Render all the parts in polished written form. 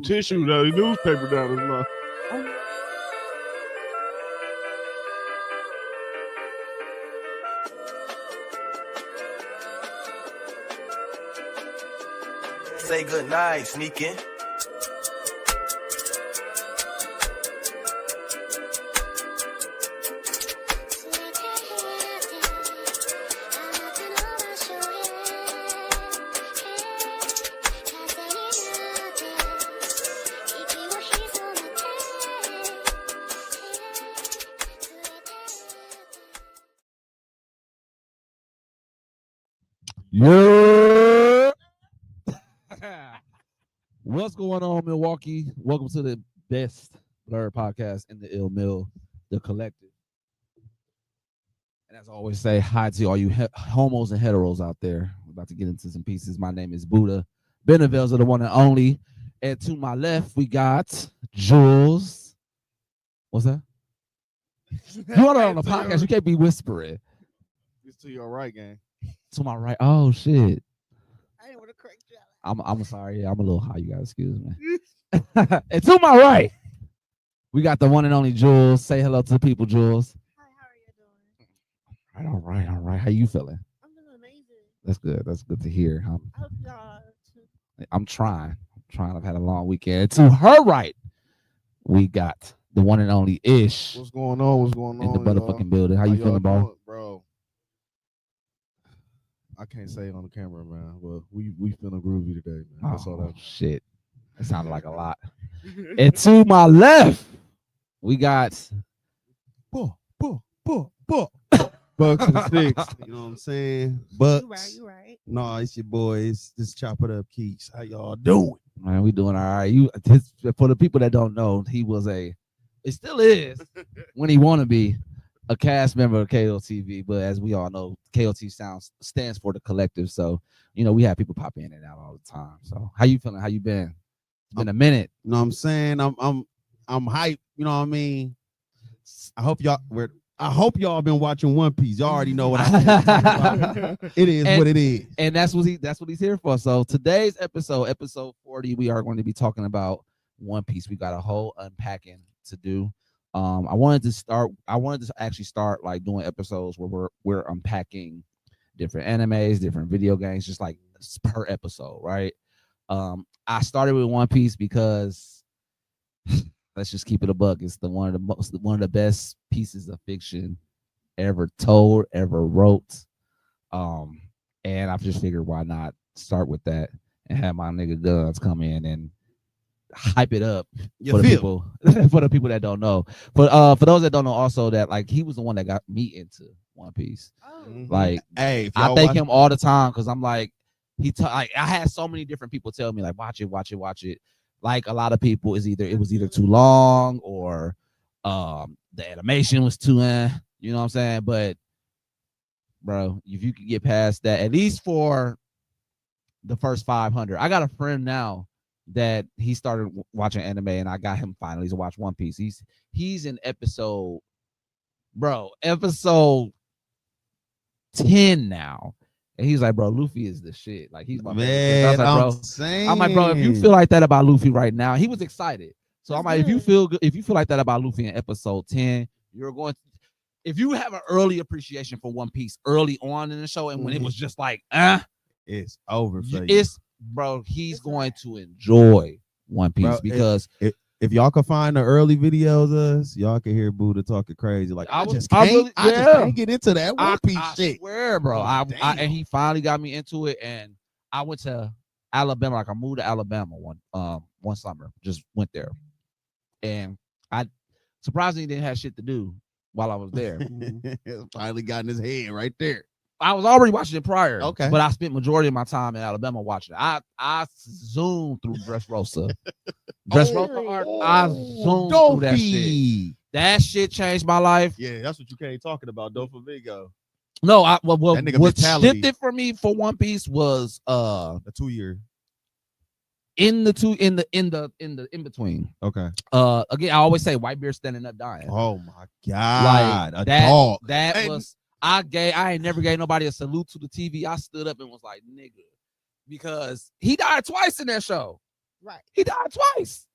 tissue, though, newspaper down his mouth. Say good night, sneaking. Yeah. What's going on, Milwaukee? Welcome to the best blurred podcast in the Ill Mill, the collective. And as I always say, hi to all you homos and heteros out there. We're about to get into some pieces. My name is Buddha. Benevels are the one and only. And to my left, we got Jules. What's that? You are on the podcast. You can't be whispering. It's to your right, gang. To my right. Oh shit. I didn't want to correct you. I'm sorry. Yeah, I'm a little high, you guys. Excuse me. And to my right, we got the one and only Jules. Say hello to the people, Jules. Hi, how are you doing? All right. How you feeling? I'm doing amazing. That's good. That's good to hear. I hope y'all too. I'm trying. I've had a long weekend. To her right, we got the one and only Ish What's going on? in the motherfucking building. How you feeling, bro? Bro, I can't say it on the camera, man, but we feeling groovy today, man. That's all that. Shit. That sounded like a lot. And to my left, we got Bucks and sticks. You know what I'm saying? But You right. no, it's your boys. This Chop It Up Keeks. How y'all doing? man, we doing all right. For the people that don't know, he was it still is when he want to be a cast member of KOTV, but as we all know, KOT stands for the collective. So, we have people pop in and out all the time. So how you feeling? How you been? It's been a minute. You know what I'm saying? I'm hyped. You know what I mean? I hope y'all been watching One Piece. Y'all already know what it is. What it is. And that's what he's here for. So today's episode 40, we are going to be talking about One Piece. We got a whole unpacking to do. I wanted to actually start like doing episodes where we're unpacking different animes, different video games, just like per episode, right? I started with One Piece because let's just keep it a buck. It's one of the best pieces of fiction ever told, ever wrote. And I just figured why not start with that and have my nigga Guns come in and hype it up for the people that don't know. But for those that don't know, also that like he was the one that got me into One Piece. Oh. Like, hey, I thank him all the time because I'm like I had so many different people tell me like watch it. Like a lot of people it was either too long or the animation was too you know what I'm saying? But bro, if you could get past that, at least for the first 500. I got a friend now that he started watching anime and I got him finally to watch One Piece. He's in episode 10 now. And he's like, bro, Luffy is the shit. Like he's my man. I'm like, bro, if you feel like that about Luffy right now, he was excited. So I'm like, if you feel like that about Luffy in episode 10, if you have an early appreciation for One Piece early on in the show, and when it was just like, it's over for you. He's going to enjoy One Piece, bro, because if y'all can find the early videos of us, y'all can hear Buddha talking crazy. Like I just can't get into that One Piece shit. I swear, bro. And he finally got me into it, and I went to Alabama. Like I moved to Alabama one summer, just went there, and I surprisingly didn't have shit to do while I was there. Finally got in his head right there. I was already watching it prior, okay, but I spent majority of my time in Alabama watching it. I zoomed through Dressrosa. Dressrosa art. I zoomed through that shit. That shit changed my life. Yeah, that's what you came talking about, Doflamingo. No, what shifted for me for One Piece was the 2 year. In between. Okay. Again, I always say Whitebeard standing up dying. Oh my god. Like dog. That was I ain't never gave nobody a salute to the TV. I stood up and was like, nigga, because he died twice in that show. Right. He died twice.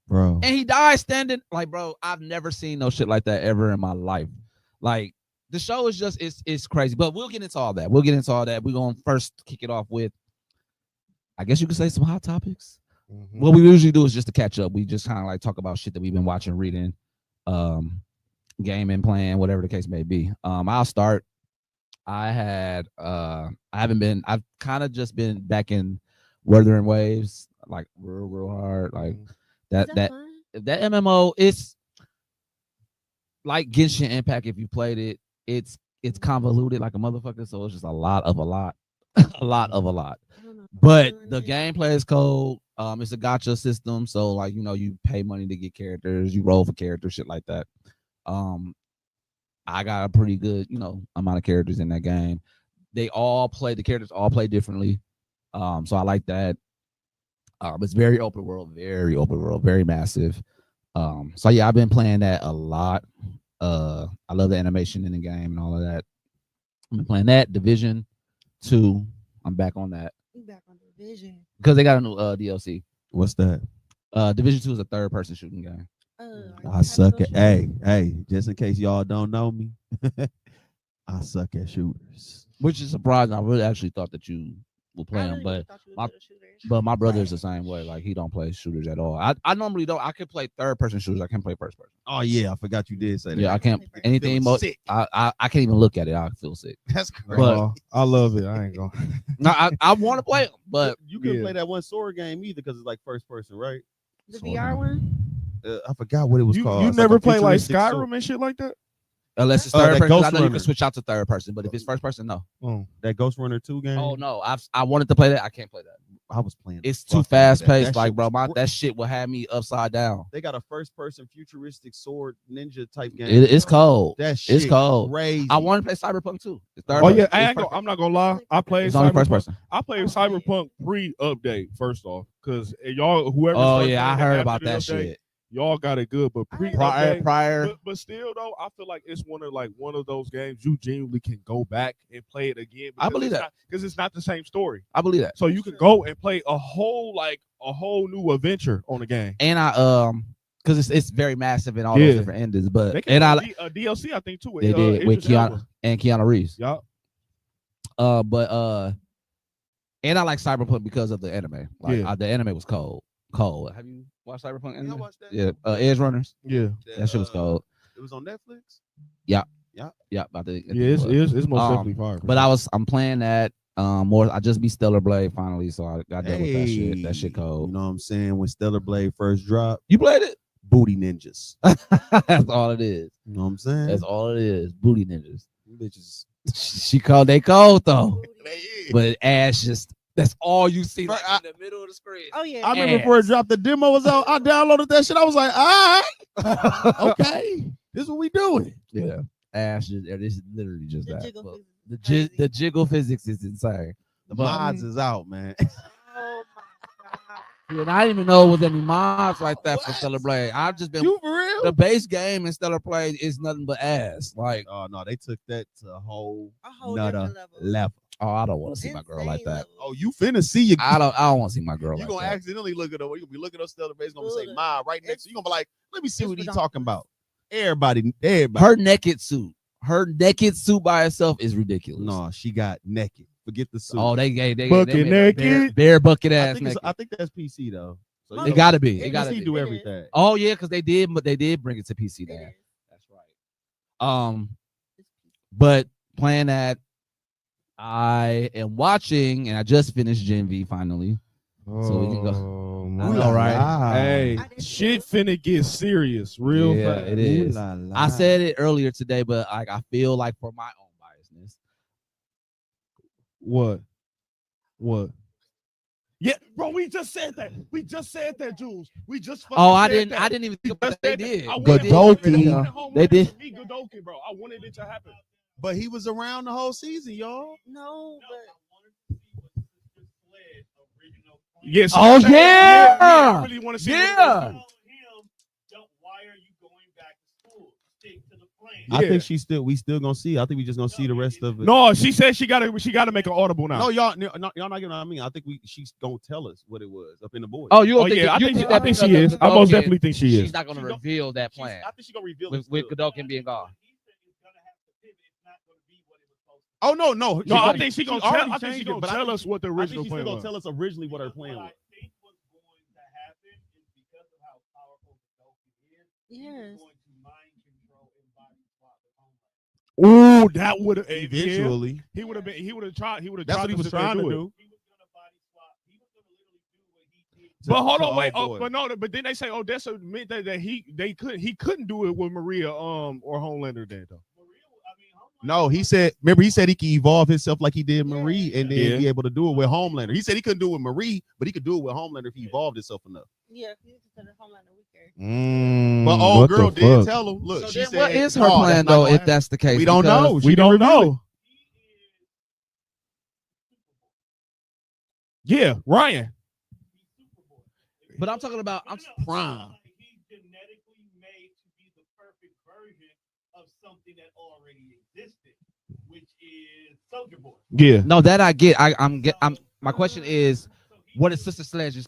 bro. And he died standing. Like, bro, I've never seen no shit like that ever in my life. Like, the show is just, it's crazy. But we'll get into all that. We're going to first kick it off with, I guess you could say, some hot topics. Mhm. What we usually do is just to catch up. We just kind of like talk about shit that we've been watching, reading, gaming, playing, whatever the case may be. I'll start. I've kind of just been back in Wuthering Waves, like real hard. Like Is that fun? that MMO, it's like Genshin Impact. If you played it, it's convoluted like a motherfucker. So it's just a lot, a lot. I don't know. But the gameplay is cold. It's a gacha system, so like you pay money to get characters, you roll for characters, shit like that. I got a pretty good amount of characters in that game. The characters all play differently. So I like that. It's very open world, very massive. So yeah, I've been playing that a lot. I love the animation in the game and all of that. I've been playing that. Division 2. I'm back on that. You back on Division. Because they got a new DLC. What's that? Division 2 is a third-person shooting game. I suck at. Hey, just in case y'all don't know me, I suck at shooters. Which is surprising. I really actually thought that you would play them, but my brother is the same way. Like, he don't play shooters at all. I normally don't. I can play third-person shooters. I can't play first-person. Oh yeah, I forgot you did say that. Yeah, I can't. Anything Feeling sick. I can't even look at it. I feel sick. That's crazy. But- I love it. I ain't gonna. No, I want to play them, but you couldn't Yeah. play that one sword game either because it's like first person, right? The VR one? I forgot what it was You called. It's never a play like futuristic Skyrim sword. and shit like that? unless it's that third person, Ghost I know you Runner. can switch out to third person. But if it's first person, no. Oh. That Ghost Runner 2 game. Oh no, I wanted to play that. I can't play that. I was playing. It's the too fuck out of fast that. paced. That Like, shit bro, was that shit will have me upside down. They got a first person futuristic sword ninja type game. It's cold. That shit It's cold. crazy. I want to play Cyberpunk too. It's third Oh person. yeah, It's I'm not gonna lie. I played It's only first Cyberpunk. person. I played Cyberpunk pre-update first off, because y'all whoever. Oh yeah, I heard about that shit. Y'all got it good, but Prior. But still though, I feel like it's one of those games you genuinely can go back and play it again. I believe that because it's not the same story. I believe that. So you can go and play a whole new adventure on the game. And because it's very massive in all those different endings. But They can a DLC, I think too. They did with Keanu Reeves. Yup. And I like Cyberpunk because of the anime. Like, Yeah. the anime was cold. Have you watched Cyberpunk anime? I watched that. Yeah. Edge Runners. Yeah. That shit was cold. It was on Netflix. Yeah. I think Yeah, it's most Um, definitely fire. But I'm playing that. More. I just beat Stellar Blade finally, so I got done with that shit. That shit You cold. know what I'm saying? When Stellar Blade first dropped, You played it? booty ninjas. That's all it is. You know what I'm saying? That's all it is. Booty ninjas. Bitches. They cold though. They is. But ass just, that's all you see, Bro, like, in the middle of the screen. Oh yeah. I remember before it dropped, the demo was out. I downloaded that shit. I was like, all right, okay, this is what we doing. Yeah. Ass just, this is literally just The that. jiggle But physics is crazy. the jiggle physics is insane. The But- mods is out, man. Oh my god. And I didn't even know it was any mods like that for What? Stellar Blade. I've just been, You for real? the base game in Stellar Blade is nothing but ass. Like, Oh no, they took that to a whole A whole nother different level. level. oh, I don't want to see my girl like Insane that. level. Oh, you finna see your. I don't want to see my girl You like gonna that. accidentally look at her. You gonna be looking up Stellar Blade. It's gonna say Look, "Ma" right next to you. You gonna be like, let me see it's what he's predominant. talking about. Everybody. Her naked suit by itself is ridiculous. No, she got naked. Forget the suit. Oh, they Bucket made naked? bare bucket I ass think, naked. I think that's PC though. So It gotta be. It It gotta PC be. do It is. everything. Oh yeah, because they did bring it to PC It now. is. That's right. But playing that, I am watching, and I just finished Gen V finally. So we can go. Oh, I my know, right? Ah. Hey, I did shit finna get serious real Yeah, fast. it is. Ooh la la. I said it earlier today, but like, I feel like for my own biasness, What? Yeah, bro, we just said that. Jules. We just fucking I said didn't that. even think We about just that. They said that. did. I wanted They it did. to happen. Godoki. I wanted home They run did. for me, Godoki, bro. I wanted it to happen. But he was around the whole season, y'all. No, Yes. Oh, yeah. I really want to see. Yeah. I Yeah. think we still gonna see. I think we just gonna see the rest of it. No, she said she gotta make an audible now. No, y'all not getting what I mean. I think she's gonna tell us what it was up in the boys. Oh, you don't Oh think yeah, I you think that she because is. of I most Godolphin, definitely think she she's is. not going to reveal that plan I think she's gonna reveal with it. Godolphin being gone. Oh no. No, I think she gonna tell. I think she gonna tell us what the I think original she's plan still was. gonna tell us originally what her plan was. Yes. Ooh, that would have Eventually, he would have been. He would have tried. He would have. that's what he was trying to do. But hold To on, wait. avoid. But no. But then they say Odessa meant that he couldn't do it with Maria or Homelander then though. No, he said. Remember, he said he could evolve himself like he did Marie, and then Yeah. be able to do it with Homelander. He said he couldn't do it with Marie, but he could do it with Homelander if he evolved himself enough. Yeah, he considered Homelander weaker. But old what girl the did fuck? tell him, "Look, So she then said, what is her no, plan that's not though? gonna If happen." that's the case, We don't Because- know. We don't know. Yeah, Ryan. But I'm talking about prime. He's genetically made to be the perfect version of something that already existed, which is Soldier Boy. Yeah. No, that I get. I'm. My question is, what is Sister Sledge's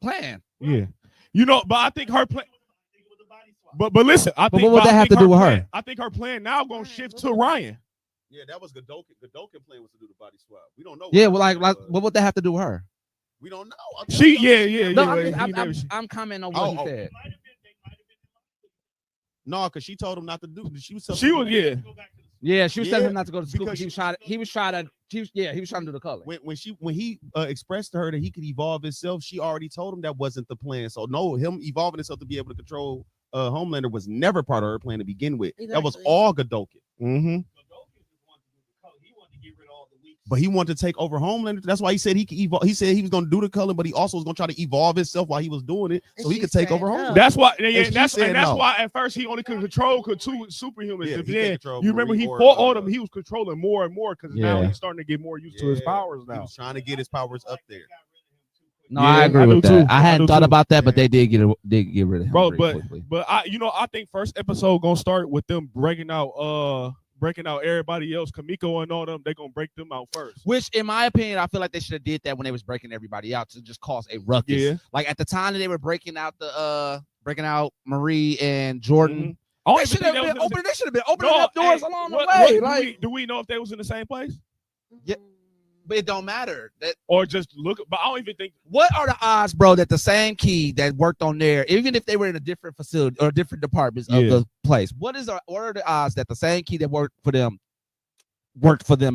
plan? Yeah. You know, but I think her plan. But listen, I But think. what would I that have think to do with plan- her? I think her plan now gonna shift to Ryan. Yeah, that was Godolphin. Godolphin plan was to do the body swap. We don't know. Yeah, what well, her like, plan was. what would that have to do with her? We don't know. No, Yeah. I'm commenting on what he said. No, because she told him not to do. She was. She was, yeah. Yeah, she was telling Yeah, him not to go to school. because He was trying to do the color. When he expressed to her that he could evolve himself, she already told him that wasn't the plan. So no, him evolving himself to be able to control Homelander was never part of her plan to begin with. That was Exactly. all Godolphin. Mm-hmm. But he wanted to take over Homelander. That's why he said he could evolve. He said he was going to do the color, but he also was going to try to evolve himself while he was doing it, so And he she could take said over no. Homelander. That's why. Yeah, And she that's said no. why at first he only could control two superhumans. Yeah, But he then can't control you remember Marie he or, fought on him. He was controlling more and more because now Yeah. he's starting to get more used to his Yeah, powers He now. was trying to get his powers up there. No, Yeah, I agree I with do that. too. I I hadn't do thought too. about that, but they did get rid of him Bro, very quickly. But I think first episode gonna start with them breaking out everybody else, Kamiko and all them. They gonna break them out first. Which, in my opinion, I feel like they should have did that when they was breaking everybody out to just cause a ruckus. Yeah. Like at the time that they were breaking out Marie and Jordan. Oh, They should have been opening. They should have been opening No, up doors hey, along what- the way. what- Like, do we know if they was in the same place Yeah. but it don't matter. That or just look? But I don't even think. what are the odds, bro, that the same key that worked on there, even if they were in a different facility or different departments of Yeah. the place, what are the odds that the same key that worked for them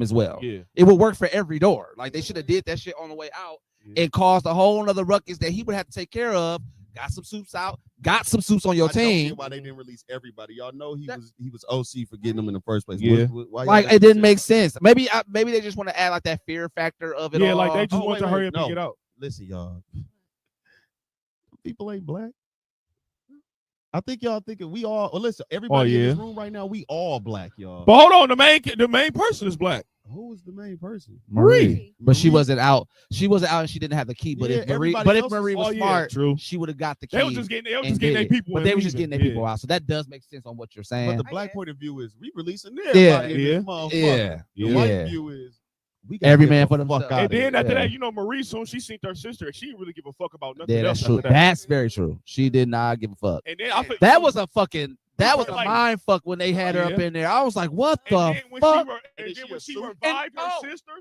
as well? Yeah. It would work for every door. Like they should have did that shit on the way out and caused a whole nother ruckus that he would have to take care of. Got some soups out, got some soups on your I don't team. get why they didn't release everybody. Y'all know he was OC for getting them in the first place. Yeah. Why y'all Like let it them didn't sit? make sense. Maybe they just want to add like that fear factor of it Yeah, all. like they just Oh, want wait, to hurry up no. and get out. Listen, y'all. People ain't black. I think y'all thinking we all. Well, listen, everybody in this yeah. room right now, we all black, y'all. But hold on, the main person is black. Who is the main person? Marie. But she Marie? wasn't out. She wasn't out and she didn't have the key. But Yeah, if Marie, everybody else was Oh, yeah, smart, true. she would have got the key. They was just getting and their did it. people. But and they was just leaving. getting their people out. So that does make sense on what you're saying. But the I black get it. point of view is we releasing Yeah, everybody in yeah, this motherfucker. yeah, The yeah. white view is we gotta Every get man the for fuck themselves. outta And then here. after Yeah. that, you know, Marie soon she seen her sister, and she didn't really give a fuck about nothing Yeah, else. that's true. After that. That's very true. She did not give a fuck. And then I feel, That was a fucking. That was a Like- mind fuck when they had her up Yeah. in there. I was like, what and the then when fuck? she revived And- her oh. sister.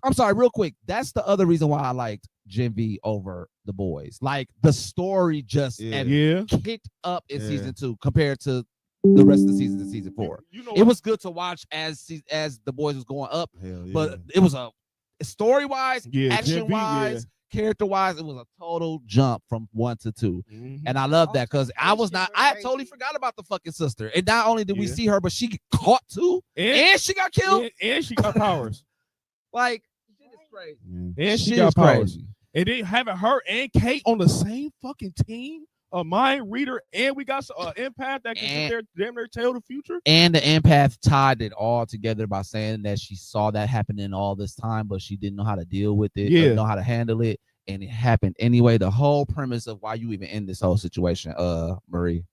I'm sorry, real quick. That's the other reason why I liked Gen V over the boys. Like the story just Yeah. Yeah. kicked up in Yeah. season 2 compared to the rest of the seasons in season 4. You know, It was good to watch as the boys was going up, Hell yeah. but it was a story wise, yeah, action wise, character wise, it was a total jump from 1 to 2. Mhm. And I love that because I totally Crazy. forgot about the fucking sister. And not only did we Yeah. see her, but she get caught too, and she got killed. and she got powers. Like, shit is crazy. Yeah. And she Shit got is powers. crazy. And then having her and Kate on the same fucking team, a mind reader, and we got an empath that can sit there damn near tell the future. And the empath tied it all together by saying that she saw that happening all this time, but she didn't know how to deal with it, Yeah. didn't know how to handle it, and it happened anyway. The whole premise of why you even in this whole situation, Marie.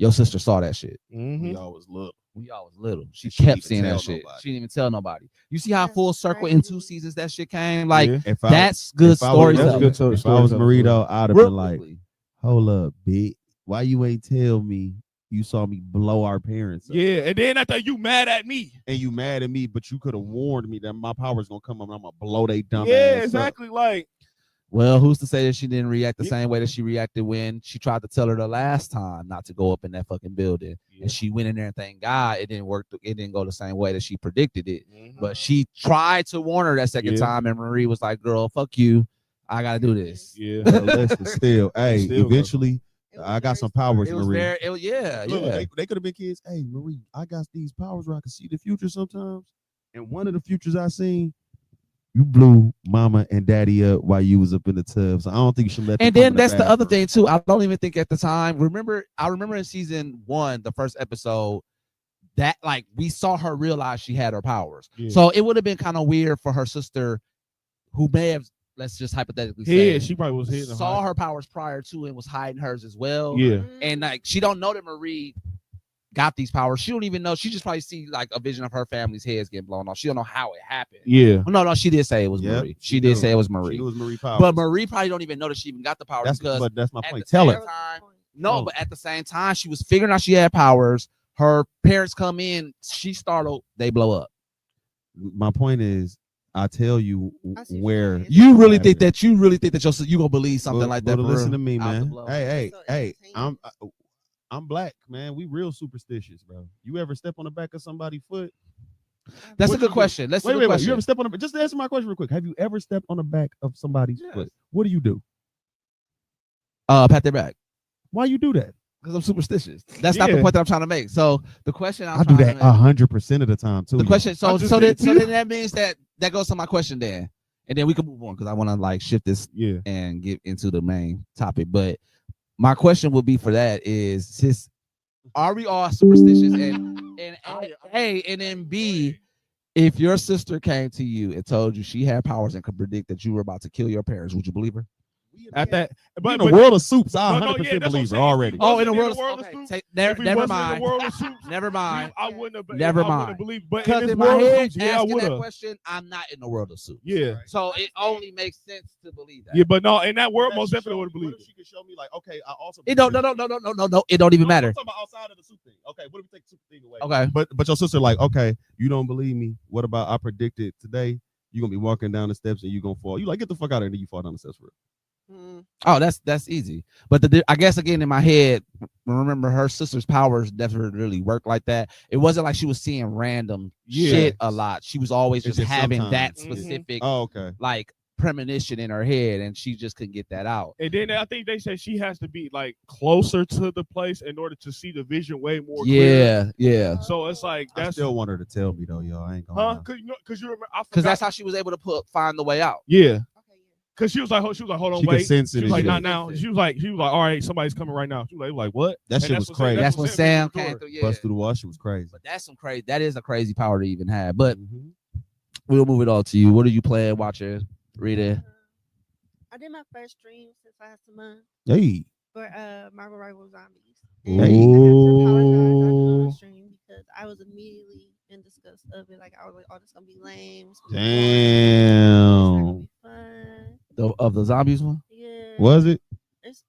Your sister saw that shit. Mhm. We always look. When y'all was little. She She didn't kept even seeing that tell shit. nobody. She didn't even tell nobody. You see how That's full circle in 2 crazy. seasons that shit came? Like Yeah. If I, that's good if I was- That's storytelling. good too. if I was storytelling. Marito, I'd have Real been like, quickly. hold up, bitch. Why you ain't tell me you saw me blow our parents up? Yeah, and then I thought you mad at me. And you mad at me, but you could have warned me that my power's gonna come up and I'm gonna blow they dumb Yeah, ass up. exactly. Like, Well, who's to say that she didn't react the Yeah. same way that she reacted when she tried to tell her the last time not to go up in that fucking building? Yeah. And she went in there and thank God it didn't work. It didn't go the same way that she predicted it. Mhm. But she tried to warn her that second Yeah. time, and Marie was like, "Girl, fuck you. I gotta do this." yeah, But listen, still, hey, Still eventually It was I got very some smart. powers, It was Marie. very, yeah. Look, they could have been kids. Hey, Marie, I got these powers where I can see the future sometimes. And one of the futures I seen, you blew mama and daddy up while you was up in the tub. So I don't think you should let them And come then in that's the other bathroom. thing too. I don't even think at the time. I remember in season 1, the first episode, that like we saw her realize she had her powers. Yeah. So it would have been kind of weird for her sister, who may have, let's just hypothetically say, yeah. She probably was hitting saw her powers prior to and was hiding hers as well. Yeah, Mm-hmm. And like she don't know that Marie got these powers. She don't even know. She just probably see like a vision of her family's heads getting blown off. She don't know how it happened. yeah. No, she did say it was Yep, Marie. she She did knew. say it was She Marie. knew it was Marie Powers. But Marie probably don't even know that she even got the powers because that's my at point. the Tell same her. time- Oh. but at the same time, she was figuring out she had powers. Her parents come in, she startled, they blow up. My point is, I tell you I see what where you're saying. You really happened. think that you gonna believe something like that? But for listen real? to me, Out the man. blow. Hey, So hey, entertaining. I'm black, man. We real superstitious, bro. You ever step on the back of somebody's foot? That's What a good you do? question. That's a Wait, good wait, wait. question. You ever step on the? Just answer my question real quick. Have you ever stepped on the back of somebody's Yes. foot? What do? Pat their back. Why you do that? Because I'm superstitious. That's not the Yeah. point that I'm trying to make. So the question I do that 100% of the time too. The question. So I just so did then, so too. then that means that goes to my question then, and then we can move on because I want to like shift this Yeah. and get into the main topic. But my question would be for that is are we all superstitious? And A, and then B, if your sister came to you and told you she had powers and could predict that you were about to kill your parents, would you believe her? At that, in the world of soups, I No, 100% that's what I'm believe her saying. already. If Oh, we in the wasn't world of soups, okay, if we never wasn't in mind. the world of soups, Never mind. I wouldn't have. Never I wouldn't mind. believe. But in Because this in my world of head, soups, yeah, I asking would that have. question, I'm not in the world of soup. Yeah. So it only makes sense to believe that. Yeah, but no, in that world, What if most she definitely show would have me- believed What if it. she could show me like, okay, I also It don't. No. It don't even matter. I'm talking about outside of the soup thing. Okay, what if we take the soup thing away? Okay. But your sister like, okay, you don't believe me. What about I predicted today you're gonna be walking down the steps and you're gonna fall. You like get the fuck out of here and then you fall down the steps for it. Oh, that's easy. But I guess again in my head, remember her sister's powers never really worked like that. It wasn't like she was seeing random shit a lot. She was always It's just having that sometimes. Mhm. specific Oh, okay. like premonition in her head, and she just couldn't get that out. And then I think they said she has to be like closer to the place in order to see the vision way more Yeah, clear. yeah. So it's like I that's still want her to tell me though, y'all. I ain't gonna. lie. Cause you remember Because that's how she was able to find the way out. yeah. Okay, yeah. Cause she was like, hold on, She could wait. sense She it was and like, shit. not now. She was like, all right, somebody's coming right now. She was like what? That And shit that's was what crazy. That's when Sam came came through. through. Yeah. Bust through the wall. She was crazy. But that's some crazy. That is a crazy power to even have. But Mhm. we'll move it on to you. What are you playing, watching, reading? I did my first stream since last month Hey, for Marvel Rival Zombies. Hey. I have to apologize. I did on the stream because I was immediately in disgust of it. Like I was like, "Oh, this is gonna be lame. It's gonna be boring. It's not gonna damn. be fun." Of the zombies one? Yeah. Was it? It's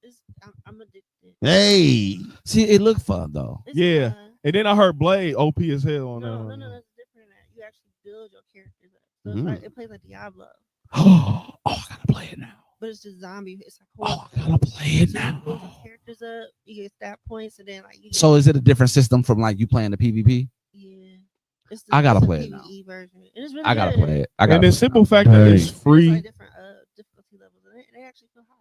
I'm addicted. Hey, See, it looked fun though. It's Yeah. fun. And then I heard Blade OP as hell on No, that. that's different than that. You actually build your characters up. So Mhm. it's like it plays like Diablo, Oh, I gotta play it now. but it's just zombie. It's like Oh, I gotta play it So you build your now. characters up. You get stat points, and then like you. So is it a different system from like you playing the PvP? Yeah. It's I gotta it's a play it now. PvE version. And it's really I gotta good. play it. I gotta And the play it simple now. fact that Hey. it's There's free. like different difficulty levels, and they actually feel hard.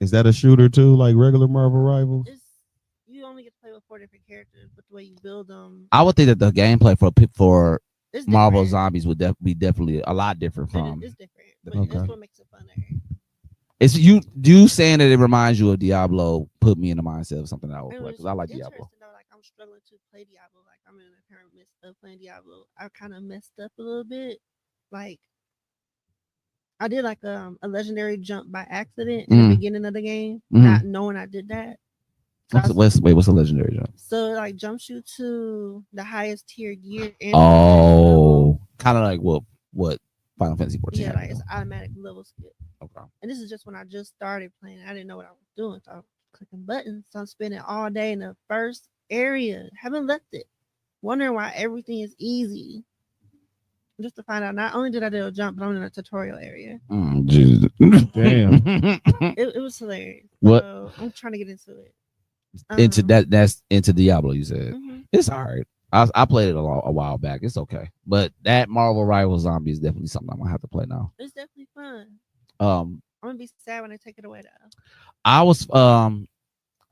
is that a shooter too, like regular Marvel Rivals? It's you only get to play with 4 different characters, but the way you build them, I would think that the gameplay for it's Marvel different. Zombies would be definitely a lot different from. It's different, but Okay. that's what makes it funner. It's you saying that it reminds you of Diablo put me in the mindset of something that I would It play was because I like interesting Diablo. though, like I'm struggling to play Diablo. Like I'm in the current midst of playing Diablo. I kind of messed up a little bit. Like I did like a legendary jump by accident in Mm. the beginning of the game, Mhm. not knowing I did that. What's a legendary jump? So like jumps you to the highest tier gear. And Oh, kind of like what Final Fantasy 14 yeah, had, like you it's know? automatic level skip. Okay. And this is just when I just started playing. I didn't know what I was doing, so I was clicking buttons. So I'm spending all day in the first area. Haven't left it. Wondering why everything is easy. Just to find out, not only did I do a jump, but I'm in a tutorial area. Jesus. Damn. It was hilarious. What? So I'm trying to get into it. Into that's into Diablo, you said. Mhm. It's all right. I played it a while back. It's okay. But that Marvel Rival Zombie is definitely something I'm gonna have to play now. It's definitely fun. I'm gonna be sad when they take it away though. I was gonna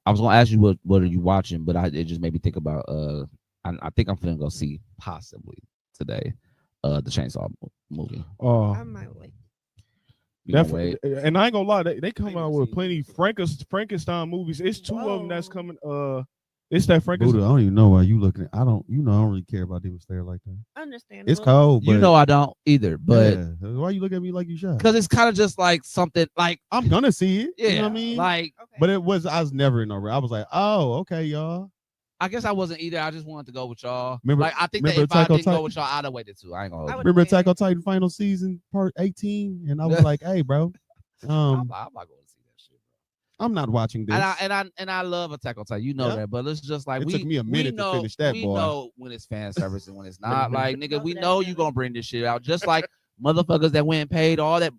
ask you what are you watching, but it just made me think about I think I'm gonna go see possibly today the Chainsaw movie. I might wait. Wait. And I ain't gonna lie, they come out with plenty Frankenstein movies. It's two of them that's coming. It's that Frankenstein. Buddha, I don't even know why you looking at. I don't really care about Demon Slayer like that. Understand. It's cold, but I don't either, but yeah. Why you look at me like you shy? because it's kind of just like something like I'm gonna see it. yeah, You know what I mean? like Okay. But I was never in no. I was like, oh, okay, y'all. I guess I wasn't either. I just wanted to go with y'all. Remember- like I think that remember if I Attack on didn't go Titan? with y'all, I'd have waited too. I ain't gonna hold you. Remember Attack on Titan final season part 18? And I was like, hey, bro, I'm not going to see that shit, bro. I'm not watching this. And I love Attack on Titan. You know Yeah. that, but it's just like It took me a minute to finish that, we boy. know when it's fan service and when it's not. Like nigga, we That know matters. you gonna bring this shit out. Just like motherfuckers that went and paid all that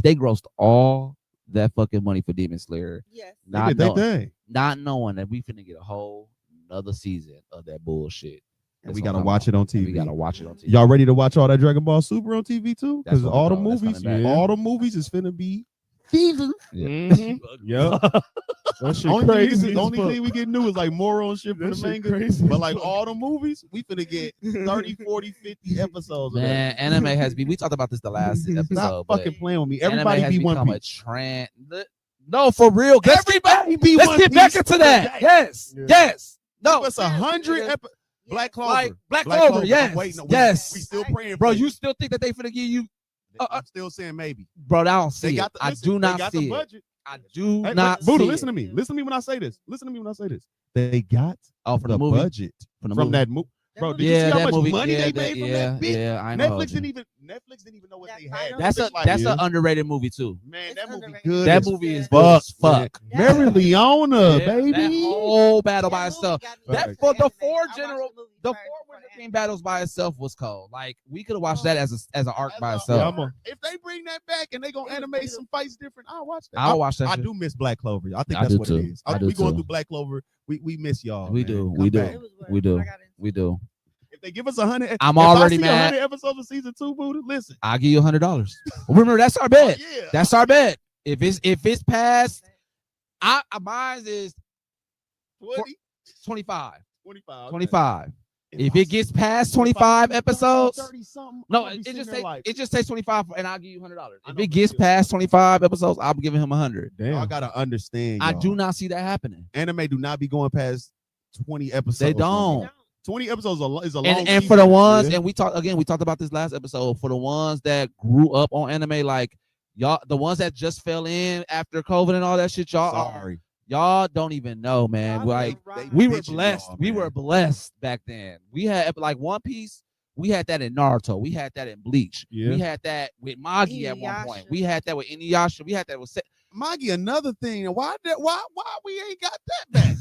they grossed all that fucking money for Demon Slayer, Yes. They not did they know, thing. not knowing that we finna get a whole another season of that bullshit. And we gotta watch it on TV. We gotta watch it on TV. Y'all ready to watch all that Dragon Ball Super on TV too? That's Because what all the we call it. That's movies, coming back. all the movies is finna be seasons. Mhm. Yep. That shit Only crazy. only thing we get new is like moral shit from That the shit manga. crazy. But like all the movies, we finna get 30, 40, 50 episodes of that. Man, anime has been. We talked about this the last episode. Stop but fucking playing with me. anime Everybody has be become One a Piece. trend. No, for real. Everybody be Let's One get back Piece. into that. Yes, Yeah. yes. No, Give us 100 Black Clover. like Black Clover. I'm Yes, waiting. yes. We still praying, Bro, for you still think that they finna give you? I'm still saying maybe. Bro, I don't They see got it. the, I listen, do they not got see the it. budget. I do Hey, not Buddha, see listen it. to me. Listen to me when I say this. Listen to me when I say this. They got Oh, for the the movie. budget From the from movie. that movie. Bro, did Yeah, you see how that much movie. money Yeah, they made from that bitch? Yeah, I know. Netflix didn't even know what That they final had. That's a It's like, that's yeah. an underrated movie too. Man, It's that movie underrated. good. That as movie is fuck, good as man. fuck. Mary Leona, Yeah, baby. that whole battle by That movie itself. got me That into for the anime. four I watched general, the movie the first four before Winter the King anime. battles by itself was cold. Like we could have watched that as an arc by That's itself. Yeah, I'm If they bring that back and they gonna It was animate beautiful. some fights different, I'll watch that. I'll watch that I shit. do miss Black Clover. I think I that's do what too. it is. I do We going too. through Black Clover. We miss y'all. We man. do. Come We do. back. It was worth We it. do. I got into We do. If they give us 100, I'm if already I see mad. 100 episodes of season 2, Buddha, listen. I'll give you $100. Remember, that's our bet. Yeah. That's our bet. If it's past, mine is 20, 25. 25. 25. If it gets past 25 episodes, no, it just takes 25, and I'll give you $100. I If know, it gets but past 25 episodes, I'm giving him 100. Y'all Damn. gotta understand. I y'all. do not see that happening. Anime do not be going past 20 episodes. They no don't. more. 20 episodes is a long And for the season. ones, Yeah. and we talked about this last episode. For the ones that grew up on anime, like y'all, the ones that just fell in after COVID and all that shit, Sorry. y'all don't even know, man. Y'all Like been we robbed. were bitching blessed. y'all, We man. were blessed back then. We had like One Piece. We had that in Naruto. We had that in Bleach. Yeah. We had that with Magi at one point. We had that with Inuyasha. We had that with. Magi, another thing. Why we ain't got that back?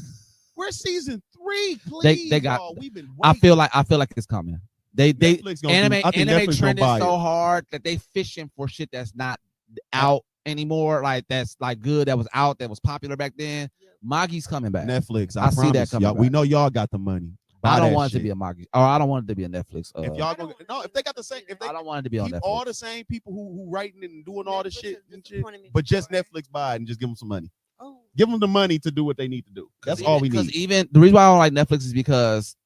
We're season 3, please. They got- y'all. We've been I waiting. feel like it's coming. They Netflix gonna anime do, I think anime Netflix trending gonna buy so it. hard that they fishing for shit that's not out anymore. Like that's like good that was out that was popular back then. Magi's coming back. Netflix. I see that promise coming y'all. We back. know y'all got the money. Buy I don't that want it to shit. be a Magi, or I don't want it to be a Netflix. If y'all gonna, no, if they got the same, if they I don't want it to be on keep Netflix. all the same people who writing and doing all the Netflix shit, has and shit, disappointed me but just before. Netflix buy it and just give them some money. Oh, Give them the money to do what they need to do. That's all we Because need. even the reason why I don't like Netflix is because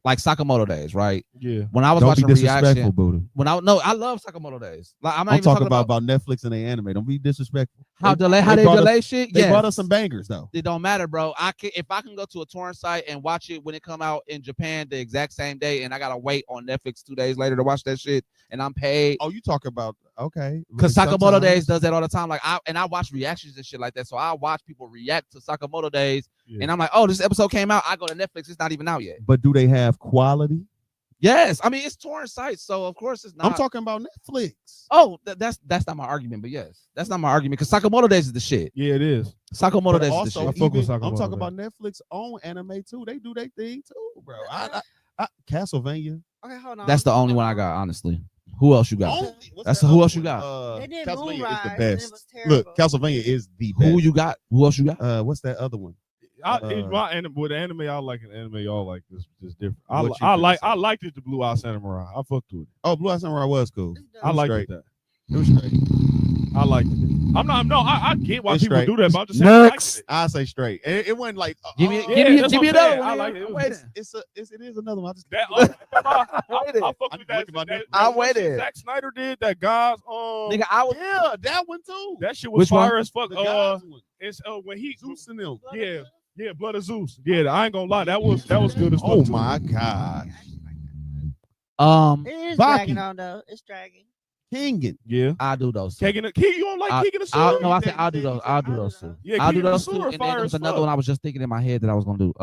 like Sakamoto Days, right? Yeah. When I was Don't be watching disrespectful, reaction, Buddha. I love Sakamoto Days. Like I'm not I'm even talking about Netflix and their anime. Don't be disrespectful. how they they brought us- delay shit. They Yes. brought us some bangers though. It don't matter, bro. If I can go to a torrent site and watch it when it come out in Japan the exact same day, and I gotta wait on Netflix 2 days later to watch that shit, and I'm paid. Oh, you talk about okay? Because Sakamoto Sometimes- Days does that all the time. Like I watch reactions and shit like that. So I watch people react to Sakamoto Days Yeah. and I'm like, oh, this episode came out. I go to Netflix, it's not even out yet. But do they have quality? Yes, I mean it's torrent sites, so of course it's not. I'm talking about Netflix. Oh, that's not my argument, but yes, that's not my argument because Sakamoto Days is the shit. Yeah, it is. Sakamoto But Days is the also, shit. I fuck with even, I'm Sakamoto talking Days. about Netflix own anime too. They do their thing too, bro. Castlevania. Okay, hold on. That's the only one I got, honestly. Who else you got? Only- what's That's that who other else you one? got? They did Castlevania is Moonrise, the and it was best. terrible. Look, Castlevania is the best. Who you got? Who else you got? What's that other one? With anime, I like an anime. Y'all like this different. I What you liked it. The Blue Eye Samurai. I fucked with it. Oh, Blue Eye Samurai was cool. It's I done. liked straight. it. It was straight. I liked it. I get why It's people straight. do that, but I'm just saying I liked Next. it. I say straight. It wasn't like Give me, Yeah, give me, that's give what me I'm another saying. one. I like it. I'm waiting. it is another one. I just That I Waited. fuck I'm with that. looking at my that- I that one shit waited. Zack Snyder did that. Guys, Nigga, I was yeah, that one too. that shit was Which one? fire as fuck. The guys one. It's when he Zeus and them. yeah, Blood of Zeus. Yeah, I ain't gonna lie, that was good as fuck. Oh too. my god, It is Baki. dragging on though. It's dragging. Kingin. Yeah. I do those. Two. You don't like Keegan the No, Sword? I said I'll do those. I'll do those two. Yeah, I'll do Keegan the those two. Sword And then fire there was as another fuck. one I was just thinking in my head that I was gonna do.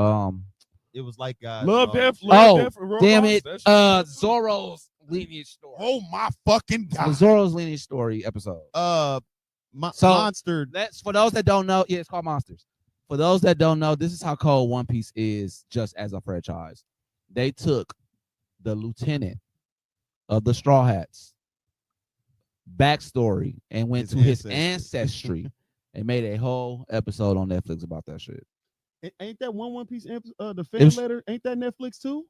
It was like Love, Death, Oh, Death, and damn Robots. it. That shit- Zorro's lineage story. Oh my fucking The god. Zorro's lineage story episode. So, So- monster. That's for those that don't know. Yeah, it's called Monsters. For those that don't know, this is how cold One Piece is just as a franchise. They took the lieutenant of the Straw Hats backstory and went His to his ancestry. ancestry and made a whole episode on Netflix about that shit. Ain't that One Piece the It fan was- letter? Ain't that Netflix too?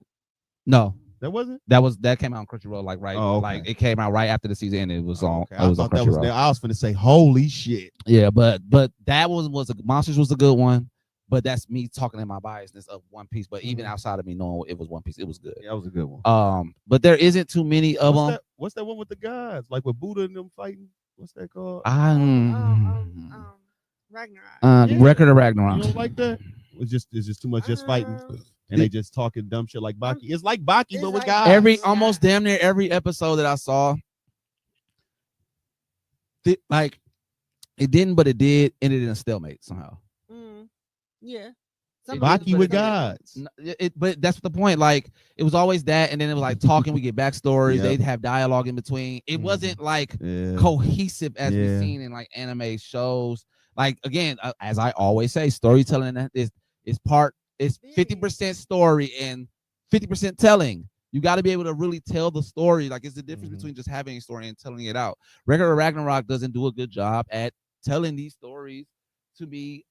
No, That wasn't. that came out on Crunchyroll like Oh, okay. like it came out right after the season ended. It was on. Okay. It I was on thought that was Crunchyroll. there. I was finna say, holy shit. Yeah, but that one was Monsters was a good one. But that's me talking in my biasness of One Piece. But even outside of me knowing it was One Piece, it was good. Yeah, that was a good one. But there isn't too many of them. What's that one with the guys? Like with Buddha and them fighting? What's that called? Ragnarok. Yeah. Record of You Ragnarok. don't like that? It's just too much just fighting. And they just talking dumb shit like Baki. It's like Baki, It's but with like guys. Every almost damn near every episode that I saw, like it didn't, but it did, ended in a stalemate somehow. Yeah. Baki with gods. But that's the point. Like it was always that, and then it was like talking. We get backstories. Yep. They'd have dialogue in between. It wasn't like Yeah. cohesive as Yeah. we've seen in like anime shows. Like again, as I always say, storytelling is 50% story and 50% telling. You got to be able to really tell the story. Like it's the difference between just having a story and telling it out. Record of Ragnarok doesn't do a good job at telling these stories to be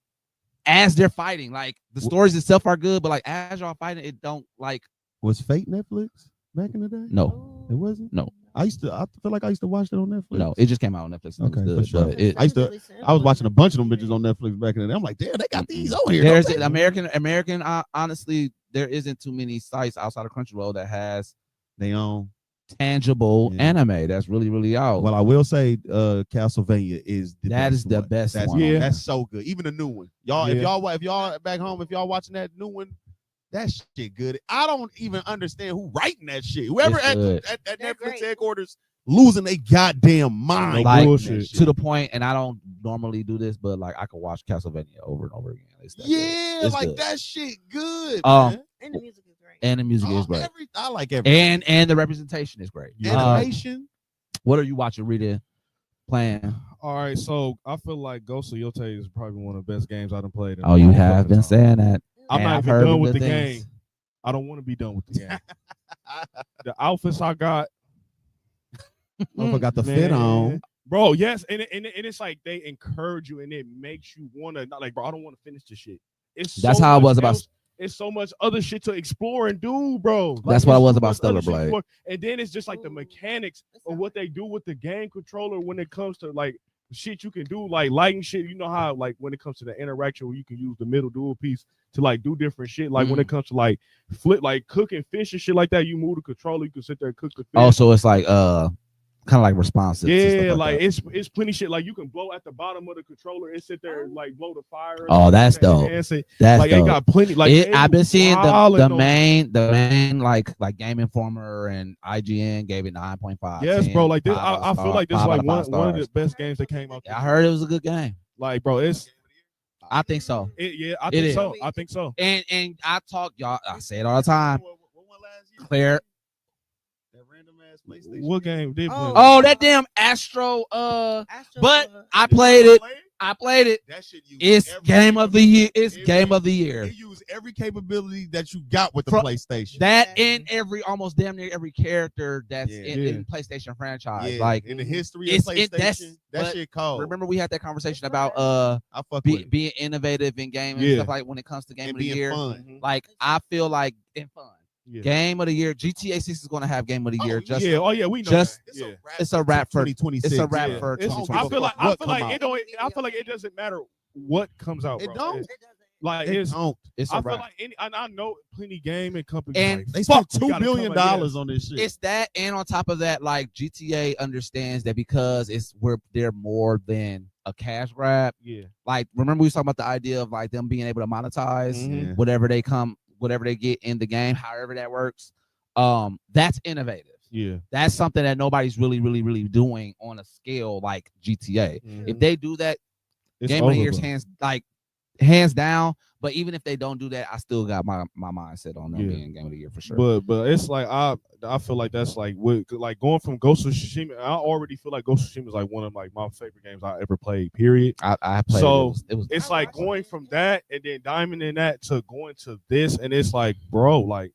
as they're fighting. Like the stories itself are good, but like as y'all fighting, it don't like. Was Fate Netflix back in the day? No, It wasn't? no, I feel like I used to watch it on Netflix. no. It just came out on Netflix. And Okay, it for was sure. good, but I was watching a bunch of them bitches on Netflix back in the day. I'm like, damn, they got these on here. There's don't they? American. Honestly, there isn't too many sites outside of Crunchyroll that has They own. tangible Yeah. anime that's really out. Well, I will say, Castlevania is the That best is the one. best That's, one. Yeah. that's so good. Even the new one, y'all. Yeah. If y'all back home, if y'all watching that new one, that shit good. I don't even understand who writing that shit. Whoever It's at good. Netflix They're great. headquarters losing their goddamn mind. Like, doing bullshit. that shit. To the point, and I don't normally do this, but like I could watch Castlevania over and over again. It's that good. Yeah, It's like good. that shit good. Um, man. And the music is great. And the music Oh, is great, I like everything. and the representation is great. Animation. What are you watching, Rita? Playing? All right, so I feel like Ghost of Yote is probably one of the best games I've done played. in a Oh, you long have fucking been time. saying that. I'm and not I've even heard done of with the the things. game. I don't want to be done with the game. The outfits I got, Motherfucker got the fit on. man. Bro. Yes, and it's like they encourage you, and it makes you want to. Not like, bro, I don't want to finish this shit. It's That's so how I much was about- else- It's so much other shit to explore and do, bro. Like, That's what I it's was too about much Stellar other shit Blade. for- And then it's just like the Ooh. mechanics That's of not- what they do with the game controller when it comes to like shit you can do, like lighting shit. You know how like when it comes to the interaction where you can use the middle dual piece to like do different shit. Like when it comes to like flip, like cooking fish and shit like that, you move the controller, you can sit there and cook the fish. Oh, so it's like kind of like responsive. to stuff Yeah, like that. it's plenty shit. Like you can blow at the bottom of the controller and sit there and like blow the fire. Oh, that's dope. That's That's like it dope. got plenty. Like I've been seeing the wildin' main like Game Informer and IGN gave it 9.5. Yes, 10, bro. Like this, 5 I feel like this is five like out of one 5 of the stars. best games that came out. I heard it was a good game. Like, bro, it's I think so. I It think is. so. I think so. And I talk, y'all. I say it all the time. What one last year? Claire. That random ass PlayStation. What game did play? Oh, that damn Astro. Astro, But I played it. I played it. That shit used It's every game of the year. It's It game used- of the year. It used every capability that you got with the Fro- PlayStation. That in every almost damn near every character that's Yeah. in PlayStation franchise. Yeah, Like in the history it's- of it- that's- PlayStation, but that shit cold. remember we had that conversation about I fuck with it. being innovative in gaming and Yeah. stuff like when it comes to game And of the being year. fun. Like I feel like in fun. Yeah. Game of the year. GTA 6 is gonna have game of the year. Just yeah. Oh yeah. We know. just- that. Yeah. it's a wrap for 2026. it's a wrap Yeah. for It's- 2020. I feel like What come it don't. I feel like it doesn't matter what comes out. It Bro. don't. Like It it's. don't. It's I a feel wrap. like I know plenty game and companies. And like, They fuck, spent we $2 gotta billion come out, on this shit. It's that, and on top of that, like GTA understands that because they're more than a cash grab. Yeah. Like remember we was talking about the idea of like them being able to monetize Mhm. whatever they get in the game, however that works. That's innovative. Yeah. That's something that nobody's really doing on a scale like GTA. Mhm. If they do that, It's game of the over, year's bro. hands down. But even if they don't do that, I still got my mindset on them Yeah. being game of the year for sure. But it's like I feel like that's like like going from Ghost of Tsushima. I already feel like Ghost of Tsushima is like one of like my favorite games I ever played. Period. I played So, it was It's like going from that and then diamond in that to going to this, and it's like, bro, like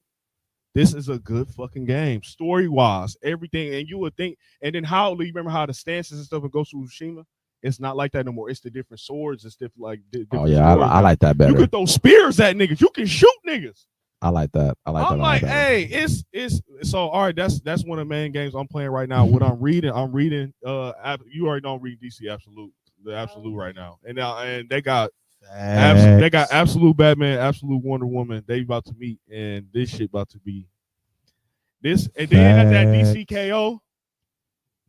this is a good fucking game, story wise, everything. And you would think, and then how you remember how the stances and stuff in Ghost of Tsushima? It's not like that no more. It's the different swords. It's different like. oh yeah, I like that better. You can throw spears at niggas. You can shoot niggas. I like that. I like that. I'm I like, that. hey, it's so all right. That's one of the main games I'm playing right now. What I'm reading. You already don't read DC Absolute, the Absolute right now, and they got Absolute Batman, Absolute Wonder Woman. They about to meet, and this shit about to be this. And then at that DCKO,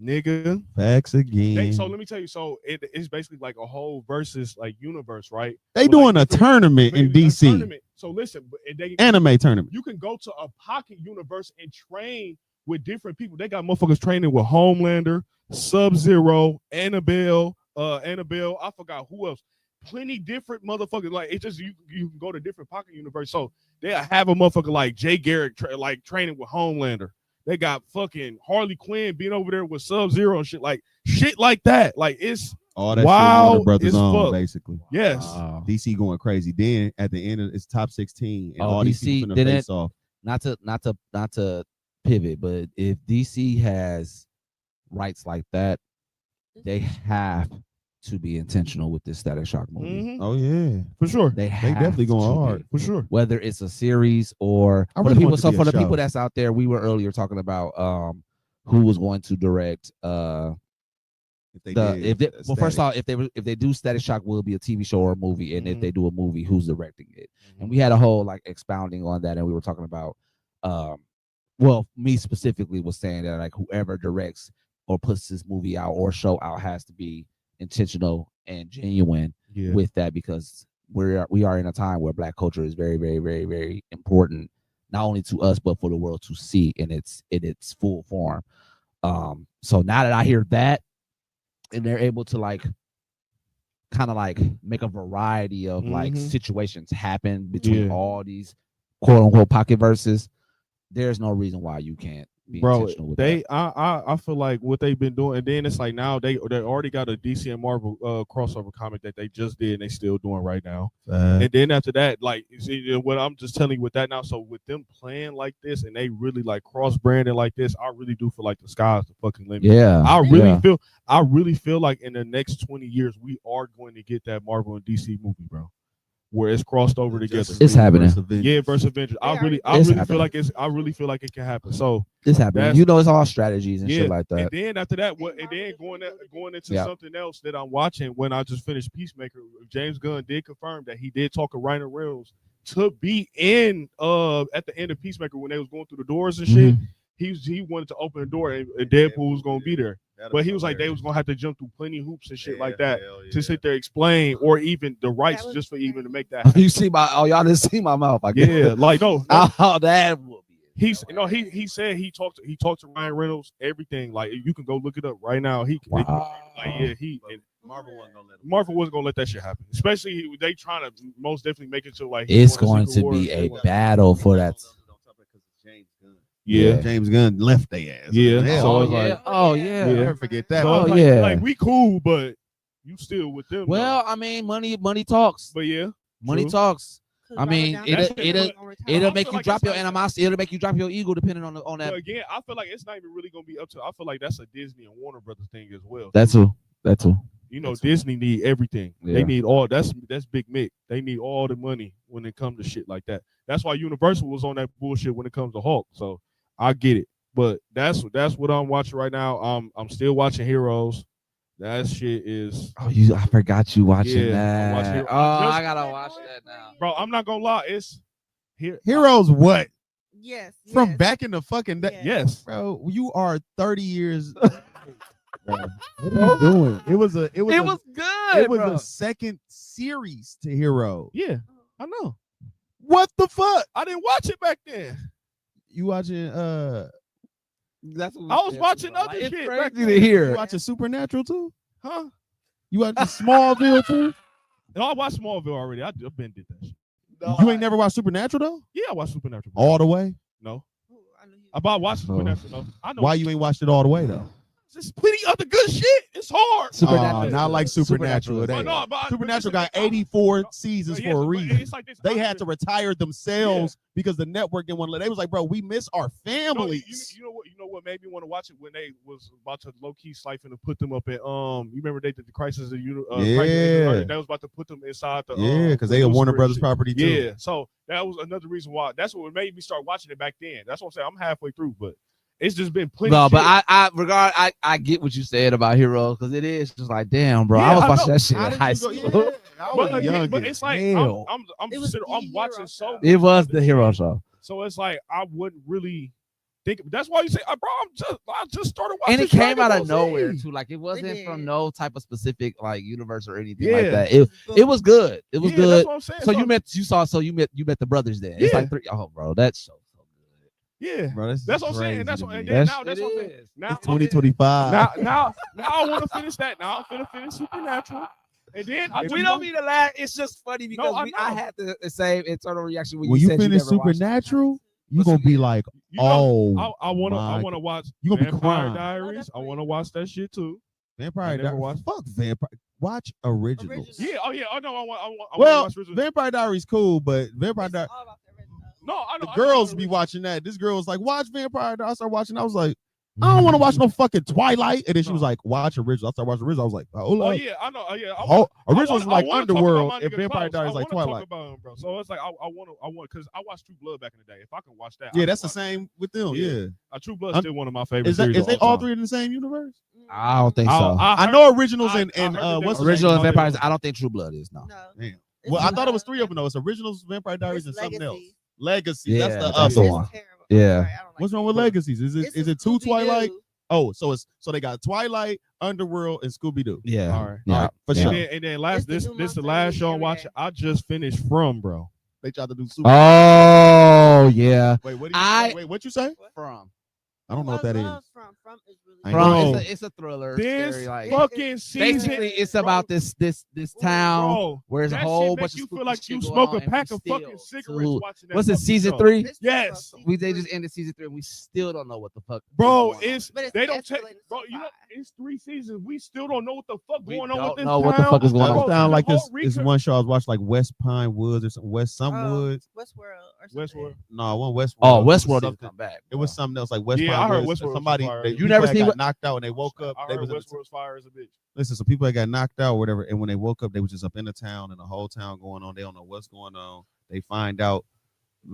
nigga. Facts again. So let me tell you. So it's basically like a whole versus like universe, right? They But, doing like, a tournament in a DC. tournament. So listen, and they Anime tournament. you can go to a pocket universe and train with different people. They got motherfuckers training with Homelander, Sub-Zero, Annabelle. I forgot who else. Plenty different motherfuckers. Like it's just you can go to different pocket universe. So they have a motherfucker like Jay Garrick training with Homelander. They got fucking Harley Quinn being over there with Sub-Zero and shit like that. Like it's All that Wow, shit Warner Brothers it's on, fuck. basically. yes. DC going crazy. Then at the end of it's top 16 and Oh, all these DC people finna didn't- face off. Not to pivot, but if DC has rights like that, they have to be intentional with this Static Shock movie. Mhm. Oh yeah. For sure. They definitely going to hard. be. For sure. Whether it's a series or I for the really people. want it to So be for a the people show. that's out there, we were earlier talking about who was going to direct If they the did, if they, well first Static. off if they do Static Shock, will it be a TV show or a movie, and if Mhm. they do a movie, who's directing it? And we had a whole like expounding on that, and we were talking about well, me specifically was saying that like whoever directs or puts this movie out or show out has to be intentional and genuine Yeah. with that, because we are in a time where Black culture is very very important, not only to us but for the world to see in its full form. So now that I hear that, and they're able to like kind of like make a variety of like Mhm. situations happen between Yeah. all these quote unquote pocket verses, there's no reason why you can't be Bro, intentional with that. I feel like what they've been doing, and then it's like now they already got a DC and Marvel crossover comic that they just did and they still doing right now. And then after that, like you see, what I'm just telling you with that now. So with them playing like this and they really like cross branding like this, I really do feel like the sky's the fucking limit. Yeah, I really feel like in the next 20 years we are going to get that Marvel and DC movie, bro, where it's crossed over together. It's happening. Yeah, versus Avengers. I It's really feel like it can happen. So This happening. That's- You know, it's all strategies and yeah, shit like that. and then after that, and then going into Yeah. something else that I'm watching when I just finished Peacemaker, James Gunn did confirm that he did talk to Ryan Reynolds to be in at the end of Peacemaker when they was going through the doors and shit. Mhm. He wanted to open the door and Deadpool was gonna be there, but he was like they was gonna have to jump through plenty of hoops and shit like that to sit there explain or even the rights was just for even to make that. happen. You see y'all didn't see my mouth. I guess. Yeah, like no. Oh, that will be it. He said he talked to Ryan Reynolds, everything. Like you can go look it up right now. Wow. Marvel wasn't gonna let him. Marvel wasn't gonna let that shit happen. Especially they trying to most definitely make it to like It's going to be a battle for that. James Gunn. Yeah. James Gunn left their ass. Yeah. Hell, So Oh it's yeah. like- Oh yeah. Yeah. never forget that. So Oh, it's like, yeah. like we cool, but you still with them. Well, I mean, money talks. but yeah, Money true. talks. 'Cause I mean, Robert Downey it'll- Jr. it'll- was gonna retire. It'll I make feel you like drop it's your like- animosity. It'll make you drop your ego depending on But that. again, I feel like it's not even really gonna be up to. I feel like that's a Disney and Warner Brothers thing as well. That's who. That's who. You know, That's Disney need everything. Yeah. They need all. That's Big Mick. They need all the money when it comes to shit like that. That's why Universal was on that bullshit when it comes to Hulk. So I get it. But that's what I'm watching right now. I'm still watching Heroes. That shit is, Oh, I forgot you watching Yeah, I'm watching that. Hero- Oh, I just- I gotta watch that now. bro. I'm not gonna lie. It's here. Heroes, what? Yes. From yes. back in the fucking day. Yeah. Yes. Bro, you are 30 years. Bro, what are you doing? It was It was good. it was bro. a second series to Hero. Yeah. I know. What the fuck? I didn't watch it back then. You watching That's what we I was said, watching bro. other It's shit back crazy then. to you hear. watching Supernatural too? Huh? You watching Smallville too? No, I watched Smallville already. I've been did that shit. You ain't never watched Supernatural though? Yeah, I watched Supernatural. All the way? No. Ooh, I knew he was- About watching Oh. Supernatural. No. I know. Why you ain't watched it all the way though? There's plenty other good shit. It's hard. Supernatural. Not like Supernatural. is They- I good. know, but Supernatural but got 84 No, seasons yes, for a but reason. it's like this. They had to retire themselves because the network didn't want to let. They was like, bro, we miss our No, families. you know what? You know what made me want to watch it when they was about to low key siphon to put them up at You remember they did the Crisis of Yeah. They was about to put them inside the Yeah, because they the a Warner Lucifer Brothers shit. property too. Yeah, so that was another reason why. That's what made me start watching it back then. That's what I'm saying. I'm halfway through, but it's just been plenty. No, of but shit. I get what you said about Heroes because it is just like, damn, bro. Yeah, I was I watching know. that shit How in did high you school. go? Yeah, I was But, young. but it's like hell. It was I'm the watching Hero so show. much It was other the shit. Hero show. So it's like I wouldn't really think. That's why you say, bro, I just started watching. And it came Dragon out Ball of Z. nowhere too. Like it wasn't did. from no type of specific like universe or anything Yeah. like that. It was good. It was Yeah, good. That's what I'm saying. So you met the brothers then. It's Yeah. like three. Oh, bro, that's so good. Yeah, Bro, this is that's what I'm saying. crazy That's to what. me. And then now It that's what I'm saying. is. Now It's 2025. Now I want to finish that. Now I'm finna finish Supernatural, and then We don't mean to laugh. It's just funny because I I know. had the same internal reaction when, When you you said finish you never watched it. Supernatural, you gonna be like, you know, oh, I want my to watch You gonna be Vampire crying. Diaries. that's I want to pretty watch that shit too. Vampire never Diaries. watched- Fuck Vampire. Watch originals. Originals. Yeah. Oh yeah. Oh no. I want Well, to watch original. Vampire Diaries cool, but Vampire It's Diaries. all about the original. No, I know. The I know girls about be original. watching that. This girl was like, watch Vampire Diaries. I started watching. I was like, I don't want to watch no fucking Twilight. And then she was No. like, watch original. I started watching original. I was like, hold Oh up. yeah, I know. Yeah. Originals is like I wanna talk about Underworld, my and nigga Vampire Klaus. Diaries I like wanna Twilight. talk about him, bro. So it's like I want because I watched True Blood back in the day. If I can watch that, I Yeah, can that's the watch same with them. Yeah. Yeah. True Blood's I'm- still one of my favorite Is that series. is they of all time. three in the same universe? I don't think so. I heard- know originals and I heard that they what's were- the Original name? and Vampires. I don't think True Blood is no. No. Damn. It's Well, I thought it was not. three of them though. It's originals, Vampire Diaries, and It's something else. Legacy. Legacy. Yeah, That's the that's other the It's one. one. terrible. I'm Yeah. sorry, I don't like What's it. wrong with Legacies? Is It's it a two Twilight? Scooby-Doo. Oh, so they got Twilight, Underworld, and Scooby Doo. Yeah. All right. Yeah. All right, for Yeah. sure. And then last It's the this new this the monster last movie show I'm every watching. day. I just finished From, bro. They tried to do Super. Oh yeah. Wait, what? I- Wait, what you say? From. I don't know what that is. From is really I From. know. It's a thriller. This Scary, like, fucking season, basically, it's bro, about this town bro, where there's a that whole shit bunch make of you feel spooky like shit you going smoke on, a and pack we of still- fucking cigarettes to- watching that. What's it? fucking Season show. 3? It's Yes. They just ended season 3, and we still don't know what the fuck. Bro, is going on. it's But it's they don't take, escalating bro. so You know, far. it's 3 seasons. We still don't know what the fuck We going on don't with this know what the town. fuck is going That on. Bro, sound the like whole this one show I was watching, like West Pine Woods or something. Some Woods. Westworld or something. Westworld. No, one Westworld. Oh, It was Westworld didn't something- come back. It was something else like West Yeah, Pine I heard Woods. Westworld was Somebody, fire. they, You people never that seen got what- knocked out and they woke up. I They heard was in the Westworld's fire as a bitch. Listen, some people that got knocked out or whatever, and when they woke up, they was just up in the town and the whole town going on. They don't know what's going on. They find out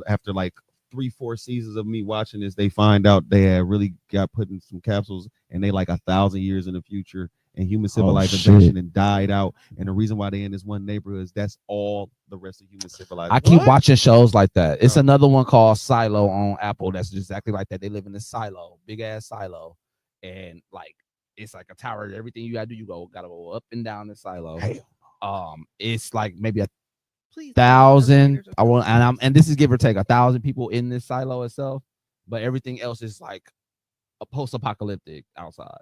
after like 3-4 seasons of me watching this, they find out they had really got put in some capsules and they like 1,000 years in the future and human civilization shit. and died out. And the reason why they in this one neighborhood is that's all the rest of human civilization. I keep What? watching shows like that. It's Oh. another one called Silo on Apple. That's exactly like that. They live in this silo, big ass silo, and like it's like a tower. Everything you gotta do, gotta go up and down the silo. It's like maybe Please. 1,000. And this is give or take 1,000 people in this silo itself, but everything else is like a post-apocalyptic outside.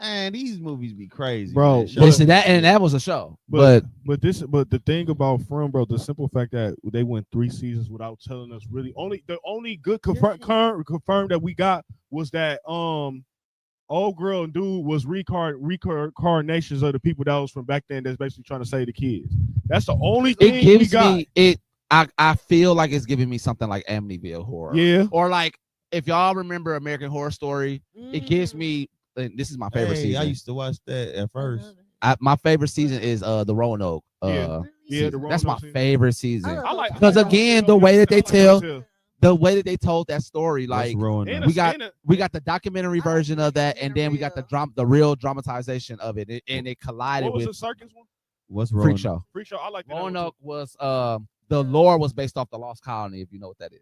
And these movies be crazy, Bro, man. Shout Listen, out to that was a show, but the thing about From, bro, the simple fact that they went 3 seasons without telling us really the only good confirmed that we got was that old girl and dude was reincarnations of the people that was from back then that's basically trying to save the kids. That's the only thing it gives we got. me it. I feel like it's giving me something like Amityville horror, Yeah. or like if y'all remember American Horror Story, it gives me. And this is my favorite season. I used to watch that at first. My favorite season is the Roanoke. Yeah, Season. the That's my Roanoke season. favorite season. I like Because again, the way that they tell, the way that they told that story, like And we got and we got the documentary version of that, and then we got the real dramatization of it, and it collided what was with the circus one? What's Freak Roanoke? Show. Freak Show. I like that one Roanoke too. was the lore was based off the Lost Colony, if you know what that is.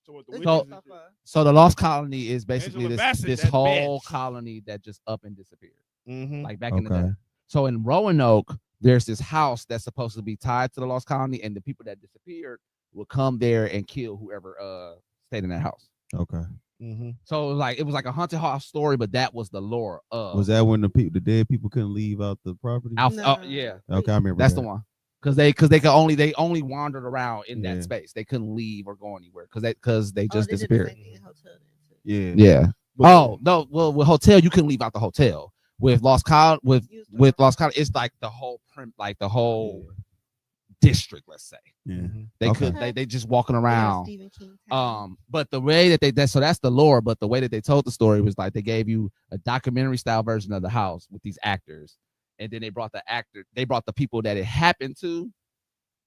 So what the This witches is and stuff, shit. So the Lost Colony is basically Angela this Bassett, this that whole bitch. colony that just up and disappeared, Mhm. like back in the Okay. day. So in Roanoke, there's this house that's supposed to be tied to the Lost Colony, and the people that disappeared will come there and kill whoever stayed in that house. Okay. Mhm. So it was like a haunted house story, but that was the lore of. Was that when the dead people couldn't leave out the property? No. Yeah, Okay, I remember that's that. the one. Because they only wandered around in Yeah. that space. They couldn't leave or go anywhere because they just They did the disappeared. same thing in Hotel then, too. Yeah. Yeah. Oh no. Well, with hotel you couldn't leave out the hotel. With Lost Colony, with Lost Colony, it's like the whole district. Let's say Yeah. they Okay. could they just walking Yeah, around. Stephen King town. But the way that so that's the lore. But the way that they told the story was like they gave you a documentary style version of the house with these actors, and then they brought the people that it happened to,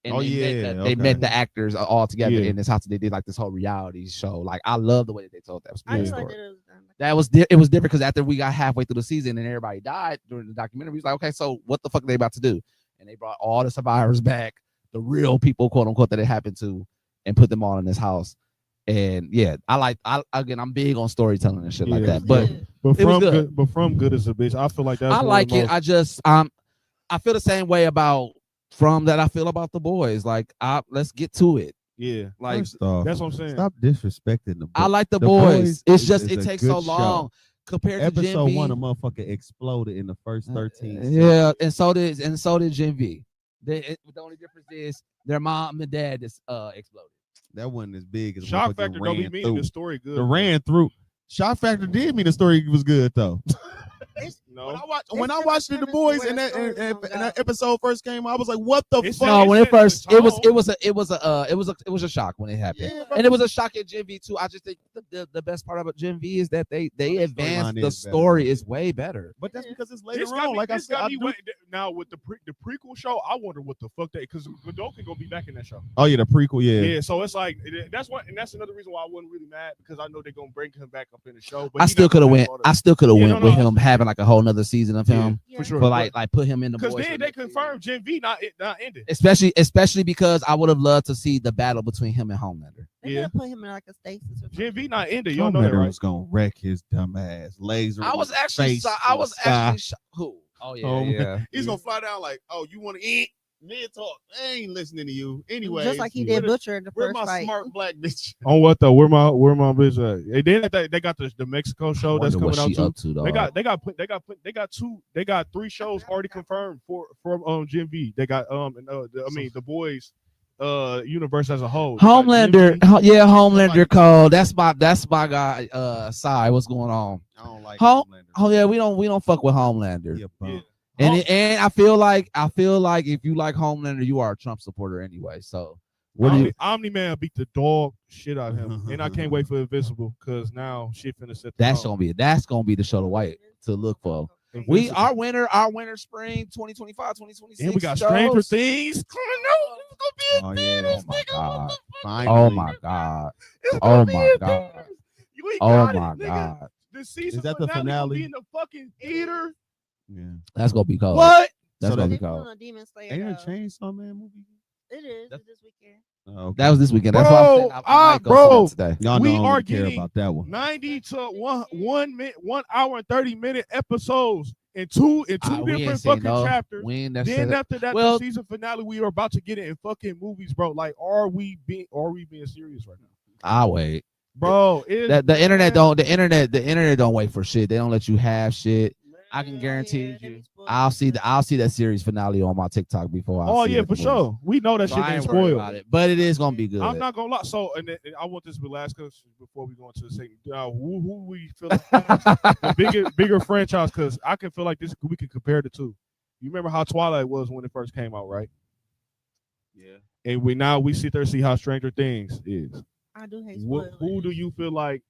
and they met the actors all together in this house. They did like this whole reality show. Like I love the way that they told that I story. just like that it was done. It was different because after we got halfway through the season and everybody died during the documentary, we was like, okay, so what the fuck are they about to do? And they brought all the survivors back, the real people, quote unquote, that it happened to, and put them all in this house. And yeah, I'm big on storytelling and shit like Yeah. that. But But it was from good. But from good as a bitch. I feel like that's I one like of the it. most- I just I feel the same way about From that I feel about The Boys. Like let's get to it. Yeah. Like First off, That's what I'm saying. stop disrespecting the. I like The The Boys. Boys It's is- just is it a takes good so long show. compared to Episode Gen 1, V. a motherfucker exploded in the first 13. Yeah, and so did Gen V. The only difference is their mom and dad just exploded. That wasn't as big as Shock motherfucking factor don't be ran meaning through. the story good. The ran through. Shock factor did mean the story was good though. No. When I watched The different Boys where and the that story and was that go. episode first came out, I was like, what the It's fuck? No, when it set the first it was tone. a shock when it happened. Yeah, And it was a shock at Gen V too. I just think the best part about Gen V is that they the advanced storyline the is better. story is way better. But that's because it's later This got on. me, Like I this said, got I me do- now with the prequel show. I wonder what the fuck because Godot gonna be back in that show. oh yeah, the prequel, Yeah, so it's like that's another reason why I wasn't really mad because I know they're gonna bring him back up in the show. But I he still not could have gonna went. have all the- I still could have Yeah, went no, with no. him having like a whole nother season of him. for sure. But like put him in the because boys. then for they next season. confirmed Gen V not ended. Especially because I would have loved to see the battle between him and Homelander. They Yeah. could have put him in like a stasis or something. Gen V not ended. Y'all know that, Homelander right? was gonna wreck his dumb ass. Laser. I was his actually face I in was the sky. actually who? Oh yeah, Oh, yeah. He's gonna fly down like, oh, you want to eat? Mid talk. I ain't listening to you. Anyway, Just like he did Butcher in the Where first my fight. smart black bitch? On what though? Where my bitch at? Hey, they got the Mexico show that's Wonder coming what out she too. up to, They got 3 shows already confirmed from Gen V. They got the boys universe as a whole. They got Homelander, Gen V. Homelander Cole. That's my guy. Sai, what's going on? I don't like Home- Homelander. Oh yeah, we don't fuck with Homelander. He a bum. Yeah. And I feel like if you like Homelander, you are a Trump supporter anyway. So what do you? Omni-Man beat the dog shit out of him, and I can't wait for Invincible because now shit finna set. The That's tone. gonna be the show to look for. Invincible. Our winter spring 2025 2026. And we got shows. Stranger Things coming out. It's Oh gonna be yeah. Oh my god. Finally. Oh my god. It's Oh gonna be my a god. thing. You ain't Oh got my it, nigga. god. The season Is that the gonna finale? be in the fucking theater. Yeah. That's gonna be cold. What? That's So gonna they- be cold. Demon Slayer. Ain't a though. Chainsaw Man movie? It is. It's this weekend. Oh, okay. That was this weekend. That's why I'm saying I might go bro. see that today. Y'all we know I don't are really care getting about that one. 90 to 1 hour and 30-minute episodes in two We different ain't seen fucking no chapters. win. That's Then it. after that, Well- the season finale, we are about to get it in fucking movies, bro. Like, are we being serious right now, I'll wait. bro? The internet don't wait for shit. They don't let you have shit. I can Yeah, guarantee they be you, spoiled I'll see good. that series finale on my TikTok before I Oh see yeah, it for in the movies. sure. We know that So shit I ain't ain't worried spoiled. about it, but it is gonna be good. I'm not gonna lie. So, and then, I want this to be the last question before we go into the second. Who we feel like has the bigger franchise? Because I can feel like this. We can compare the two. You remember how Twilight was when it first came out, right? Yeah. And we sit there and see how Stranger Things is. I do hate Who spoilers. do you feel like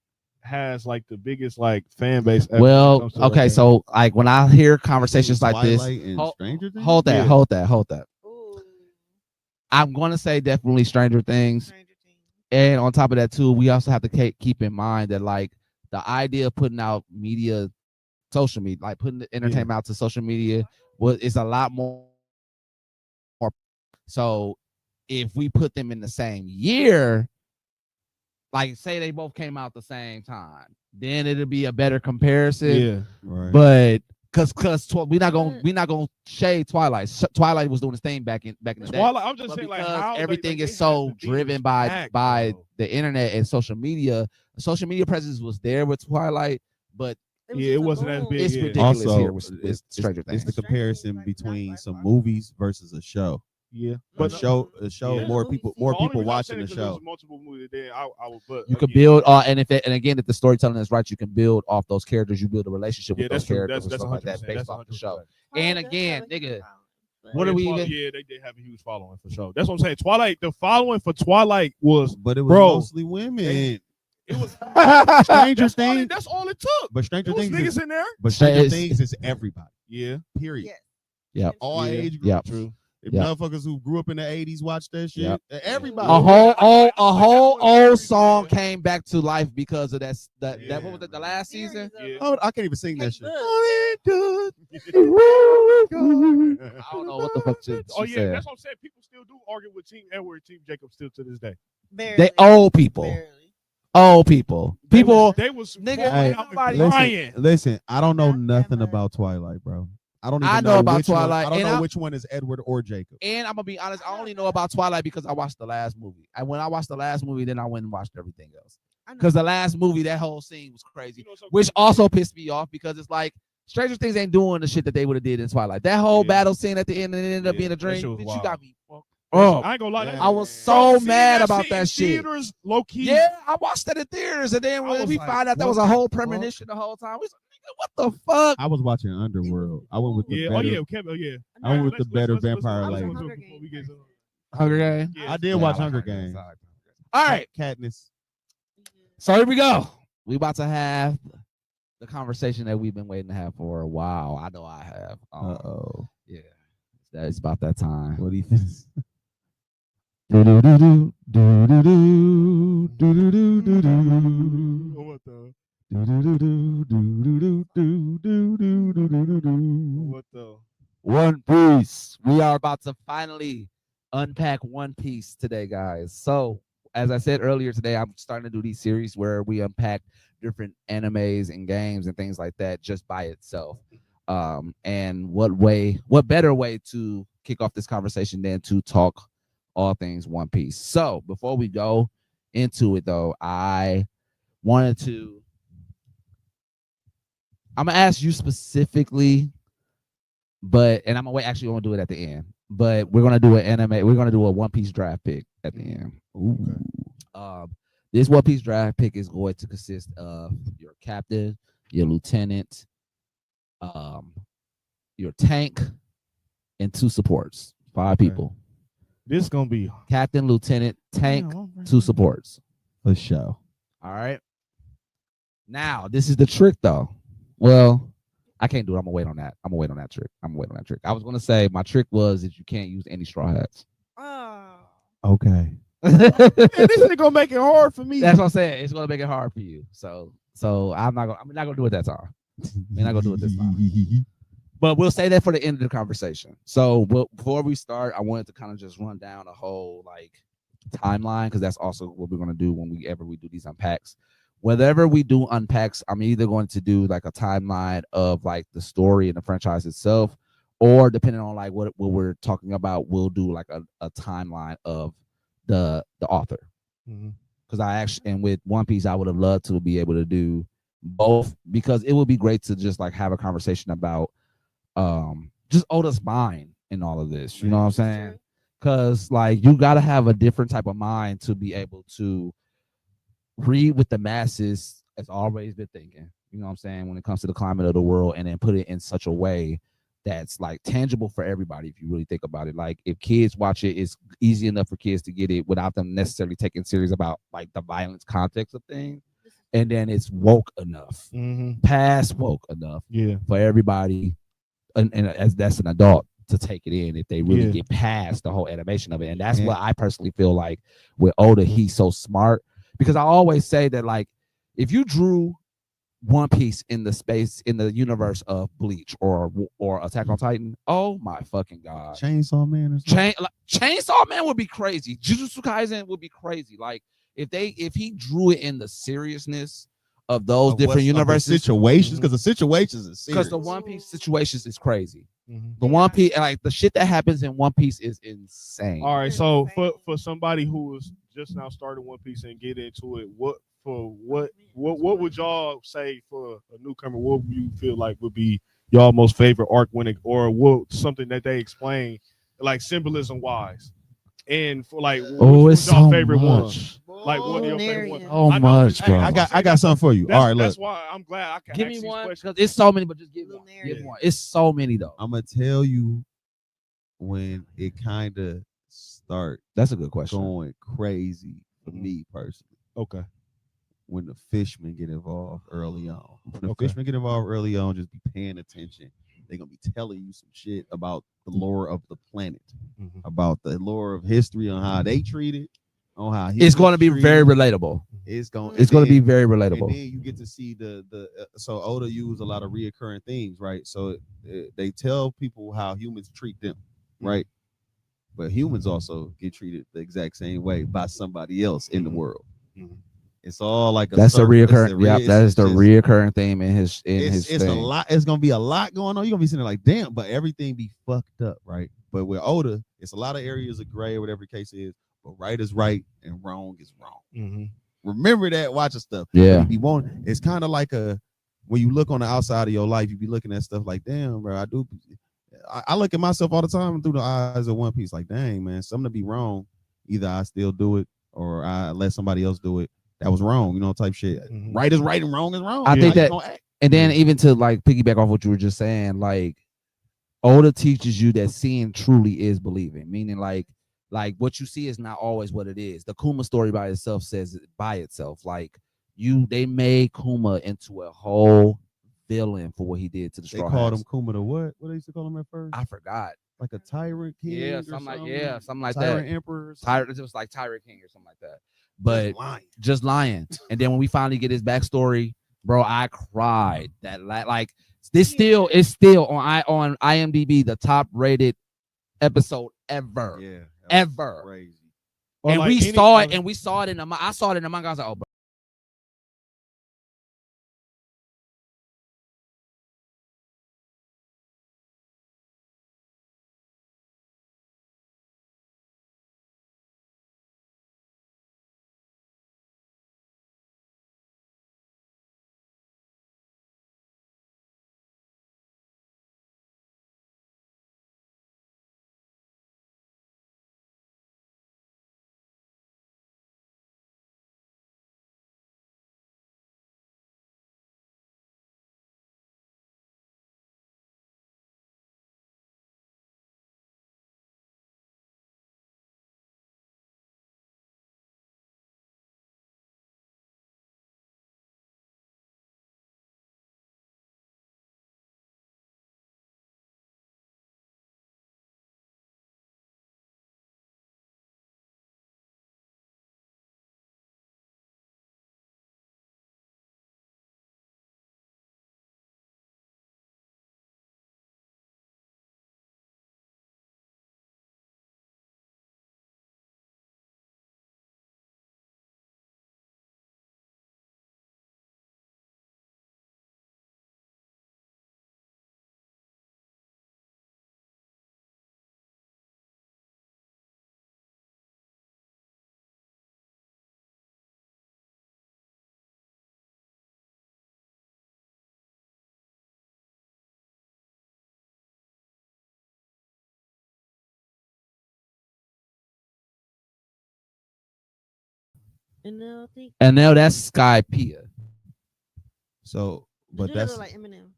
has like the biggest like fan base? Ever when it Well, comes to okay, that? so like when I hear conversations like this, Twilight and hold, Stranger Things? hold that, Yeah. hold that, hold that. Ooh, I'm gonna say definitely Stranger Things. Stranger Things. And on top of that too, we also have to keep in mind that like the idea of putting out media, social media, like putting the entertainment out to social media, is a lot more. So if we put them in the same year, like say they both came out the same time, then it'll be a better comparison. Yeah. Right. But because we're not gonna shade Twilight. Twilight was doing its thing back in the day. Twilight. I'm just But saying like because how everything they is had so the driven theaters by packed, bro. the internet and social media presence was there with Twilight, but was Yeah, it just a wasn't as boom. big. it's yeah. ridiculous Also, here with Stranger it's the Things. comparison Like, between not some by far. movies versus a show. Yeah, A but show, Yeah. more Movie people, scene. more the only people reason I'm watching saying the it 'cause it was show. multiple movies. Then I would, but You can again, build and again, if the storytelling is right, you can build off those characters. You build a relationship Yeah, with that's those true. characters That's and stuff like that 100%. based That's off the 100%. show. Twilight And does again, have a huge nigga, following, but- what are we even? Yeah, they have a huge following for sure. That's what I'm saying. Twilight, the following for Twilight was But it was Bro, mostly women. it was Stranger that's all Things. it, that's all it took. But Stranger There was Things niggas is, in there. but Stranger It's- Things is everybody. Yeah, Period. Yes. Yep. All Yeah. age Yep. groups. true. If Yep. motherfuckers who grew up in the 80s watch that shit, Yep. everybody. A whole That was old song yeah. came back to life because of that. That Yeah, what was it? The man. last season. Series of Yeah. Oh, I can't even sing that Kate shit. Bush. I don't know what the fuck she Oh yeah, said. that's what I'm saying. People still do argue with Team Edward, Team Jacob still to this day. Barely. They old people. Barely. Old people. People. They was Nigga, falling Hey, out and nobody- crying. Listen, I don't know Not that nothing much. about Twilight, bro. I don't even I know about which one- Twilight, I don't and know I- which one is Edward or Jacob. And I'm gonna be honest, I only know about Twilight because I watched the last movie. And when I watched the last movie, then I went and watched everything else. I know. Because the last movie, that whole scene was crazy, You know something? which also pissed me off because it's like Stranger Things ain't doing the shit that they would have did in Twilight. That whole Yeah. battle scene at the end and it ended up Yeah, being a that dream. shit was Bitch, you wild. got me fucked Listen, up. I ain't gonna lie. Yeah. I was Bro, so seeing mad about in that shit. Theaters, low key. Yeah, I watched that in theaters, and then I when was we like, found out that what was a the whole fuck? premonition the whole time, we was like, nigga, what the fuck? I was watching Underworld. I went with the Yeah. better. Oh yeah. Kevin. Oh yeah. I went with Let's- the better let's- let's- vampire let's- lady. let's- Hunger before we Games get first. Hunger Games. Yeah. I did Yeah, watch I like Hunger Games. Games. I like Hunger Games. All right, Katniss. so here we go. We about to have the conversation that we've been waiting to have for a while. I know I have. Oh. Yeah, it's about that time. What do you think? What the? What the? One Piece. We are about to finally unpack One Piece today, guys. So, as I said earlier today, I'm starting to do these series where we unpack different animes and games and things like that just by itself. And what better way to kick off this conversation than to talk all things One Piece. So, before we go into it, though, I'm gonna ask you specifically, and I'm gonna wait. Actually, I'm gonna do it at the end. But we're gonna do an anime. We're gonna do a One Piece draft pick at the end. This One Piece draft pick is going to consist of your captain, your lieutenant, your tank, and 2 supports. 5 people. This is gonna be Captain, lieutenant, tank, 2 supports. For sure. All right. Now, this is the trick, though. Well, I can't do it. I'm gonna wait on that. I'm gonna wait on that trick. I was gonna say my trick was that you can't use any straw hats. Oh. Okay. Man, this is gonna make it hard for me. That's what I'm saying. It's gonna make it hard for you. So I'm not gonna do it that time. We're not gonna do it this time. But we'll say that for the end of the conversation. So before we start, I wanted to kind of just run down a whole like timeline because that's also what we're gonna do whenever we do these unpacks. Whenever we do unpacks, I'm either going to do like a timeline of like the story and the franchise itself, or depending on like what we're talking about, we'll do like a timeline of the author. Because I actually, and with One Piece, I would have loved to be able to do both, because it would be great to just like have a conversation about just Oda's mind in all of this. You know what I'm saying? True. Because like you got to have a different type of mind to be able to read what the masses has always been thinking. You know what I'm saying? When it comes to the climate of the world, and then put it in such a way that's like tangible for everybody. If you really think about it, like if kids watch it, it's easy enough for kids to get it without them necessarily taking serious about like the violence context of things. And then it's woke enough, past woke enough Yeah. for everybody, and as that's an adult to take it in if they really Yeah. get past the whole animation of it. And that's Yeah. what I personally feel like with Oda, he's so smart, because I always say that like if you drew One Piece in the space in the universe of Bleach or Attack on Titan, oh my fucking god, Chainsaw Man or something. Chainsaw Man would be crazy. Jujutsu Kaisen would be crazy. Like if he drew it in the seriousness of those different universes, situations, because the situations is serious. because the One Piece situations is crazy. Mhm. The One Piece, like the shit that happens in One Piece is insane. All right, so for somebody who was just now starting One Piece and get into it, what would y'all say for a newcomer? What would you feel like would be y'all most favorite arc when it, or what something that they explain like symbolism wise? And for like, It's y'all so favorite much. one? Like one of your favorite ones? So I know, much, hey, bro. I'm gonna I say got something for you. That's, All right, look. that's why I'm glad I can Give ask me these one, questions. because it's so many, but just give one. Lunaria. Give one. It's so many though. I'm gonna tell you when it kind of start That's a good question. going crazy for Mhm. me personally. Okay. When the fishmen get involved early on. When the Okay. fishmen get involved early on, just be paying attention. They're gonna be telling you some shit about the lore of the planet, Mhm. about the lore of history, on how they treat it, on how It's going to be humans very treat it. relatable. It's going. It's going to be very And relatable. then you get to see the so Oda used a lot of reoccurring themes, right? So they tell people how humans treat them, right? But humans also get treated the exact same way by somebody else in the world. Mhm. It's all like That's a circle. reoccurring. Yeah, that is the just- reoccurring theme in his it's a thing. lot. It's gonna be a lot going on. You're gonna be sitting there like, damn, but everything be fucked up, right? But with Oda, it's a lot of areas of gray, or whatever the case is. But right is right and wrong is wrong. Mhm. Remember that watching stuff. Yeah. You be wanting, it's kind of like when you look on the outside of your life, you be looking at stuff like, damn, bro, I look at myself all the time through the eyes of One Piece, like, dang, man, something to be wrong. Either I still do it or I let somebody else do it. That was wrong, type shit. Mhm. Right is right and wrong is wrong. I think How you that- gonna act? And then even to like piggyback off what you were just saying, like Oda teaches you that seeing truly is believing, meaning like what you see is not always what it is. The Kuma story by itself says it by itself. Like they made Kuma into a whole villain for what he did to the They Straw called Hats. him Kuma the what? What they used to call him at first? I forgot. Like a tyrant king, Yeah, or something like something? something like Tyrant that. emperor. It was like Tyrant King or something like that. But lying. just lying. And then when we finally get his backstory, bro, I cried. That like this still is still on IMDb the top rated episode ever. Yeah, Ever. crazy. Or And like we any- saw it, I saw it in the manga. I was like, oh, bro, And now I think And now that's Skypea. So, the but dude that that's look like Eminem.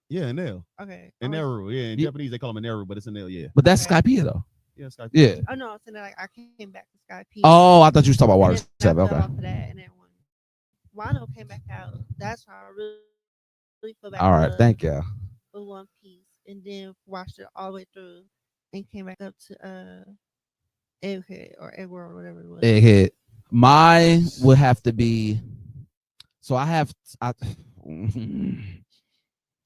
yeah, Enel. Okay. Enel, yeah. In Yeah. Japanese they call him Enel, but it's Enel, yeah. But that's Okay. Skypea though. Yeah, Skype. Yeah. Oh no, I'm saying that, like I came back to Sky P. Oh, I thought you was talking about and Water then I 7. fell Okay. off of that, and then when Wano came back out, that's how I really fell back All in right. love Thank you. with One Piece, and then watched it all the way through, and came back up to Egghead or Eggworld or whatever it was. Egghead. Mine would have to be. So I.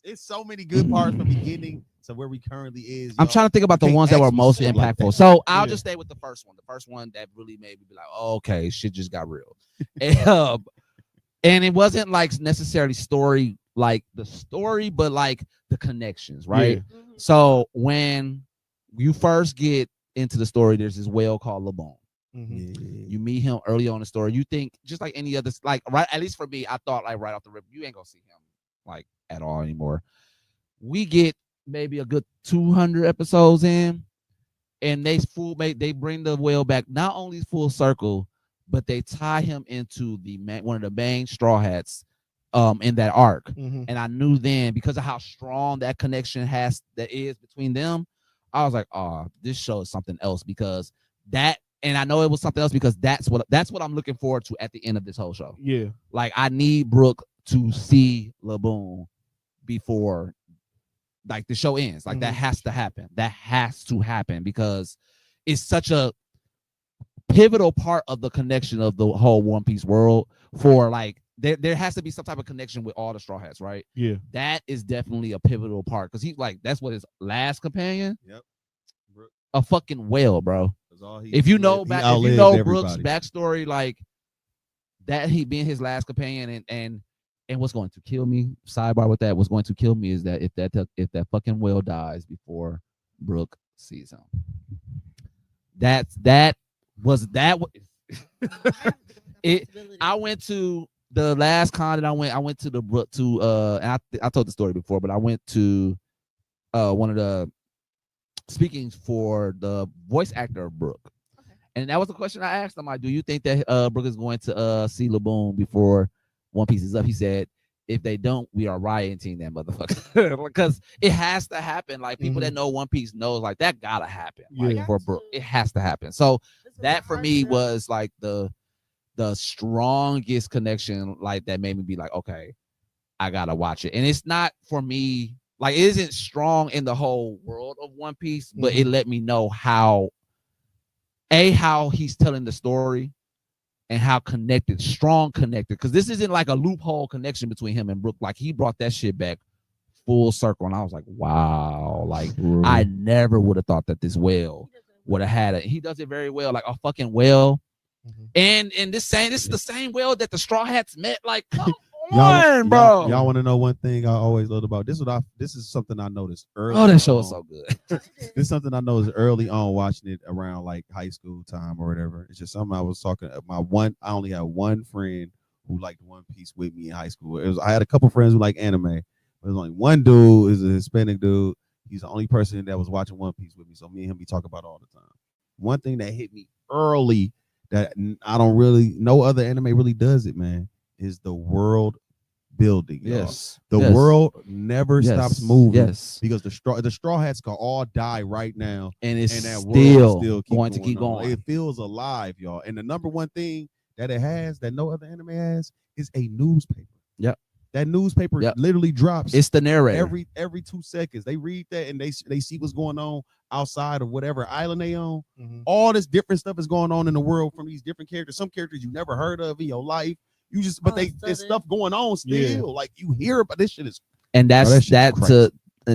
It's so many good parts from beginning to where we currently is. I'm trying to think about the can't ones that ask were me most shit like impactful. that. So I'll Yeah. just stay with the first one. The first one that really made me be like, oh, okay, shit just got real. And it wasn't like necessarily story, like the story, but like the connections, right? Yeah. Mhm. So when you first get into the story, there's this whale called Laboon. Mhm. You meet him early on in the story. You think just like any other, like right, at least for me, I thought like right off the rip, you ain't gonna see him like at all anymore. We get maybe a good 200 episodes in, and they bring the whale back not only full circle, but they tie him into one of the main Straw Hats in that arc. Mhm. And I knew then, because of how strong that connection is between them, I was like, oh, this show is something else, because that, and I know it was something else because that's what I'm looking forward to at the end of this whole show. Yeah. Like, I need Brooke to see Laboon before like the show ends. Like that has to happen. That has to happen, because it's such a pivotal part of the connection of the whole One Piece world. For like there has to be some type of connection with all the Straw Hats, right? Yeah. That is definitely a pivotal part, because he's like, that's what his last companion. Yep. A fucking whale, bro. All If you know he if you outlived know Brooks' everybody. backstory, like that, he being his last companion, and what's going to kill me, sidebar with that, what's going to kill me is that if that fucking whale dies before Brooke sees him, that was it. I went to the last con that I went to and I told the story before, but I went to one of the speakings for the voice actor of Brooke. And that was the question I asked him. Like, do you think that Brooke is going to see Laboon before One Piece is up? He said, if they don't, we are rioting that motherfucker. Because it has to happen. Like, people that know One Piece knows, like, that gotta happen. Like, Yeah. for Brooke, it has to happen. So This was that for hard me to- was like the strongest connection, like that made me be like, okay, I gotta watch it. And it's not for me, like, it isn't strong in the whole world of One Piece, but it let me know how he's telling the story and how strong connected, because this isn't like a loophole connection between him and Brooke. Like, he brought that shit back full circle, and I was like, wow, like I never would have thought that this whale would have had it. He does it very well, like a fucking whale. And this is the same whale that the Straw Hats met. Like, come on, bro. Y'all want to know one thing I always loved about this? This is something I noticed early. Oh, that show is so good. This is something I noticed early on watching it around like high school time or whatever. It's just something I was talking. I only had one friend who liked One Piece with me in high school. I had a couple friends who like anime. There's only one dude, is a Hispanic dude. He's the only person that was watching One Piece with me. So me and him, we talk about it all the time. One thing that hit me early that I don't really, no other anime really does it, man, is the world building. Yes. The world never stops moving. Yes. Because the straw hats can all die right now. And it's And that still, world still going to keep on. going. It feels alive, y'all. And the number one thing that it has that no other anime has is a newspaper. Yep. That newspaper literally drops. It's the narrator. Every 2 seconds. They read that and they see what's going on outside of whatever island they on. All this different stuff is going on in the world from these different characters. Some characters you never heard of in your life. You just, but there's stuff going on still. Yeah. Like you hear about this shit is. And that's crazy.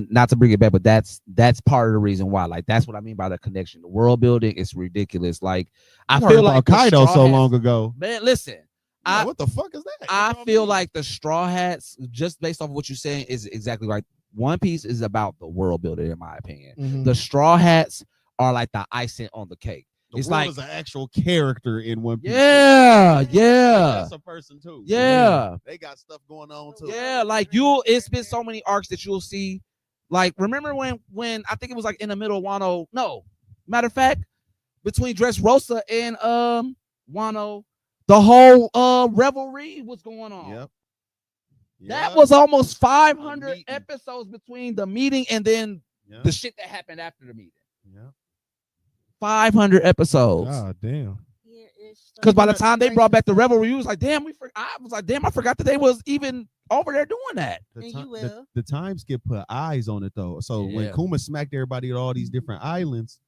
not to bring it back, but that's part of the reason why. Like, that's what I mean by the connection. The world building is ridiculous. Like, I feel like Kaido Straw so Hats- long ago. Man, listen. Yeah, what the fuck is that? I feel like the Straw Hats, just based off of what you're saying, is exactly right. One Piece is about the world building, in my opinion. The Straw Hats are like the icing on the cake. It's like an actual character in One Piece. Yeah. That's a person too. Yeah. They got stuff going on too. Yeah, like it's been so many arcs that you'll see. Like, remember when I think it was like in the middle of Wano. No, matter of fact, between Dressrosa and Wano, The whole revelry was going on. Yep. That Yep. was almost 500 meeting. episodes between the meeting and then Yep. the shit that happened after the meeting. Yep. 500 episodes. God damn. Yeah, it's Because by the so time they brought back the gracious. revelry, we was like, damn, I was like, damn, I forgot that they was even over there doing that. The, And ti- you will. the time skip put eyes on it though. So when Yeah. Kuma smacked everybody at all these different islands,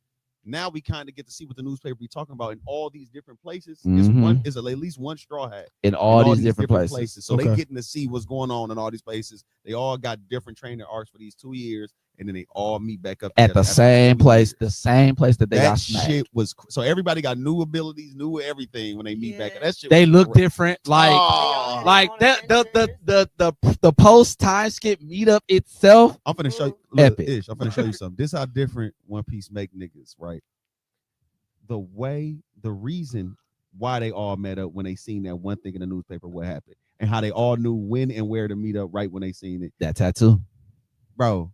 now we kind of get to see what the newspaper be talking about in all these different places. Mhm. Is at least one straw hat In all in these different places. So they Okay. getting to see what's going on in all these places. They all got different training arcs for these 2 years, and then they all meet back up At together the after same 2 place, years. the same place that they That got smacked. shit was so everybody got new abilities, new everything when they meet back. Yeah. That shit. They was look cra- different. Like, Oh. like the post time skip meetup itself. I'm finna show you. Epic. Ish, I'm finna show you something. This how different One Piece make niggas, right? The reason why they all met up when they seen that one thing in the newspaper, what happened, and how they all knew when and where to meet up right when they seen it, That tattoo. bro.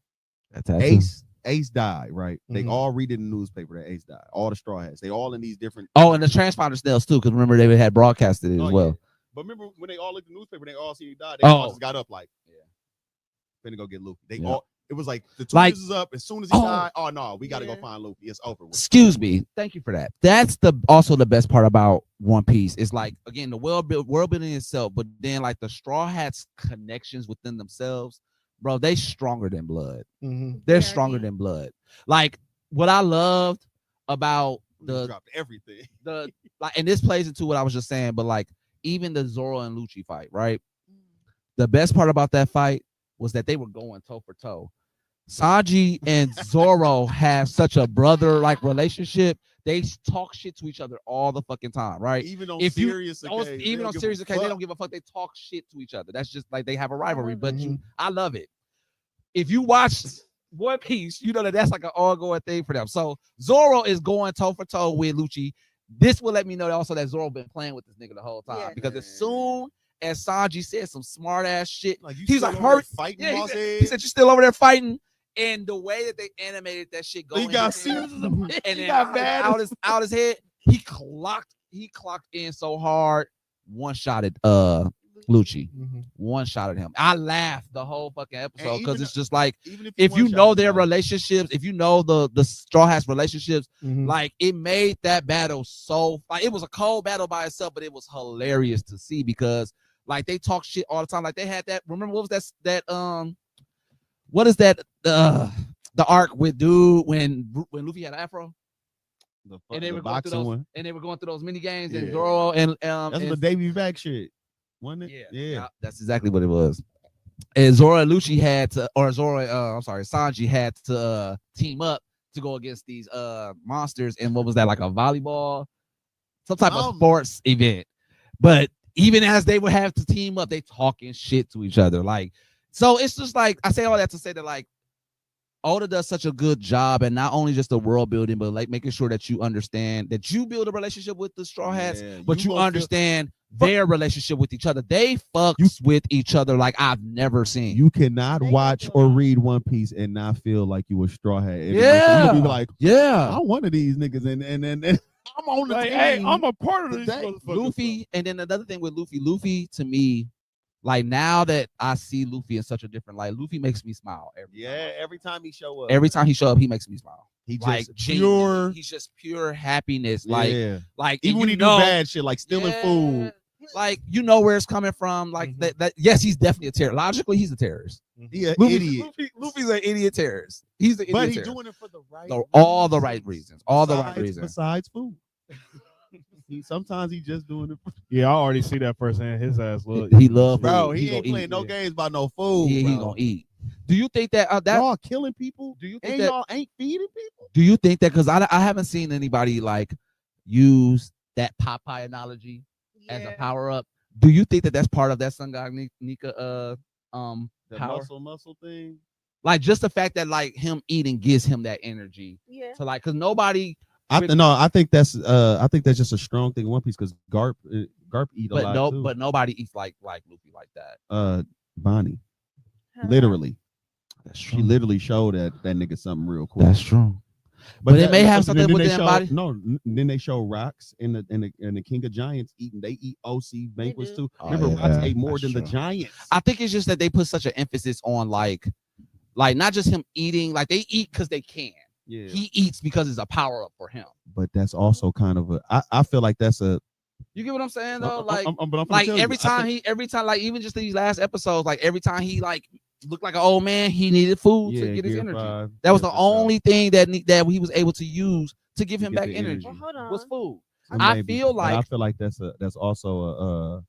That tattoo. Ace died, right? They Mhm. all read it in the newspaper that Ace died. All the straw hats, they all in these different. Oh, and the transponder snails too, because remember they had broadcasted it Oh, as yeah. well. But remember when they all looked at the newspaper, they all see he died. They Oh. all just got up like, finna go get Luffy. They Yeah. all. It was like the two Like- is up as soon as he Oh. died. Oh no, we gotta go Yeah. find Luffy. It's over with. Excuse me. Thank you for that. That's also the best part about One Piece. Is like, again, the world building itself, but then like the Straw Hats connections within themselves, bro. They stronger than blood. Mm-hmm. They're Yeah, stronger yeah. than blood. Like what I loved about We the dropped everything. like, and this plays into what I was just saying, but like even the Zoro and Lucci fight, right? The best part about that fight was that they were going toe for toe. Sanji and Zoro have such a brother-like relationship. They talk shit to each other all the fucking time, right? Even on If you- serious occasions, they Even don't on give a serious occasions, they fuck. don't give a fuck. They talk shit to each other. That's just like they have a rivalry. love But it. I love it. If you watch One Piece, you know that's like an ongoing thing for them. So Zoro is going toe for toe with Lucci. This will let me know also that Zoro been playing with this nigga the whole time. Yeah. Because as soon as Sanji said some smart ass shit, Like you he's still like over there hurt. fighting Yeah, boss he head? said you're still over there fighting. And the way that they animated that shit going, He got and serious as a then bitch. He got mad. out his head, he clocked in so hard, one shot at Lucci. Mm-hmm. One shot at him. I laughed the whole fucking episode because even it's just like Even if you one-shot know him, their though. relationships, if you know the Straw Hats relationships, Mm-hmm. like it made that battle so like it was a cold battle by itself, but it was hilarious to see because like they talk shit all the time. Like they had that. Remember what was that what is that the arc with dude when Luffy had an afro and they were going through boxing those one. and they were going through those mini games and Yeah. Zoro and That's and the Davy back shit, wasn't it? yeah, that's exactly what it was. And Zoro and Lucci had to, or Sanji had to team up to go against these monsters. And what was that, like a volleyball, some type of sports event? But even as they would have to team up, they talking shit to each other. Like, so it's just like I say all that to say that like Oda does such a good job, and not only just the world building, but like making sure that you understand that you build a relationship with the Straw Hats, Yeah, but you gonna feel- understand their relationship with each other. They fucks with each other like I've never seen. You cannot They watch do. or read One Piece and not feel like you a straw hat. Yeah. You gonna be like, Yeah, I'm one of these niggas, and I'm on the Like, team. hey, I'm a part of this. today. motherfucker. Luffy, and then another thing with Luffy to me, like now that I see Luffy in such a different light, Luffy makes me smile every time he show up, every time he show up, he makes me smile. he just Like pure. he's just pure happiness. Like, Yeah. like Even and when you he know, do bad shit like stealing food, like you know where it's coming from. Like Mhm. that. Yes, he's definitely a terrorist. Logically, he's a terrorist. he an Luffy's, idiot. Luffy's an idiot terrorist. He's the idiot But he's terrorist. doing it for the right. All the right reasons. All the right Besides- reasons. Besides food, sometimes he just doing it. Yeah, I already see that firsthand. His ass look. He love Bro, food. he gonna ain't playing eat. no games about no food. He bro. gonna eat. Do you think that Y'all killing people? Do you think And that? y'all ain't feeding people? Do you think that? Because I haven't seen anybody like use that Popeye analogy as a power up. Do you think that that's part of that Sun God Nika The power? muscle thing. Like just the fact that like him eating gives him that energy Yeah. to like because nobody. I think that's just a strong thing in One Piece because Garp eat a But lot too. but nobody eats like Luffy like that. Bonnie, Huh. literally, That's she literally showed that nigga something real cool. That's true. But it may have then something they within show, body. No, then they show Rocks and the King of Giants eating. They eat OC banquets do. too. Oh, Remember, yeah, Rocks ate more that's than the true. Giants. I think it's just that they put such an emphasis on like not just him eating, like they eat because they can. Yeah, He eats because it's a power up for him. but that's also kind of I feel like that's a. You get what I'm saying though? Like, but I'm gonna like tell you, every I think- time, like even just these last episodes, like every time he like looked like an old man, he needed food to get his Gear energy. 5, That was yeah, the for sure. only thing that he was able to use to give To him get back the energy. Well, hold on. Was food. So I maybe, feel but I like feel like that's also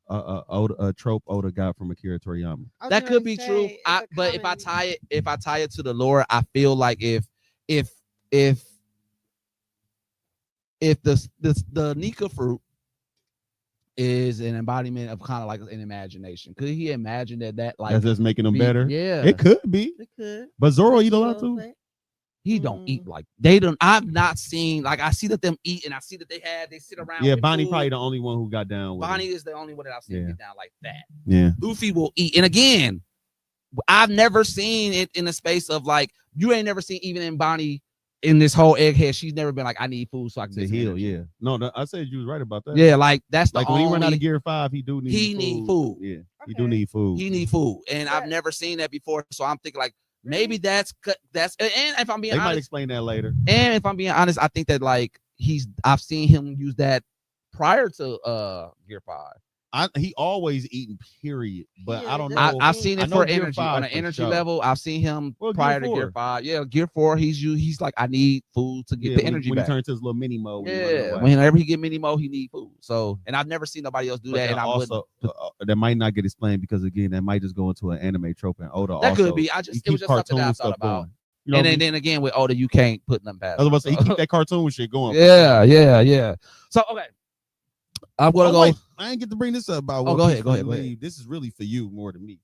a trope Oda got from Akira Toriyama. I was that gonna could be say, true. it's a But if I common- tie it to the lore, I feel like if the Nika fruit is an embodiment of kind of like an imagination, could he imagine that like That's just making them be- better. Yeah, It could be, It could. but Zoro eat a lot too. he don't eat like they don't. I've not seen like I see that them eat and I see that they sit around. Yeah, with Bonnie food. probably the only one who got down with Bonnie it. is the only one that I've seen Yeah. get down like that. Yeah, Luffy will eat, and again, I've never seen it in the space of like you ain't never seen even in Bonnie in this whole egghead. She's never been like I need food so I can to get some heal. energy. Yeah, no, I said you was right about that. Yeah, like that's the like when only he run out of Gear 5, he do need he need food. Yeah, he do Okay. need food. He need food, and I've But- never seen that before. So I'm thinking like maybe that's and if I'm being They might honest, explain that later. and if I'm being honest, I think that like I've seen him use that prior to Gear 5. He always eating, period. But Yeah, I don't know. that's- I've seen I it know for Gear energy 5 on an for energy sure. level. I've seen him Well, Gear prior to 4. Gear 5. Yeah, Gear 4. He's like I need food to get the energy when back. he turns to his little mini mode. when he running Yeah, away. whenever he get mini mo, he need food. So, and I've never seen nobody else do But that. And I also wouldn't. that might not get explained because again, that might just go into an anime trope and Oda. That also, could be. he It was keep just something that I cartoon thought stuff about. going. You know, And what I mean? then again with Oda, you can't put them past. I was about to say, him, he so. keep that cartoon shit going. Yeah. So okay, I'm gonna go. Wait, I ain't get to bring this up about. Oh, One go Piece ahead, go ahead, before go you ahead. leave. This is really for you more than me.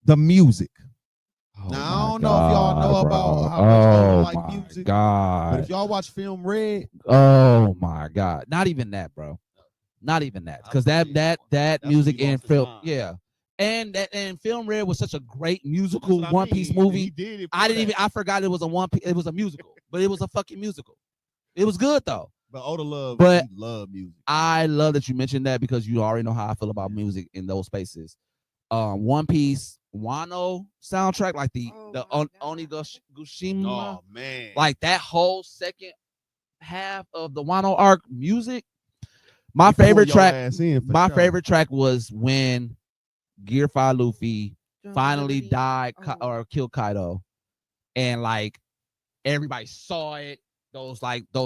The music. Oh Now, I my don't know if y'all know God, about bro. how much y'all Oh like my music, But God. if y'all watch Film Red, Oh my God. Not even that, bro. Not even that. Because I'll that tell you, that when music he and lost his film, mind. yeah. And Film Red was such a great that's musical what I One mean. Piece He movie. did it I for didn't even that. I forgot it was it was a musical, but it was a fucking musical. It was good though. But Oda love, But- he love music. I love that you mentioned that because you already know how I feel about music in those spaces. One Piece Wano soundtrack, like the Oh my Onigashima, Oh man, like that whole second half of the Wano arc music. My He pull favorite your track, ass in for my sure. favorite track was when Gear 5 Luffy finally Liberty. died Oh. or killed Kaido, and like everybody saw it. Those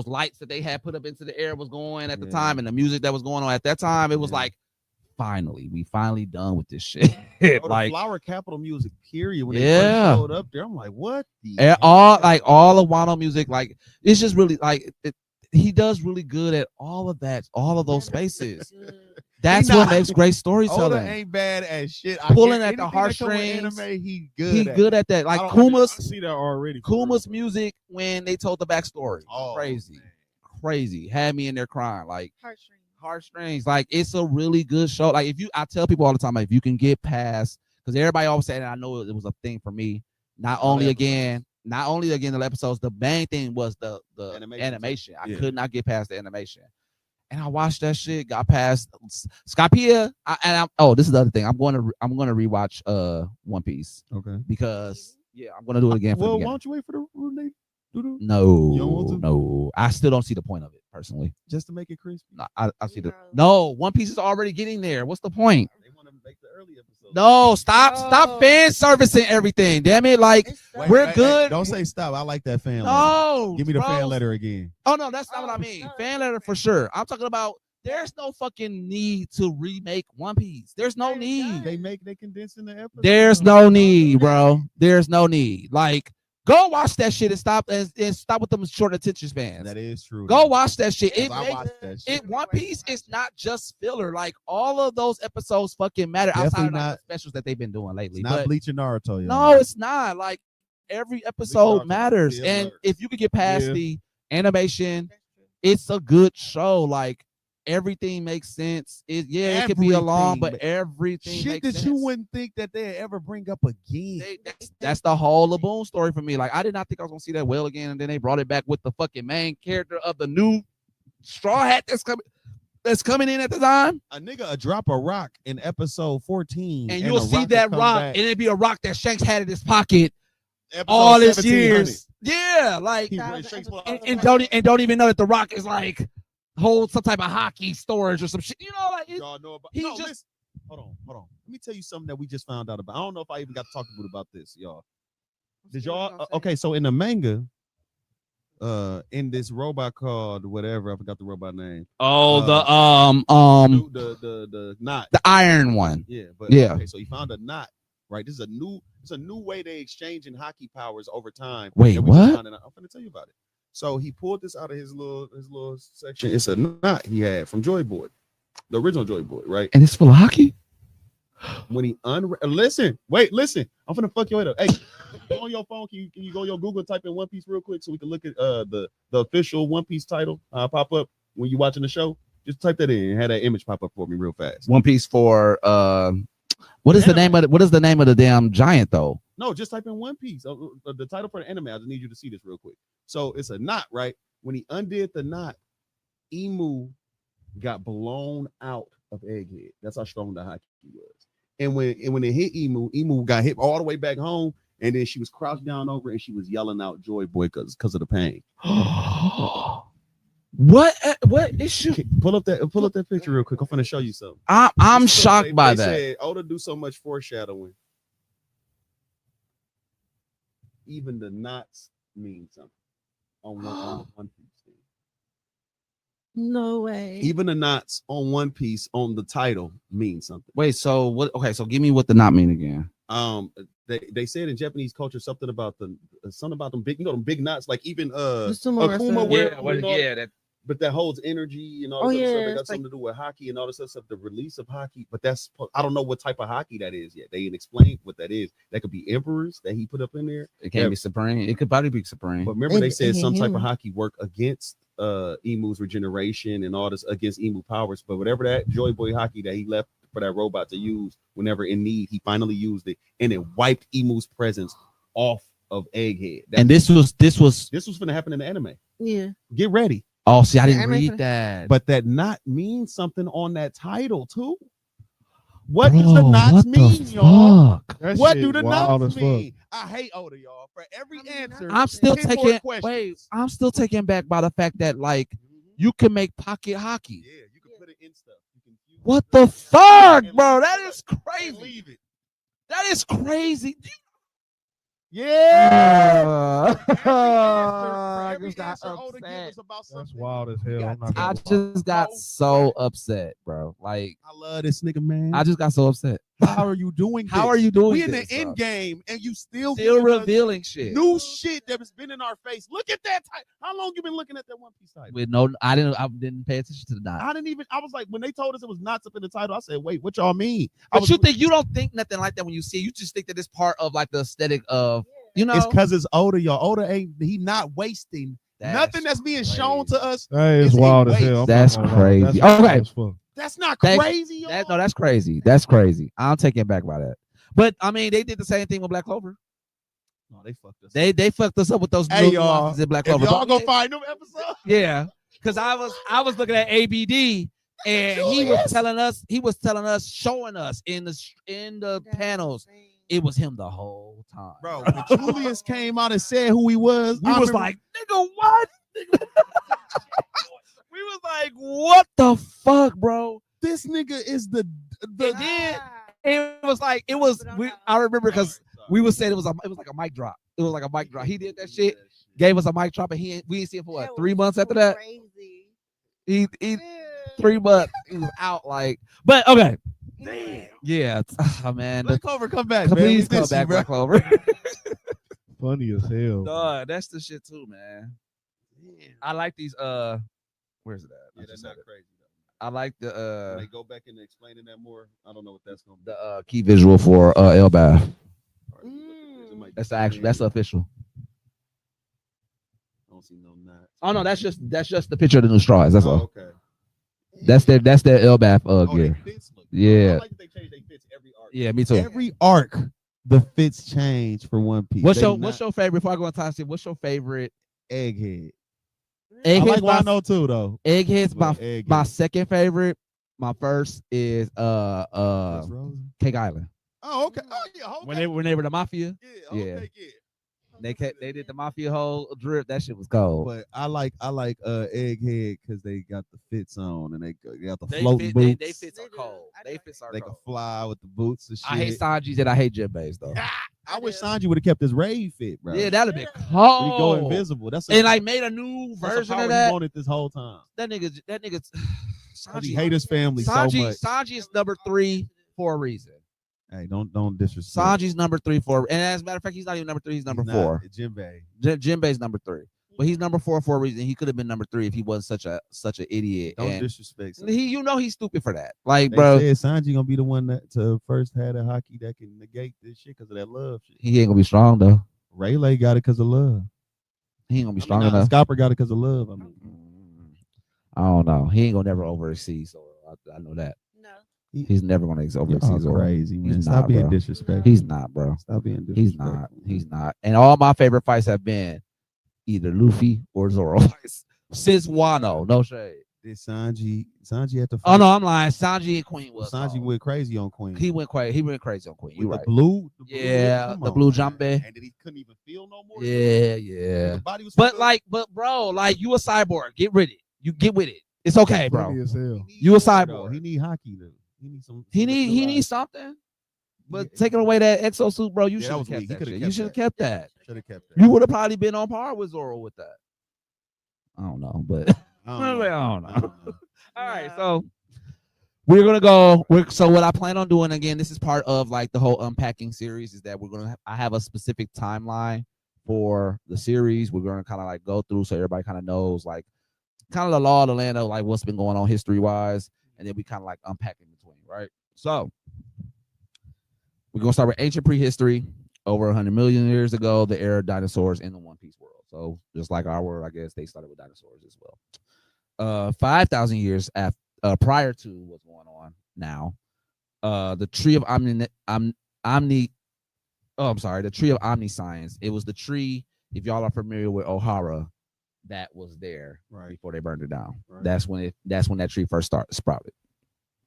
lights that they had put up into the air was going at the Yeah. time, and the music that was going on at that time, it was Yeah. like, we finally done with this shit. Or the like Flower Capital music, period. When Yeah. they first showed up there, I'm like, what? The and hell? all of Wano music, like it's just really like he does really good at all of that, all of those spaces. That's He what not- makes great Oda storytelling. ain't bad at shit. Pulling I at the anything that come with heartstrings. Anime, he good. He at. good at that. Like I Kuma's see that already. Kuma's music when they told the backstory. Oh, crazy. man. Crazy. Had me in there crying. Like Heartstrings. heartstrings. Like it's a really good show. Like I tell people all the time, like, if you can get past, because everybody always said, and I know it was a thing for me. Not All the only again the episodes, the main thing was the Animation. animation. I Yeah. could not get past the animation. And I watched that shit, got past Skypiea. This is the other thing. I'm gonna rewatch One Piece Okay. because I'm gonna do it again. Well, why don't you wait for the Rune Doodoo No, You don't want to? no. I still don't see the point of it personally. just to make it crispy? No, I see the No. One Piece is already getting there. What's the point? They want to make the early episode. No, stop No. fan servicing everything. Damn it, like It's so- We're good. Don't say stop. I like that fan letter. no. Give me the fan bro. letter again. Oh no, that's not what I Oh, mean. no. Fan letter for sure. I'm talking about. There's no fucking need to remake One Piece. There's no They're need. They condense in the episode. There's no need, bro. There's no need. Like, go watch that shit and stop with them short attention spans. That is true. Go watch that shit. It I makes watched that shit. One Piece is not just filler. Like all of those episodes fucking matter outside of Definitely like, not- the specials that they've been doing lately. It's not But Bleach and Naruto. no, it's not. Like every episode Naruto, matters. yeah, And alert. if you could get past Yeah. the animation, That's true. it's a good show. Like everything makes sense. It could be a long, but everything shit makes that sense. you wouldn't think that they'd ever bring up again. That's the whole Laboon story for me. Like, I did not think I was gonna see that whale again, and then they brought it back with the fucking main character of the new Straw Hat that's coming in at the time. A nigga drop a rock in episode 14, And you'll see that rock, and it'd be a rock that Shanks had in his pocket episode all his 1700. years. Yeah, like, He That ran was straight episode for the- and don't even know that the rock is like hold some type of hockey storage or some shit. You know, like Y'all know about. he No, just- listen. Hold on. Let me tell you something that we just found out about. I don't know if I even got to talk about this, y'all. Did y'all? Okay, so in the manga, in this robot called whatever, I forgot the robot name. The knot. the iron one. Yeah, but Yeah. Okay, so he found a knot. Right, it's a new way they exchanging hockey powers over time. Wait, that we just what? found out. I'm gonna tell you about it. So he pulled this out of his little section. It's a knot he had from Joy Boy, the original Joy Boy, right? And it's full of hockey. When he listen, I'm gonna fuck your head up. Hey, go on your phone. Can you go on your Google and type in One Piece real quick so we can look at the official One Piece title pop up when you're watching the show? Just type that in and have that image pop up for me real fast. One Piece for what is the name of the damn giant though? No, just type in One Piece. The title for the anime. I just need you to see this real quick. So it's a knot, right? When he undid the knot, Emu got blown out of Egghead. That's how strong the hockey was. And when it hit Emu got hit all the way back home, and then she was crouched down over and she was yelling out Joy Boy because of the pain. What issue? Pull up that picture real quick. I'm gonna show you something. I'm shocked they, by they that. Said, Oda do so much foreshadowing. Even the knots mean something on One Piece thing. No way. Even the knots on One Piece on the title mean something. Wait, so what? Okay, so give me what the knot mean again. They said in Japanese culture something about them big, them big knots, like even The sumo Akuma wrestler. wear, but that holds energy and all Oh, this other stuff. yeah, That got it's something to do with hockey and all this other stuff. The release of hockey, but I don't know what type of hockey that is yet. They didn't explain what that is. That could be emperors that he put up in there. It can't be Supreme. It could probably be Supreme. But remember, they said some type of him. hockey work against Emu's regeneration and all this against Emu powers. But whatever that Joy Boy hockey that he left for that robot to use whenever in need, he finally used it, and it wiped Emu's presence off of Egghead. And this was gonna happen in the anime. Yeah. Get ready. oh, see, I didn't I'm read making- that. But that knot means something on that title too. What Bro, does the knots what the mean, y'all? fuck? That What shit do the wild knots as fuck. mean? I hate Oda, y'all. For every answer, I'm still 10 more taking questions. I'm still taken back by the fact that like you can make pocket hockey. Yeah, you can put it in stuff. You can use What it. the fuck, And bro? leave That it. is And crazy. leave it. That is crazy. Yeah. I Every just got answer Oda give upset. us about That's something. wild as hell. I'm not I gonna lie. just got so upset, bro. Like I love this nigga, man. I just got so upset. How are you doing this? How are you doing We in the this, bro? end game, and you still Still giving us revealing shit. new shit that has been in our face. Look at that title. How long you been looking at that One Piece title? With no, I didn't pay attention to the knot. I was like, when they told us it was knots up in the title, I said, wait, what y'all mean? But you don't think nothing like that when you see it. You just think that it's part of like the aesthetic of, you know, it's because it's Oda, y'all. Oda he not wasting nothing that's being shown to us. That is It's a wild as waste. hell. I'm not That's gonna lie. crazy. That's Okay. wild as fuck. That's not Thank- crazy, y'all. That's crazy. That's crazy. I'm taken back by that. But I mean, they did the same thing with Black Clover. No, they fucked us. They fucked us up with those Hey, new y'all, nuances in Black if Clover. y'all But- gonna find them episodes, yeah, because I was looking at ABD and he was telling us, showing us in the panels, it was him the whole time. bro. When Julius came out and said who he was, We I was remember- like, nigga, what? We was like, what the fuck, bro? this nigga is the And then it was like I remember because we was saying it was like a mic drop. It was like a mic drop. He did that shit, gave us a mic drop, and we didn't see it for what, 3 months after that. Crazy. He 3 months he was out like. But okay, Damn. yeah, oh, man. Black Clover, come back, man. Please We come miss you, back, bro. Black Clover. Funny as hell. Dog, that's the shit too, man. I like these. Where's it at? Yeah, I that's just not said it. crazy. I like When the they go back and explaining that more, I don't know what that's gonna be. key visual for Elbath. Mm. That's the official. I don't see no knots. Oh no, that's just the picture of the new straws. That's all. Okay. That's their Elbath Oh, they gear. fits look. Yeah. I like that they change they fits every arc. Yeah, me too. Every arc, the fits change for One Piece. What's They your not favorite? Before I go on time, what's your favorite? Egghead? I Egghead's like my Wano too, though. Egghead's But my Egghead. second favorite. My first is West Rose? Cake Island. Oh, okay. Oh, yeah. Okay. When they were the mafia, yeah. yeah. Okay, yeah. they did the mafia whole drip. That shit was cold. But I like Egghead because they got the fits on and they got the They floating fit, boots. they fits are cold. They fits are They can cold. fly with the boots and shit. I hate Sanji's and I hate Jinbei's though. I wish Sanji would have kept his raid fit, bro. Yeah, that'd have been When he go cold. invisible. That's And like made a new that's a version power of he that. wanted this whole time. That nigga. 'Cause he hate his family so much. Sanji is number 3 for a reason. Hey, don't disrespect. Sanji's number 3 for, and as a matter of fact, he's not even number 3. He's number 4. Jinbei. Jinbei's number 3, but he's number 4 for a reason. He could have been number 3 if he wasn't such an idiot. Don't And disrespect. he's stupid for that. Like, They bro, said Sanji gonna be the one that to first had a hockey that can negate this shit because of that love shit. he ain't gonna be strong though. Rayleigh got it because of love. He ain't gonna be strong Nah, enough. Scopper got it because of love. I mean, I don't know. He ain't gonna never oversee. So I know that No. he's never gonna oversee. y'all Zoro. crazy, man. He's Stop not, being bro. disrespectful. He's not, bro. Stop being disrespectful. He's not. He's not. And all my favorite fights have been either Luffy or Zoro fights since Wano. No shade. Did Sanji had to fight? Oh no, I'm lying. Sanji and Queen was. Sanji hard. went crazy on Queen. He went crazy on Queen. You With right. the blue Yeah, come the on, blue man. jump in. And then he couldn't even feel no more. Yeah. The body was But bro, like you a cyborg. Get rid of it. You get with it. It's okay, bro. Funny as hell. You a cyborg. He need hockey though. He need some. He needs something. But taking away that exosuit, bro, you Yeah, should that have was kept weak. He that coulda shit. kept You should have that. kept that. Should have kept that. You would have probably been on par with Zoro with that. I don't know, but I don't know. All right, No. so we're gonna go. So what I plan on doing again, this is part of like the whole unpacking series, is that I have a specific timeline for the series. We're gonna kind of like go through so everybody kind of knows like kind of the law of the land of like what's been going on history wise, and then we kind of like unpack in between, right? So we're gonna start with ancient prehistory. Over 100 million years ago, the era of dinosaurs in the One Piece world. So just like our world, I guess they started with dinosaurs as well. 5,000 years prior to what's going on now, the tree of the tree of omniscience. It was the tree, if y'all are familiar with O'Hara, that was there before they burned it down. Right. That's when that tree first sprouted.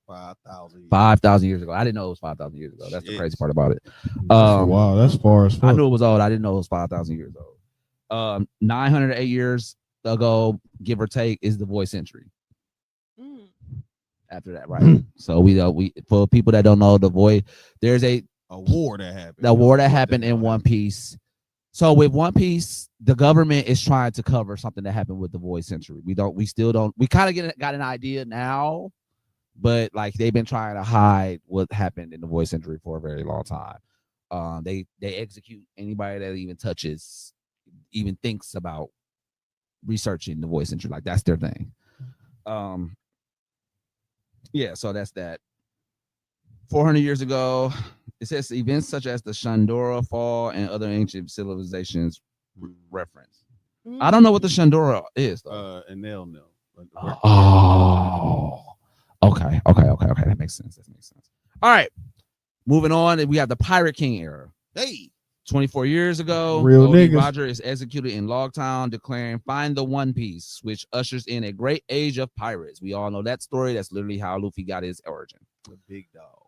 5,000. 5,000 years ago. I didn't know it was 5,000 years ago. That's the Shit. crazy part about it. Wow, that's far as fuck. I knew it was old. I didn't know it was 5,000 years old. 908 years ago, give or take, is the void century. Mm. After that, right? So we for people that don't know the void, there's a war that happened. The war that happened in One Piece. So with One Piece, the government is trying to cover something that happened with the void century. We still don't. We kind of got an idea now, but like they've been trying to hide what happened in the void century for a very long time. They execute anybody that even thinks about researching the void century. Like that's their thing. Yeah, so that's that. 400 years ago, it says events such as the Shandora fall and other ancient civilizations reference. I don't know what the Shandora is though. And they'll know. Oh, okay. That makes sense. All right, moving on. We have the Pirate King era. Hey, 24 years ago, Real Goldie niggas. Roger is executed in Logtown, declaring "Find the One Piece," which ushers in a great age of pirates. We all know that story. That's literally how Luffy got his origin. the big dog.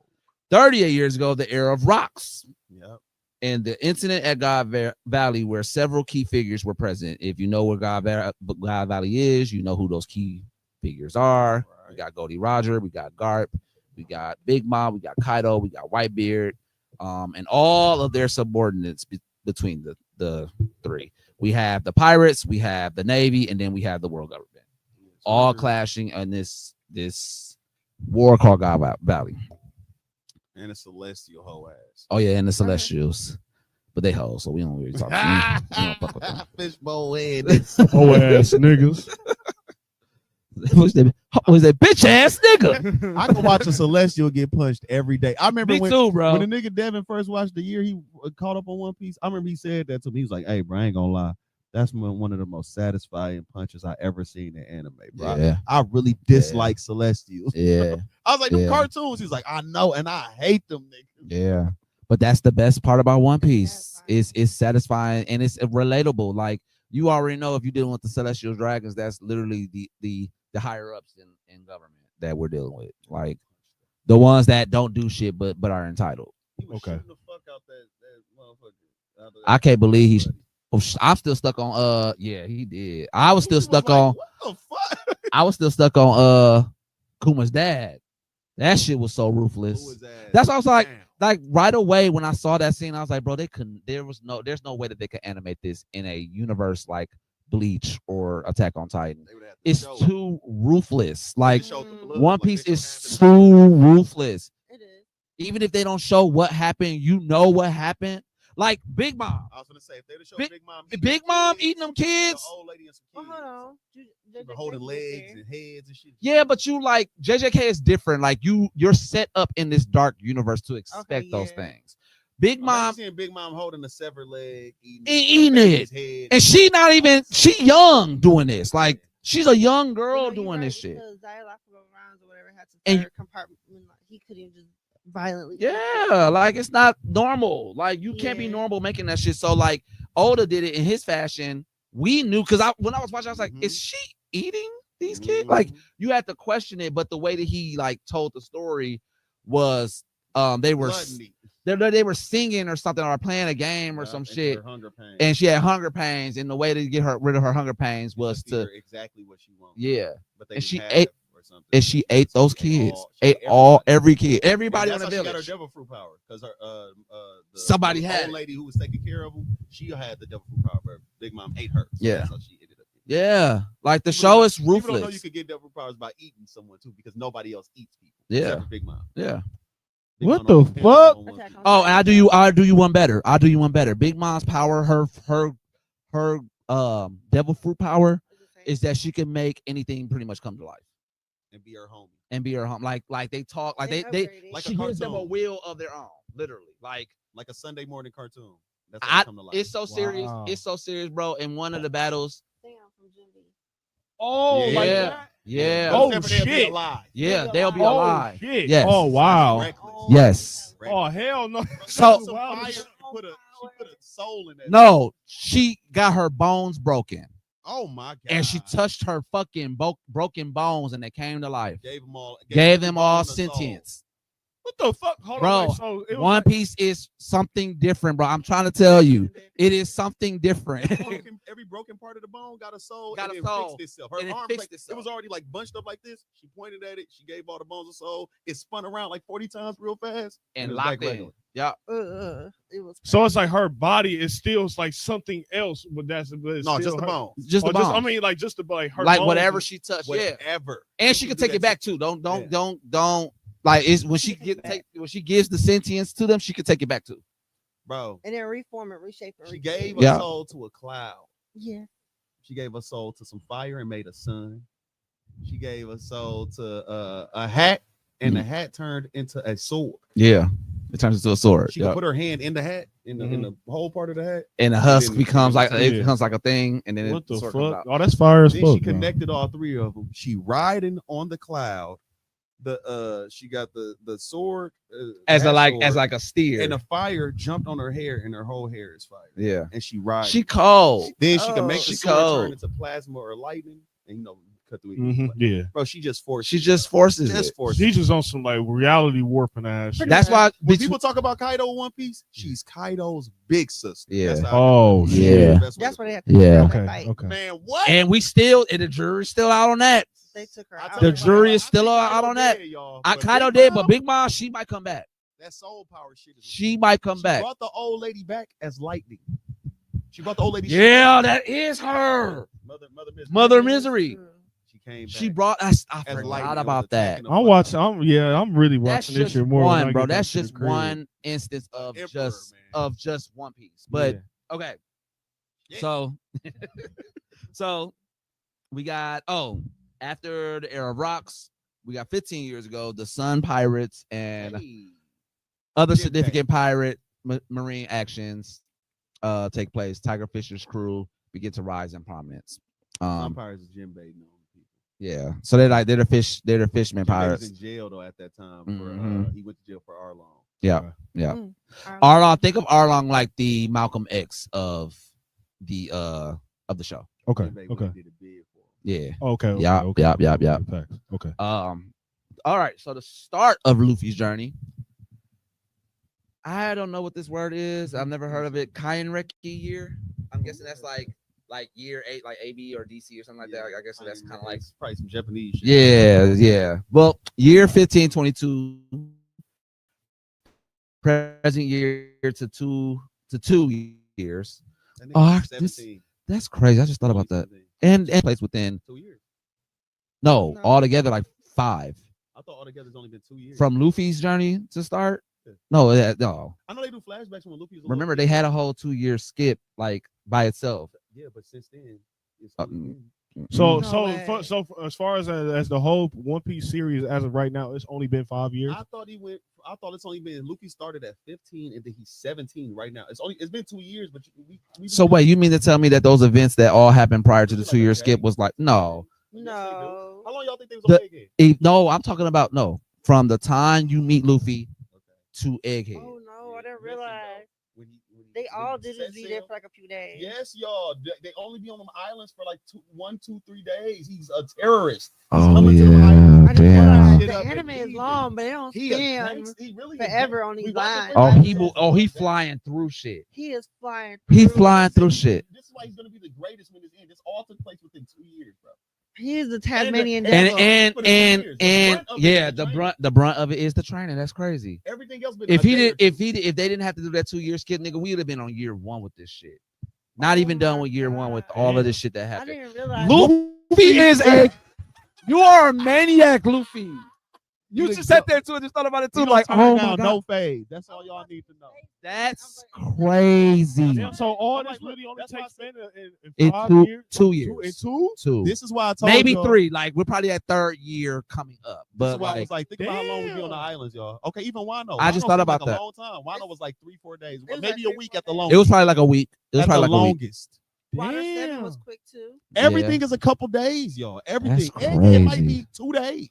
38 years ago, the era of rocks. Yep. And the incident at God Valley, where several key figures were present. If you know where God Valley is, you know who those key figures are. Right. We got Goldie Roger, we got Garp, we got Big Mom, we got Kaido, we got Whitebeard, and all of their subordinates between the three. We have the pirates, we have the Navy, and then we have the world government, all clashing on this war called God Valley. And a celestial hoe ass. Oh yeah, and the Celestials, but they hoes, so we don't really talk. We don't fuck with them. Fishbowl head. Oh ass niggas. Was that bitch ass nigga? I can watch a celestial get punched every day. I remember Me when too, bro. the nigga Devin first watched the year he caught up on One Piece. I remember he said that to me. He was like, "Hey, bro, I ain't gonna lie. That's one of the most satisfying punches I ever seen in anime, bro. Yeah. I really dislike Celestials. Yeah. I was like, Yeah. them cartoons. He's like, I know, and I hate them niggas. Yeah. But that's the best part about One Piece. Satisfying. It's satisfying and it's relatable. Like you already know if you're dealing with the Celestial Dragons, that's literally the higher ups in government that we're dealing with. Like the ones that don't do shit but are entitled. He was Okay. shooting the fuck out that motherfucker. I can't believe he's I'm still stuck on yeah, he did. I was still stuck on What the fuck? I was still stuck on Kuma's dad. That shit was so ruthless. Who was that? That's why I was like, Damn. like right away when I saw that scene, I was like, bro, they couldn't. There's no way that they could animate this in a universe like Bleach or Attack on Titan. They would have to It's show- too ruthless. Like they showed the blood, One like, Piece they is showed so ruthless. It is. Even if they don't show what happened, you know what happened. Like Big Mom, I was gonna say if they'd have showed Big- Big Mom, Big Mom eating them kids. the old lady and some Well, kids, hold on. They were holding legs and heads and shit. Yeah, but you like JJK is different. Like you're set up in this dark universe to expect those yeah. things. Big Imagine Mom, seeing Big Mom holding a severed leg, eating it. his head. and she not even she young doing this. Like she's a young girl doing this shit. Because Dialogical rounds or whatever had to And- third compartment. Like, he couldn't just violently. Yeah, like it's not normal. Like you can't be Yeah. normal making that shit. So like Oda did it in his fashion. We knew because when I was watching, I was like, Mhm. is she eating these kids? Like Mhm. you had to question it, but the way that he like told the story was they were Gluttony. they were singing or something or playing a game or Yeah, some and shit, her hunger pains. and she had hunger pains, and the way to get her rid of her hunger pains was Feed her to exactly what she wants. yeah, But they and didn't she have ate- or something. and she ate those She ate kids, she ate every kid, everybody And on that's the how she got her village. devil fruit power because her the Somebody the had old it. lady who was taking care of them. She had the devil fruit power. But Big Mom ate her. So Yeah. that's how she ended up. Yeah, like the People show don't- is People don't know you ruthless. could get devil fruit powers by eating someone too because nobody else eats people. Yeah. except for Big Mom. Yeah. Big What Mom the always depends fuck? on one Attack thing. on Oh, Titan. and I'll do you one better. I'll do you one better. Big Mom's power, her devil fruit power is that she can make anything pretty much come to life And be her homie. and be her home. Like they talk, like They they upgraded. Like a she gives them a cartoon. will of their own, literally. Like Like a Sunday morning cartoon. That's how they come to life. it's so serious. Wow. It's so serious, bro. In one of the battles, Damn, from Jim B. Oh, like Yeah. that? yeah, Oh, Except for they'll be shit. alive. yeah, they'll be Oh, alive. shit. Yes. Oh, wow. That's reckless. Yes. Reckless. Oh, hell no. So- Some Wow. fire, she put a soul in that. No, she got her bones broken, Oh my god. and she touched her fucking broken bones, and they came to life. gave them all. Gave them all a soul. sentience. What the fuck? Hold Bro, on. Wait, so it was One like, Piece is something different, bro. I'm trying to tell you, it is something different. Every broken part of the bone got a soul. Got and a it soul. fixed itself. Her And it arm fixed like, itself. it was already like bunched up like this. She pointed at it. She gave all the bones a soul. It spun around like 40 times real fast. And it was locked back in. regular. Yeah. It was. so it's like her body is still like something else, but that's but it's No, still just the her- bone. Just Oh, the just, I bones. mean, like just the like her Like bones whatever is- she touched. Yeah. Whatever. And she can do take that it back too. too. Don't Yeah. like it's when She she can take it back. when she gives the sentience to them, she can take it back too. Bro. And then reform and reshape and She recreate. gave Yeah. a soul to a cloud. Yeah. She gave a soul to some fire and made a sun. She gave a soul to a hat, and the hat turned into a sword. Yeah. It turns into a sword. She could put her hand in the hat, in the whole part of the hat. And the husk then- becomes like Yeah. it becomes like a thing, and then What the the sword comes fuck? out. Oh, that's fire as Then fuck. she bro. connected all three of them. She riding on the cloud. She got the sword As a hat sword, like a steer. and the fire jumped on her hair, and her whole hair is fire. yeah. And she rides. She cold. Then she can make She the sword cold. turn into plasma or lightning, and cut through it. Mhm, yeah. Bro, she just forced. She just forces just it. forced. She's just on some like reality warping ass shit. That's why When people talk about Kaido One Piece, she's Kaido's big sister. Yeah. That's how Oh, Yeah. shit. That's why they have to. Yeah. have that Okay. fight. Okay. Man, what? and we and the jury's still out on that. They took her I out. tell The you, jury is I still think out Kaido on that. dead, y'all, I but Kaido Big did, Mom, but Big Mom, she might come back. that soul power shit is. She might come She back. brought the old lady back as lightning. She brought the old lady. Yeah, that is her. Mother Misery. Mother Misery. She came back. She brought. I as forgot lightning, about was that. attacking the I'm fuck watching. out of her. I'm really That's watching this just shit more. when I one, bro. get That's back to the just crib. one instance of Emperor, just One Piece. But Yeah. okay, Yeah. so so we got after the era of rocks, we got 15 years ago the Sun Pirates and Hey. other Jim significant pirate marine actions take place. Tiger Fisher's crew begin to rise in prominence. Some pirates is Jim Bay known people. Yeah. So they're the fishermen Jim Bay was pirates. in jail though at that time. Mhm. He went to jail for Arlong. Yeah. Yeah. Arlong. Arlong, think of Arlong like the Malcolm X of the show. Okay. Jim Bay Okay. did a bid for him. Yeah. Okay. Yeah, Okay. yeah. Facts. Okay. All right. So the start of Luffy's journey. I don't know what this word is. I've never heard of it. Kainreki year. I'm guessing that's like year 8, like AB or DC or something like that. I guess that's kind of like It's probably some Japanese shit. yeah. Well, year 1522, present year to 2 years. That nigga Oh, was 17, That's crazy. I just thought about that. 17. And place within 2 years. no, No. altogether like 5 I thought altogether it's only been 2 years. from Luffy's journey to start. Yeah. No, no. I know they do flashbacks when Luffy was a Remember, little they kid. had a whole 2-year skip like by itself. Yeah, but since then, it's Uh, only been- So No so way. so as far as the whole One Piece series as of right now, it's only been 5 years. I thought it's only been Luffy started at 15 and then he's 17 right now. It's been 2 years, but we So wait, you mean to tell me that those events that all happened prior to the Like a 2-year day. skip was like no? Yes, they do. No. How long y'all think they was The- on Egghead? No, I'm talking about no. From the time you meet Luffy Okay. to Egghead. Oh no, Yeah, I didn't listen, though, realize. when They when all he did set just be there sail- for like a few days. Yes, y'all. They only be on them islands for like 1, 2, 3 days. He's a terrorist. Oh coming to the yeah, I didn't damn. realize Shit the up anime and is leaving. long, but they don't He a spend gangster. He really forever a on these we watching lines. for Oh, that. he will. Oh, he flying through shit. He is flying. He through. flying through shit. This is why he's gonna be the greatest when it's in. This all took place within 2 years, bro. He is the Tasmanian And- devil. And for the 2 years. The brunt of it is yeah, the the training. brunt of it is the training. That's crazy. Everything else been If a he day or did, two. if they didn't have to do that 2-year skip, nigga, we would have been on year 1 with this shit. Not Oh even done my with year 1 with God. all of Damn. this shit that I happened. didn't realize. Luffy is a. You are a maniac, Luffy. You You just don't- sat there too and just thought about it He too, don't like, turn oh my down god, no fade. That's all y'all need to know. that's crazy. Yeah, so all I'm this like, look, really only that's why I takes said- in In 5 2 years. 2 In years, 2? 2, This is why I told maybe y'all, 3. Like we're probably at 3rd year coming up, This but is why I like was like, think about how long we be on the Damn. islands, y'all. Okay, even Wano. I just Wano thought seemed about like that. a long time. Wano was like 3, 4 days, It was maybe like a 3, week 4 at the days. longest. it was probably like a week. It was at probably the like a week. longest. Water 7 Damn. was quick too. Everything is a couple days, y'all. Everything. That's Egghead might crazy. be 2 days.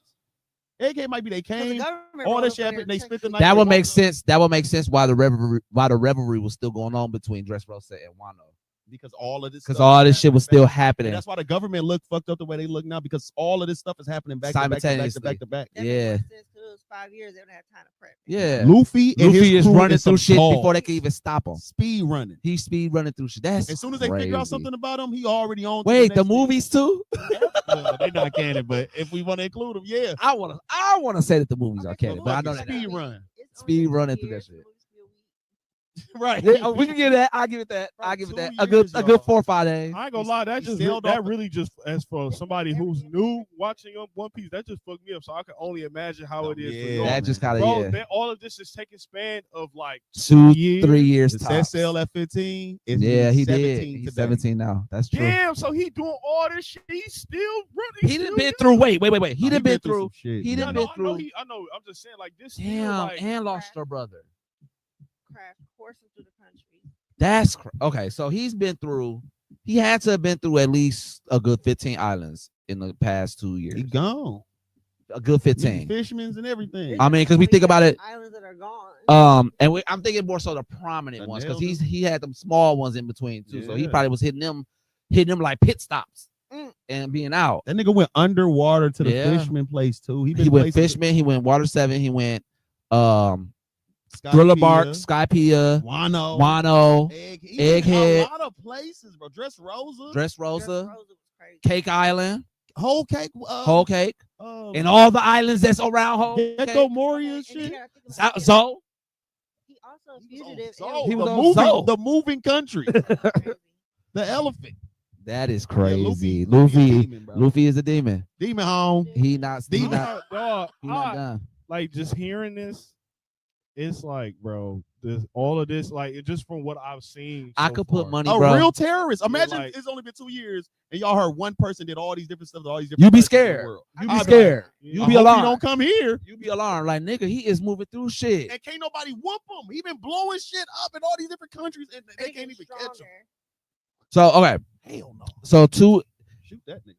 Egghead might be they 'Cause the came. government All rolled that up shit on happened. there They to spent the check night. That they would make woke up. sense. That would make sense why the revelry was still going on between Dressrosa and Wano, Because all of this. because stuff all is this shit was happening still back- happening. And that's why the government look fucked up the way they look now, because all of this stuff is happening back to back to back to Simultaneously. back to back. That Yeah. makes more sense 'cause it was 5 years. They don't have time to prep. Yeah, Luffy and Luffy his is crew running is some through shit before dogs. they can even stop him. Speed running. He's speed running through shit. That's As soon as they figure out crazy. something about him, he already on. to Wait, the the next thing. movies too? Well, they not canon, but if we want to include them, yeah. I wanna say that the movies are Okay, canon, so but I look, know it's that. speed run. It's Speed only been running 2 through that years, shit. the movie's still weak. Right. Yeah, we can give that. I'll give it that. Bro, I'll give it 2 that. years, A good y'all. 4 or 5 days. I ain't gonna lie, that He just sailed that off the- really just as for somebody who's new watching One Piece, that just fucked me up. So I can only imagine how it is for Yeah. y'all. That just kind of Bro, yeah. then all of this is taking span of like 2, years. 3 years The set tops. sale at 15. Is Yeah, he did. 17 He's today. 17 now. That's true. damn. So he doing all this shit. He's still running. He done been through. Wait. He No, done been through. some shit. he man. done No, been I know. through- I know. I'm just saying, like this. Still, Damn, like, and lost her brother. Crash coursing through the country. That's okay. So he's been through. He had to have been through at least a good 15 islands in the past 2 years. He gone. A good 15. Fishermen's and everything. I mean, because we think about it. Islands that are gone. And I'm thinking more so the prominent The ones because nails he had them small ones in between too. So he Yeah. probably was hitting them like pit stops Mm. and being out. That nigga went underwater to the Yeah. fisherman place too. He went Fishman. He went Water 7. He went Thriller Bark, Skypea, Wano, Wano, Egghead. Egghead. A lot of places, bro. Dressrosa, Dressrosa, was crazy. Cake Island, Whole Cake, Whole Cake, and all the islands that's around Whole Gecko Cake. Moria And shit. you gotta think about it. Zo. He also a He was on fugitive. Zoe, He was the on moving, Zoe. the moving country, Crazy. the elephant. That is Yeah, crazy. a Luffy demon, bro. Luffy is a demon. Demon home. He not Demon. dog, he not I- done. like just hearing this, it's like, bro, this all of this, like it just from what I've seen. I so could far. put money, A bro. real terrorist. Yeah, Imagine like- it's only been 2 years and y'all heard one person did all these different stuff to all these different. You be countries in the scared. world. You I'd be like, scared. Yeah. You I be hope he alarmed. don't come here. You be alarmed. Like nigga, he is moving through shit. And can't nobody whoop him. He been blowing shit up in all these different countries and they And can't he's even catch him. stronger. So okay, Hell no. so two. Shoot that nigga.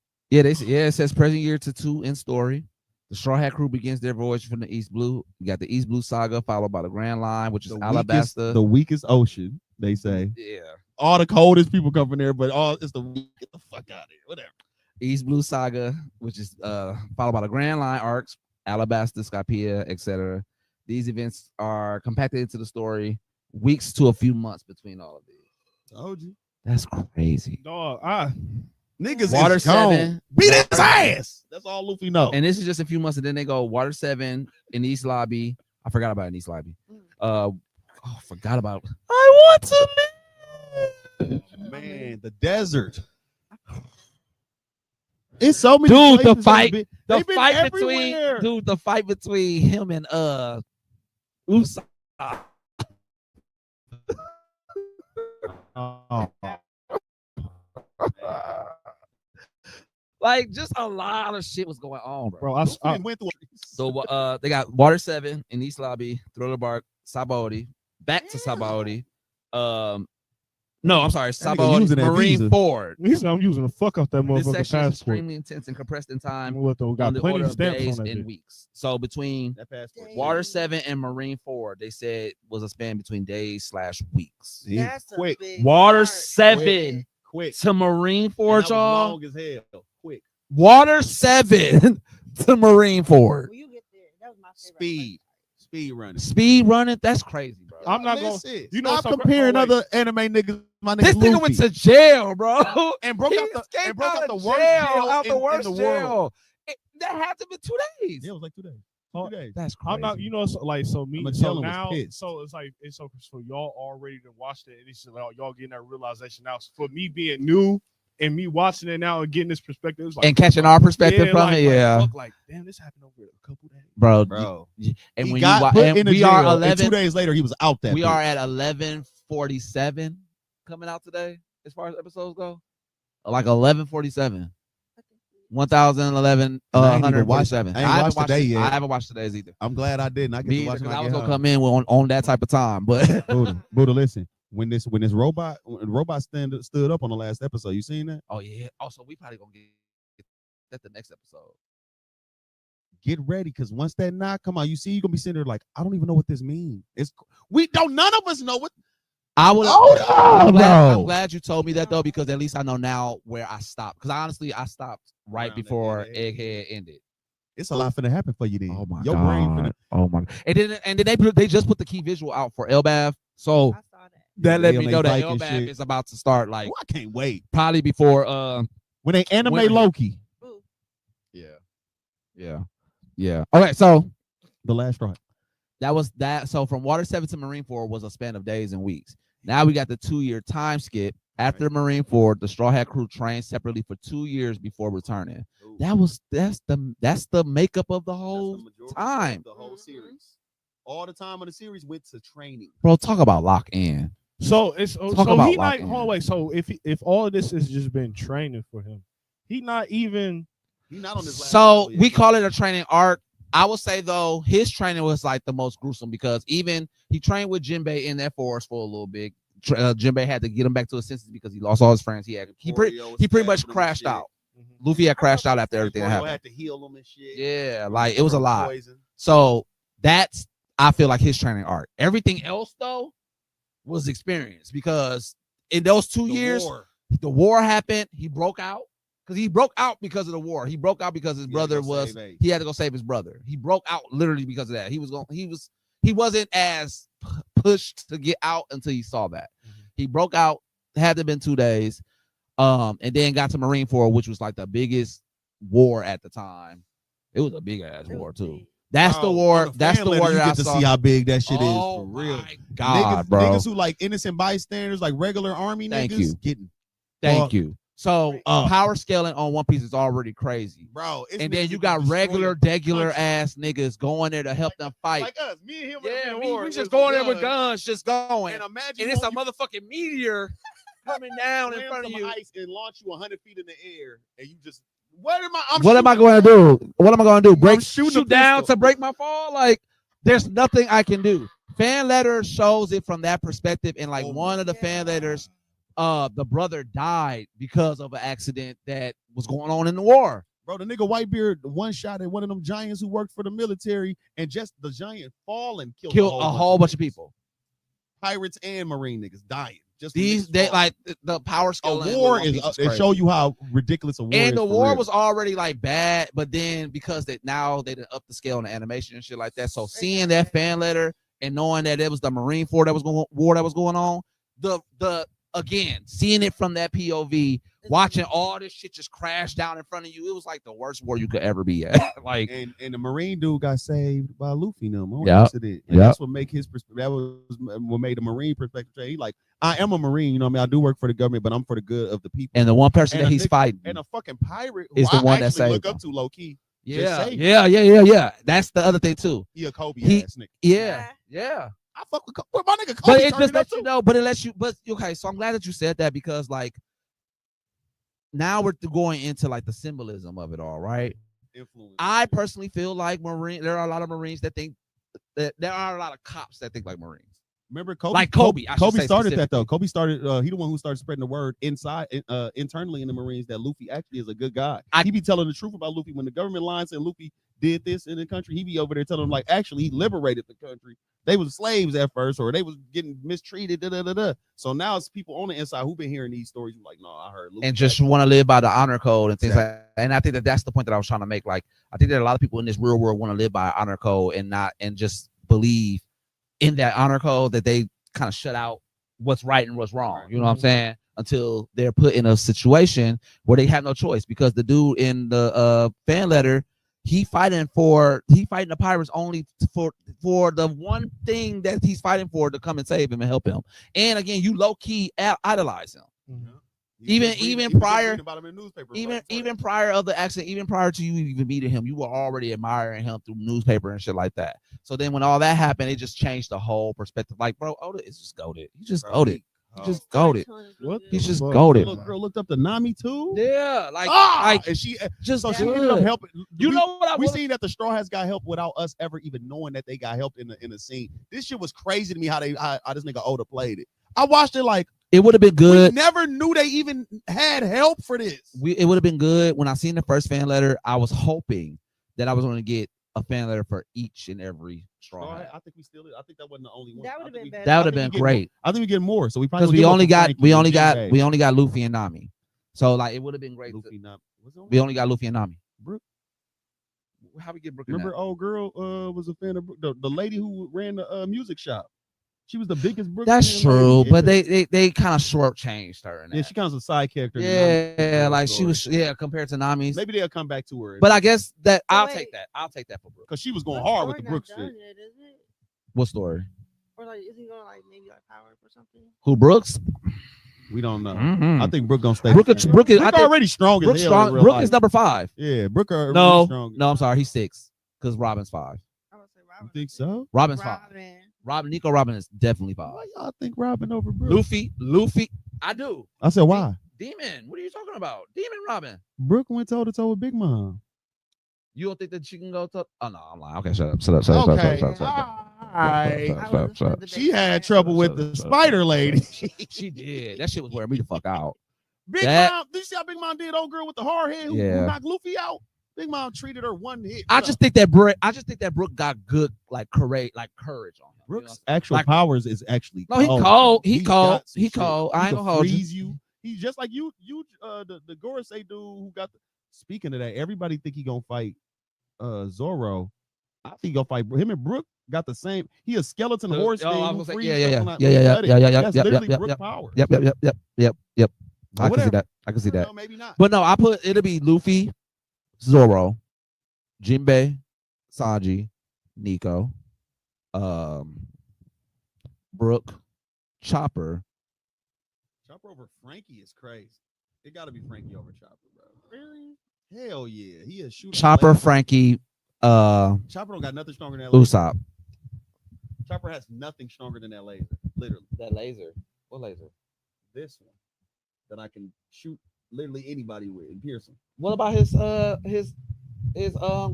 Yeah, it says present year to 2 in story. The Straw Hat Crew begins their voyage from the East Blue. You got the East Blue Saga, followed by the Grand Line, which is Alabasta. The weakest ocean, they say. Yeah. All the coldest people come from there, but it's the weak. Get the fuck out of here. Whatever. East Blue Saga, which is followed by the Grand Line arcs, Alabasta, Skypea, etc. These events are compacted into the story, weeks to a few months between all of these. Told you. That's crazy. Dog, Niggas Water is gone. 7. Beat his ass. That's all Luffy knows. And this is just a few months, and then they go Water 7 in East Lobby. I forgot about East Lobby. Forgot about. I want to live. Man, the desert. It's so many. Dude, the places fight, they've been everywhere. the fight between him and Usopp. Oh. Like, just a lot of shit was going on, bro. bro, I went through. So they got Water 7 in East Lobby, Thriller Bark, Sabaody, back to Sabaody. No, I'm sorry, That nigga Sabaody, using that Marine visa. Ford. he said I'm using the fuck off that This motherfucking section is passport. extremely intense and compressed in time What though? on Got the plenty order of of stamps days on that. and bitch. weeks. So between That passport. Water 7 and Marine Ford, they said was a span between days/weeks. Yeah. That's a Quick. big Water part. 7 Quick. to Marine Ford, And that was y'all. long as hell. Quick. Water 7 to Marine Ford. When you get there, that was my favorite. Speed. Speed running. Speed running, that's crazy, bro. I'm not gonna. Listen, You know, stop some- comparing oh, wait. other anime niggas. My nigga This nigga went to jail, bro. and broke He out the escaped worst out jail the worst in the jail. world. That had to be 2 days. Yeah, it was like 2 days. Oh, 2 days. That's crazy. I'm not, you know, so me, I'ma so tell him was now, pissed. so it's like, it's so y'all already done watched it, and it's just like y'all getting that realization now. So for me being new and me watching it now and getting this perspective, it's like, and catching our perspective from like, it, yeah, fuck, like, damn, this happened over a couple days. bro. Bro. And He when got you put and in a we jail, are and 11, 2 days later he was out that we bitch. are at 11:47 coming out today as far as episodes go. Like 11:47. 1011 I ain't even watched- 147. I ain't watched today yet. I haven't watched today's either. I'm glad I didn't. I get Me to either, watch it. because when I I was get gonna home. come in on that type of time, but Buddha, listen. When the robot stood up on the last episode, you seen that? oh yeah. Also, we probably gonna get that the next episode. Get ready, because once that knock come out, you see, you're gonna be sitting there like, I don't even know what this means. None of us know what. I would. Oh, no, I'm no. glad you told me that though, because at least I know now where I stopped. Because honestly, I stopped right Around before that Egghead ended. It's a lot finna happen for you then. Oh my Your brain god! finna. Oh my! And then they just put the key visual out for Elbath, so I saw that. that let Yeah, me they know that bike and Elbath shit. is about to start. Like, Oh, I can't wait probably before when they anime Winter. Loki. Ooh. yeah. Okay, so The last straw. that was that. So from Water 7 to Marine 4 was a span of days and weeks. Now we got the 2-year time skip. After Marine 4, the Straw Hat Crew trained separately for 2 years before returning. That's the makeup of the whole time. The whole series. All the time of the series went to training. Bro, talk about lock in. So it's Talk so about he not. lock-in. Hold on, wait. So if all of this has just been training for him, he not even. He's not on this last So episode yet. we call it a training arc. I would say though, his training was like the most gruesome, because even he trained with Jinbei in that forest for a little bit. Jinbei had to get him back to his senses because he lost all his friends. He pretty much crashed out. Luffy had crashed out after everything Zoro happened. had to heal him and shit. Yeah, like it was a lot. Poison. So that's, I feel like, his training arc. Everything else though was experience, because in those 2 The years, war. the war happened. He broke out because of the war. He broke out because his He had to brother go was. save Ace. He had to go save his brother. He broke out literally because of that. He wasn't as pushed to get out until he saw that. He broke out. Had to have been 2 days, and then got to Marine Corps, which was like the biggest war at the time. It was a big ass war too. That's the Bro, war. on the That's fan the letter, war you that I get to saw. see how big that shit Oh is for real. my god, niggas, bro! Niggas who like innocent bystanders, like regular army Thank niggas, you. getting Thank fucked you. So up. power scaling on One Piece is already crazy. bro. It's And niggas then that you can got destroy regular, a degular country. ass niggas going there to help them fight. like us, me and him. Yeah, in we war just with going there with guns. guns, just going. And imagine And it's a motherfucking meteor coming down in slam front of some you. ice and launch you 100 feet in the air, and you just what am I? What am I going to do? What am I going to do? Break, shooting shoot a down pistol. to break my fall? Like, there's nothing I can do. Fan letter shows it from that perspective, and like Oh one my of the fan letters the brother died because of an accident that was going on in the war. Bro, the nigga Whitebeard one shot at one of them giants who worked for the military, and just the giant fall and killed A whole bunch of niggas. people. Pirates and Marine niggas dying. Just These niggas they falling. like the power scale. A war is they crazy. show you how ridiculous a war is. And the for war real. was already like bad, but then because now they didn't up the scale on the animation and shit like that. So seeing that fan letter and knowing that it was the Marine war that was going on, the again seeing it from that POV, watching all this shit just crash down in front of you, it was like the worst war you could ever be at. Like, and the Marine dude got saved by Luffy them on Yep. accident. And that's what make his that was what made the Marine perspective change. He like, I am a Marine, you know what I mean? I do work for the government, but I'm for the good of the people. and the one person And that a he's nigga- fighting And a fucking pirate who is the I one that actually saved look him. up to low key. Yeah, saved yeah. That's the other thing too. He a Kobe He- ass nigga. Yeah. I fuck with Kobe. My nigga Kobe. But it turned just it up lets you too. know. But it lets you. But okay, so I'm glad that you said that because like now we're going into like the symbolism of it all, right? Influence. I personally feel like there are a lot of Marines that think that there are a lot of cops that think like Marines. Remember Kobe? Like Kobe, I should Kobe say started that specifically. though. Kobe started. He the one who started spreading the word internally in the Marines that Luffy actually is a good guy. He be telling the truth about Luffy when the government lines and Luffy did this in the country. He be over there telling them like, actually, he liberated the country. They was slaves at first, or they was getting mistreated. So now it's people on the inside who been hearing these stories. Like, no, I heard Luffy And just want to live by the honor code and things like that. And I think that that's the point that I was trying to make. Like, I think that a lot of people in this real world want to live by honor code and just believe in that honor code that they kind of shut out what's right and what's wrong. You know what I'm saying? Until they're put in a situation where they have no choice, because the dude in the fan letter, he fighting the pirates only for the one thing that he's fighting for, to come and save him and help him. And again, you low key idolize him. Even prior of the accident, even prior to you even meeting him, you were already admiring him through newspaper and shit like that. So then when all that happened, it just changed the whole perspective. Like, bro, Oda is just goated. He just goated. He just goated. What He's the just fuck? goated. Little girl looked up to Nami too. Yeah, like And she just so she ended up good. helping. You know what I We was seen that the Straw Hats got help without us ever even knowing that they got help in the scene. This shit was crazy to me how this nigga Oda played it. I watched it like it would have been we good. never knew they even had help for this. It would have been good when I seen the first fan letter. I was hoping that I was going to get a fan letter for each and every Straw Hat. I think we still. I think that wasn't the only one. That would've been better. That would have I think been we get great, more. I think we get more. So we probably because gonna give up for Frankie and Jinbei. we only got Luffy and Nami. So like it would have been great. Luffy, not, what's We only got Luffy and Nami. Brooke. How we get Brooke? In Remember, that? old girl was a fan of Brooke, the lady who ran the music shop. She was the biggest Brooke. That's fan true, lady. but they kind of shortchanged her. In that. Yeah, she counts as a side character. in the Yeah, Nami like story. she was. compared to Nami's. Maybe they'll come back to her. But I guess that I'll wait. take that. I'll take that for Brooke. because she was going That hard with story the not Brooks done shit. yet, is it? What story? Or like, is he gonna like maybe like power up or something? Who, Brooks? We don't know. Mhm. I think Brooke gonna stay. Brooke is. Brooke I think already strong as Brooke hell. strong. in real Brooke life. is number 5. Yeah, Brooke are No, really strong. no, I'm sorry. He's 6 because Robin's 5. I would say Robin. You think so? Robin's 5. Robin. Nico Robin is definitely 5. Why y'all think Robin over Brooke? Luffy. I do. I said why? Demon. What are you talking about? Demon Robin. Brooke went toe to toe with Big Mom. You don't think that she can go to? Oh no, I'm lying. Okay, shut up. Okay. Shut up. She had trouble with the spider lady. She did. That shit was wearing me the fuck out. Big That- Mom, did you see how Big Mom did old girl with the hard head who Yeah. knocked Luffy out? Big Mom treated her one hit. I just think that Brooke got good courage on him. Brooks' actual Like- powers is actually No, he cold. cold. He He's cold. got some He shit. cold. He I ain't can gonna hold you. freeze you. He's just like you. The Gorosei dude who got the. Speaking of that, everybody think he gonna fight Zoro. I think he gonna fight him and Brooke. Got the same. He a skeleton Oh, horse I was thing. gonna who say, frees yeah. stuff when I Yeah. cut it. That's Yep, literally yep, Brooke yep. power. Yep. I can see whatever. that. I can see that. No, maybe not. But no, it'll be Luffy, Zoro, Jinbei, Sanji, Nico, Brooke, Chopper. Chopper over Frankie is crazy. It got to be Frankie over Chopper, bro. Really? Hell yeah, he is shooting. Chopper, laser. Frankie, Chopper don't got nothing stronger than that laser. Usopp. Chopper has nothing stronger than that laser. Literally, That laser. What laser? this one that I can shoot literally anybody with and pierce him. What about his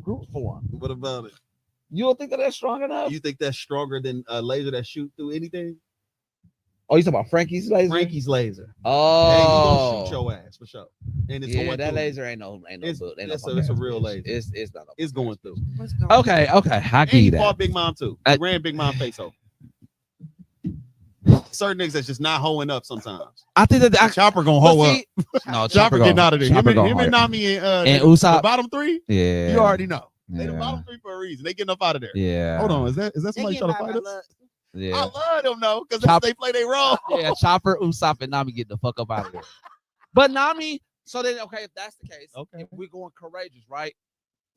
group form? What about it? You don't think that that's strong enough? You think that's stronger than a laser that shoot through anything? Oh, you talking about Frankie's laser? Frankie's laser. And he Oh, gonna shoot your ass for sure. And it's yeah, going that through. laser ain't no It's- book. Ain't it's no a- it's a punk-ass real bitch. laser. It's not. It's going through. Let's go. Okay, I And give he you fought that. Big Mom too. I- He ran Big Mom face off. Certain niggas that's just not hoeing up sometimes. I think that Chopper gonna but hoe see- up. No, Chopper getting out of there. Him Chopper and, going him and hard. Nami and, And the Usopp. bottom three. Yeah, You already know. They the Yeah. bottom three for a reason. They getting up out of there. Yeah. Hold on, is that They somebody get trying to by fight by us? luck. Yeah. I love them though, because Chop- they play their role. Yeah, Chopper, Usopp, and Nami get the fuck up out of there. But Nami, so then okay, if that's the case, Okay. if we're going courageous, right?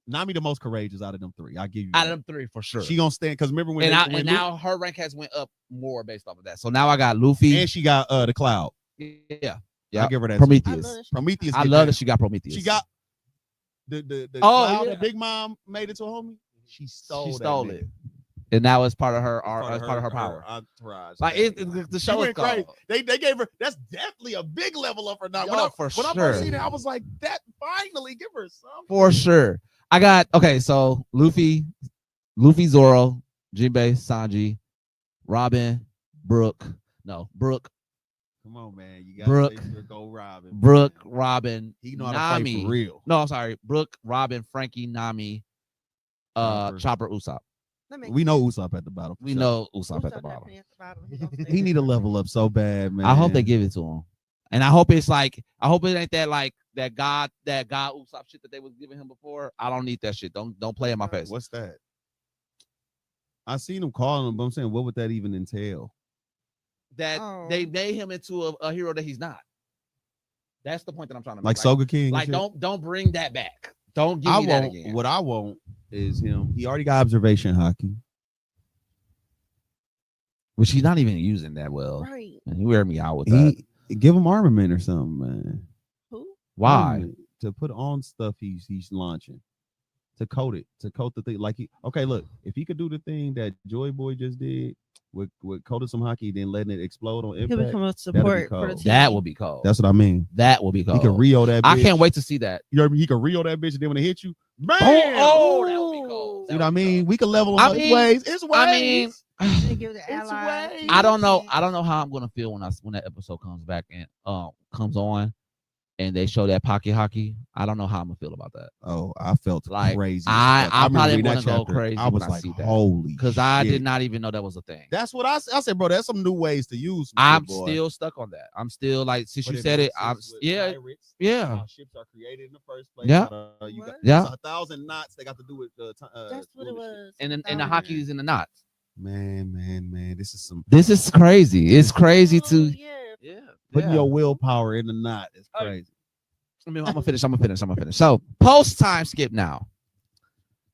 Nami the most courageous out of them three. I give you. Out of that. them three for sure. She gonna stand because remember when and they, I, when and Luke- now her rank has went up more based off of that. So now I got Luffy. and she got the cloud. Yeah, I give her that. I Prometheus. love Prometheus. I get love that. that she got Prometheus. She got the Oh, cloud yeah. that Big Mom made it to a homie. She stole. She that stole nigga. it, and now it's part of her. It's Part of her power. entourage. Like the She show is went crazy. called. They gave her. That's definitely a big level up for now. Yo, for when I sure. first seen it, I was like, that finally give her something. For sure. I got okay. So Luffy, Zoro, Jinbei, Sanji, Robin, Brooke. Come on, man. You Brooke. gotta go Robin. Brooke, man. Robin, He know how to fight Nami. for real. No, I'm sorry. Brooke, Robin, Frankie, Nami, Chopper, Usopp. That makes We know sense. Usopp at the bottom. for We sure. know Usopp at the Usopp bottom. definitely at the bottom. He gonna stay He there. need a level up so bad, man. I hope they give it to him. And I hope it's like, I hope it ain't that like that God Usopp shit that they was giving him before. I don't need that shit. Don't play in my face. What's that? I seen him calling him, but I'm saying, what would that even entail? That Oh. they made him into a hero that he's not. That's the point that I'm trying to make. Like Soga King. and like shit? don't bring that back. Don't give I me that want again. what I want is him. He already got observation hockey. Which he's not even using that well. Right. And he wear me out with that. He give him armament or something, man. Who? Why? Armament to put on stuff he's launching, to coat it, to coat the thing. Like okay, look, if he could do the thing that Joy Boy just did with coating some hockey, then letting it explode on He'll impact. become a support for the cold. team. That will be cold. That's what I mean. That will be cold. He could Rio that. Bitch. I can't wait to see that. You know what I mean? He could Rio that bitch, and then when they hit you, bam! Oh, that would be cold. You know what I mean? We could level I him mean- ways. It's ways. I mean, They give the allies. ways. I don't know how I'm gonna feel when that episode comes back and comes on and they show that pocket hockey. I don't know how I'm gonna feel about that. Oh, I felt Like, crazy. I remember probably reading that wanna go chapter. crazy I was when I like, see that. holy, Because I shit. did not even know that was a thing. That's what I said, bro. That's some new ways to use. some I'm shit, boy. still stuck on that. I'm still like, since But you it said it, makes I'm sense with yeah. pirates, Yeah. how ships are created in the first place. Yeah. You got What? Yeah. it's 1,000 knots. They got to do with That's what it doing this was. And then and the 1,000 hockey years. is in the knots. shit. Man. This is some This is crazy. It's crazy Oh, to yeah. putting your willpower in the knot. It's crazy. I mean, I'm gonna finish. So post time skip now.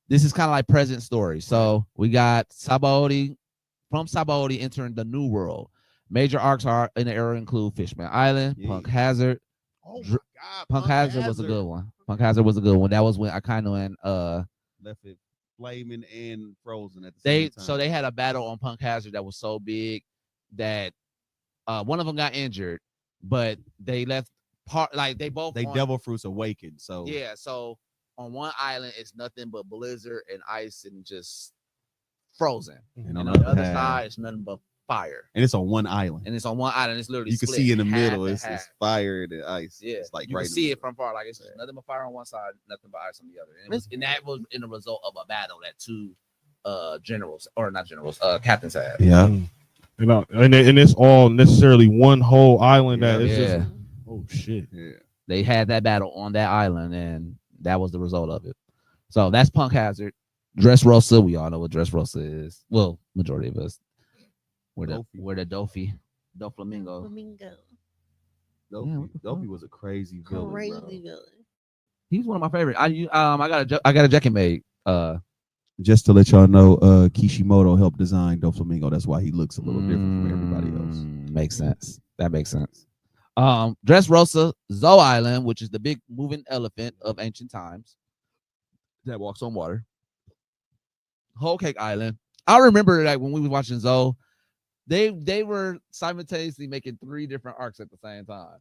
This is kind of like present story. So we got Sabaody entering the new world. Major arcs are in the era include Fishman Island, Yeah. Punk Hazard. Oh my Dr- God, Punk Hazard was a good one. That was when I kind of went Left it flaming and frozen at the they same time. so they had a battle on Punk Hazard that was so big that one of them got injured, but they left part like they both they on- devil fruits awakened. So Yeah, so on one island it's nothing but blizzard and ice and just frozen. and And on on the other half- side it's nothing but fire. and it's on one island. And it's on one island, it's literally You can split see in the half middle, and it's half. fire and ice. Yeah, It's like you right can in the see it middle. from far, like it's just nothing but fire on one side, nothing but ice on the other. And that was in the result of a battle that two captains had. Yeah. You know, and it's all necessarily one whole island that is Yeah. just oh shit. Yeah. They had that battle on that island, and that was the result of it. So that's Punk Hazard. Dressrosa, we all know what Dressrosa is. Well, majority of us. We're the Dofi, Doflamingo. Flamingo. Dopey was a crazy villain, Crazy bro. villain. He's one of my favorite. I got a jacket made. Just to let y'all know, Kishimoto helped design Doflamingo. That's why he looks a little different from everybody else. Makes sense. That makes sense. Dressrosa, Zoe Island, which is the big moving elephant of ancient times that walks on water. Whole Cake Island. I remember like when we was watching Zoe, they were simultaneously making 3 different arcs at the same time.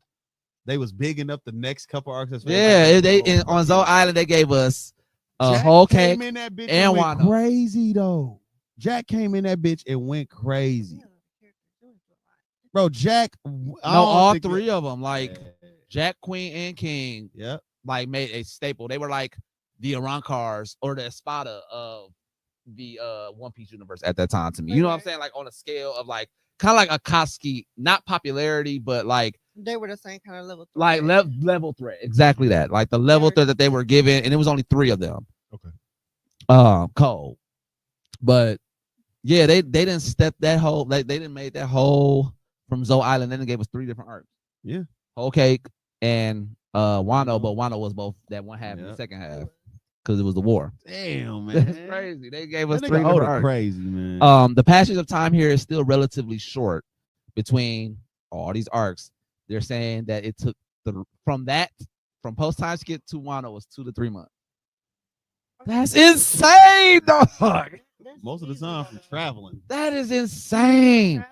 They was bigging up the next couple arcs. That's Yeah, on Zoe Island they gave us Jack Whole came Cake in that bitch and went Wano. crazy though. Jack came in that bitch and went crazy. Yeah, the character doing it a lot. bro. Jack. I No, don't all think three of them, like Yeah. Jack, Queen, and King, Yep. like made a staple. They were like the Arankars or the Espada of the One Piece universe at that time to me. You know what I'm saying? Like on a scale of like kind of like Akatsuki, not popularity, but like They were the same kind of level. like level threat. Exactly that. Like the level threat that they were given, and it was only 3 of them. Okay. Cold. But yeah, they didn't step that whole, like they didn't make that whole from Zoe Island. Then they gave us 3 different arcs. Yeah. Whole Cake and Wano, but Wano was both that one half and the second half because it was the war. Damn, That's man. crazy. They gave us That 3 nigga different Oda arcs. crazy, man. The passage of time here is still relatively short between all these arcs. They're saying that it took from post time skip to Wano was 2 to 3 months. That's insane, dog. Most of the time from traveling. That is insane.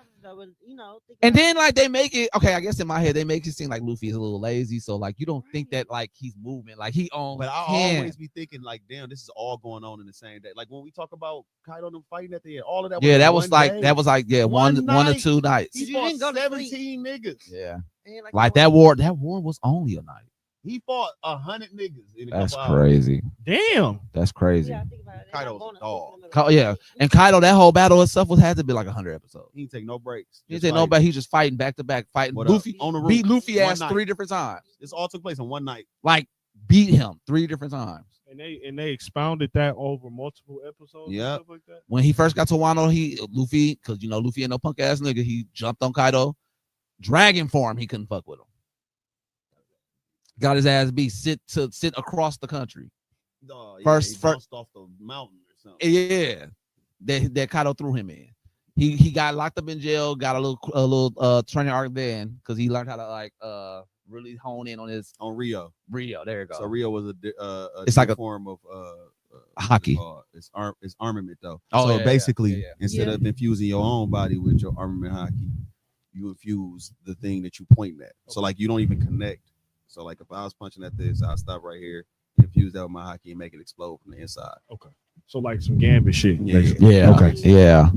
And then like they make it okay. I guess in my head they make it seem like Luffy is a little lazy, so like you don't think that like he's moving, like he owns. But I always be thinking like, damn, this is all going on in the same day. Like when we talk about Kaido them fighting at the end, all of that. Yeah, was that in was one like day. that was like yeah one or 2 nights. He You fought didn't go to 17 niggas. Yeah, like that war was only a night. He fought 100 niggas in a That's couple hours. crazy. Damn. That's crazy. Yeah, think about it. Kaido's a dog. Yeah, and Kaido, that whole battle itself had to be like 100 episodes. He didn't take no breaks. He Just didn't take no fighting. back. He just fighting back to back, fighting What up? Luffy. On the roof. Beat Luffy One ass night. 3 different times. This all took place in one night. Like beat him 3 different times. And they expounded that over multiple episodes. Yep. And stuff like that. When he first got to Wano, Luffy, because you know Luffy ain't no punk ass nigga, he jumped on Kaido, dragon form. He couldn't fuck with him. Got his ass beat. Sit across the country. He First bounced off the mountain or something. Yeah, that Kaido threw him in. He got locked up in jail. Got a little training arc then because he learned how to like really hone in on Rio. There you go. So Rio was It's like a form of hockey. It's armament though. Oh, so yeah, basically, yeah. instead Yeah. of infusing your own body with your armament hockey, you infuse the thing that you point at. So like you don't even connect. So like if I was punching at this, I'll stop right here, infuse that with my hockey, and make it explode from the inside. Okay. So like some Gambit shit. Yeah. basically. Yeah. Okay. Yeah.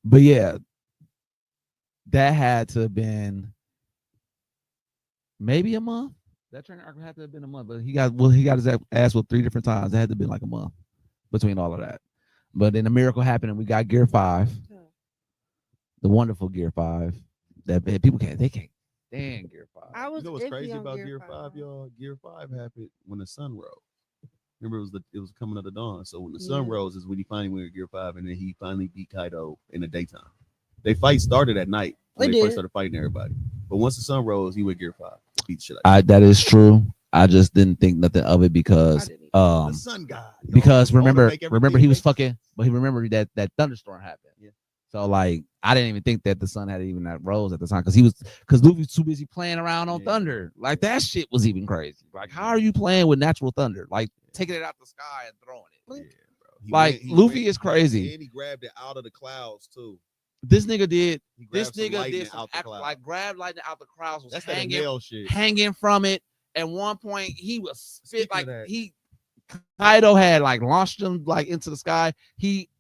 But yeah, that had to have been maybe a month. That training arc had to have been a month, but he got his ass whooped 3 different times. It had to have been like a month between all of that. But then a miracle happened, and we got Gear 5, the wonderful Gear 5 that people can't stand Gear 5. I was You know what's iffy crazy on about Gear 5, y'all? Gear 5 happened when the sun rose. Remember, it was coming of the dawn. So when the sun rose is when he finally went to Gear 5, and then he finally beat Kaido in the daytime. They fight started at night when they first started fighting everybody. But once the sun rose, he went Gear 5. Beat shit out. That is true. I just didn't think nothing of it because the sun god. because remember he was make- fucking, but he remembered that thunderstorm happened. Yeah. So like I didn't even think that the sun had even that rose at the time because Luffy was too busy playing around on thunder. Like that shit was even crazy. Like how are you playing with natural thunder? Like taking it out the sky and throwing it. Yeah, bro. Luffy is crazy. And he grabbed it out of the clouds too. This nigga did. He This grabbed some nigga lightning did some out the clouds. like grab lightning out the clouds. Was That's that hanging, nail shit. hanging from it. At one point, he was spit Speaking like of that. Kaido had like launched him like into the sky.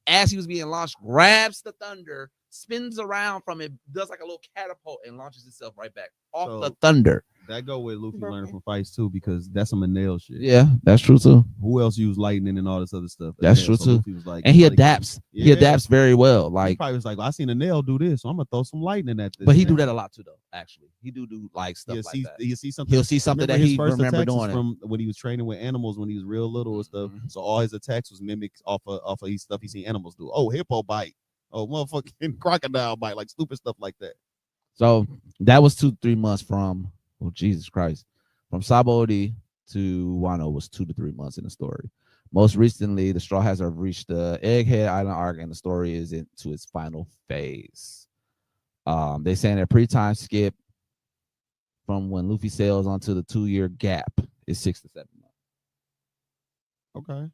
As he was being launched, grabs the thunder, spins around from it, does like a little catapult, and launches itself right back off the thunder. That go with Luffy learning from fights too, because that's some nail shit. Yeah, that's true too. Who else used lightning and all this other stuff? That's Yeah, true so too. Luffy was like, And he somebody- adapts. He Yeah. adapts very well. He Like, probably was like, I seen a nail do this, so I'm gonna throw some lightning at this. but he do that a lot too, though. Actually, he do like stuff He'll like see, that. he'll see something. He'll see something that his he first remember attacks was doing it. from when he was training with animals when he was real little and stuff. Mhm. So all his attacks was mimics off of his stuff he seen animals do. Oh, hippo bite. Oh, motherfucking crocodile bite, like stupid stuff like that. So that was 2-3 months from. Oh Jesus Christ! From Sabaody to Wano was 2 to 3 months in the story. Most recently, the Straw Hats have reached the Egghead Island arc, and the story is into its final phase. They saying a pre-time skip from when Luffy sails onto the 2-year gap is 6 to 7 months. Okay.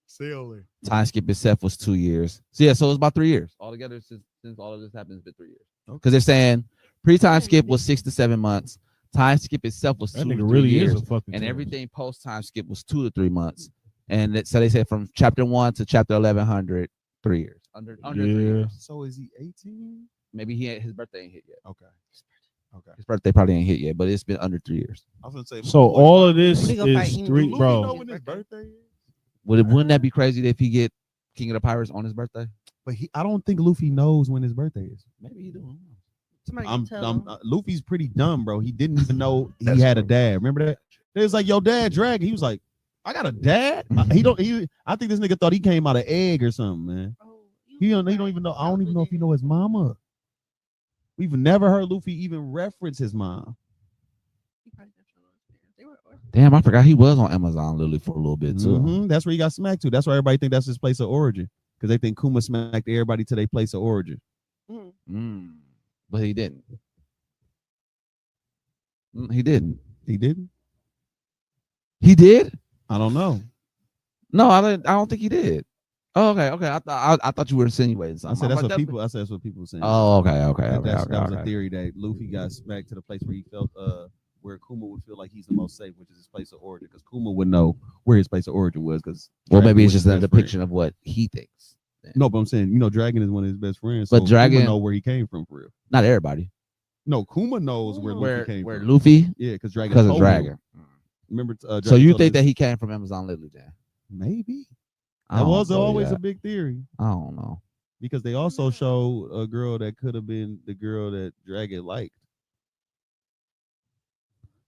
Sailing. Time skip itself was 2 years. So yeah, so it's about 3 years altogether since all of this happened. It's been 3 years. Because they're saying pre-time skip was 6 to 7 months. Time skip itself was 2 That to nigga 3 really years. is a fucking. And tourist. everything post time skip was 2 to 3 months. And so they said from chapter 1 to chapter 1100, 3 years. Under 3 years. So is he 18? Maybe his birthday ain't hit yet. Okay. His birthday probably ain't hit yet, but it's been under 3 years. I was gonna say. So all of this We gonna fight is him. three, Luffy bro. know when his birthday is? Wouldn't that be crazy if he get King of the Pirates on his birthday? But I don't think Luffy knows when his birthday is. Maybe he do. Somebody can tell him. Luffy's pretty dumb, bro. He didn't even know he That's had a true. dad. Remember that? It was like, yo, dad, Dragon. He was like, I got a dad. I think this nigga thought he came out of egg or something, man. Oh, He don't even know. I don't even know if he know his mama. We've never heard Luffy even reference his mom. Damn, I forgot he was on Amazon Lily for a little bit too. Mhm. That's where he got smacked to. That's why everybody think that's his place of origin. Because they think Kuma smacked everybody to their place of origin. But he didn't. He didn't. He didn't? He did? I don't know. No, I don't think he did. Oh, okay. I thought you were insinuating I something. said that's I'm what like, people. I said that's what people were saying. Oh, okay. That was a theory that Luffy got smacked to the place where he felt where Kuma would feel like he's the most safe, which is his place of origin, because Kuma would know where his place of origin was. Because Well, maybe it's just a depiction of what he thinks. No, but I'm saying, Dragon is one of his best friends. But so Dragon Kuma know where he came from for real. Not everybody. No, Kuma knows where Luffy came where from. Luffy? Yeah, because Dragon. Because of told him. Dragon. Remember? So you think that he came from Amazon Lily then? Maybe I that don't was know always yet. a big theory. I don't know. Because they also show a girl that could have been the girl that Dragon liked.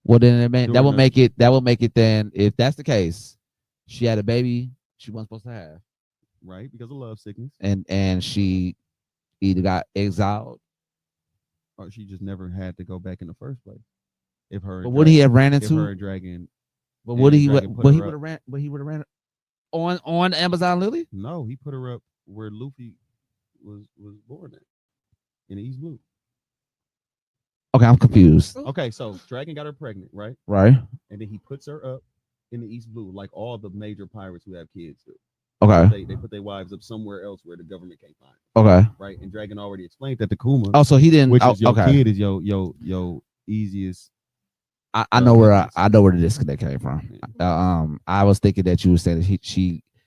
Well, then that will During make it. That will make it. Then, if that's the case, she had a baby she wasn't supposed to have, Right? Because of love sickness. and she either got exiled. Or she just never had to go back in the first place. If her, But would he have ran if her into? and Dragon, But would he? Dragon put But he her would have up. ran. But he would have ran on Amazon Lily. No, he put her up where Luffy was born at, in the East Blue. Okay, I'm confused. Okay, so Dragon got her pregnant, right? Right. And then he puts her up in the East Blue, like all the major pirates who have kids do. Okay. They put their wives up somewhere else where the government can't find them, Okay. right? And Dragon already explained that to Kuma, Oh, so he didn't. which Oh, is your okay. kid is your easiest. I know where I know where the disconnect came from. I was thinking that you were saying that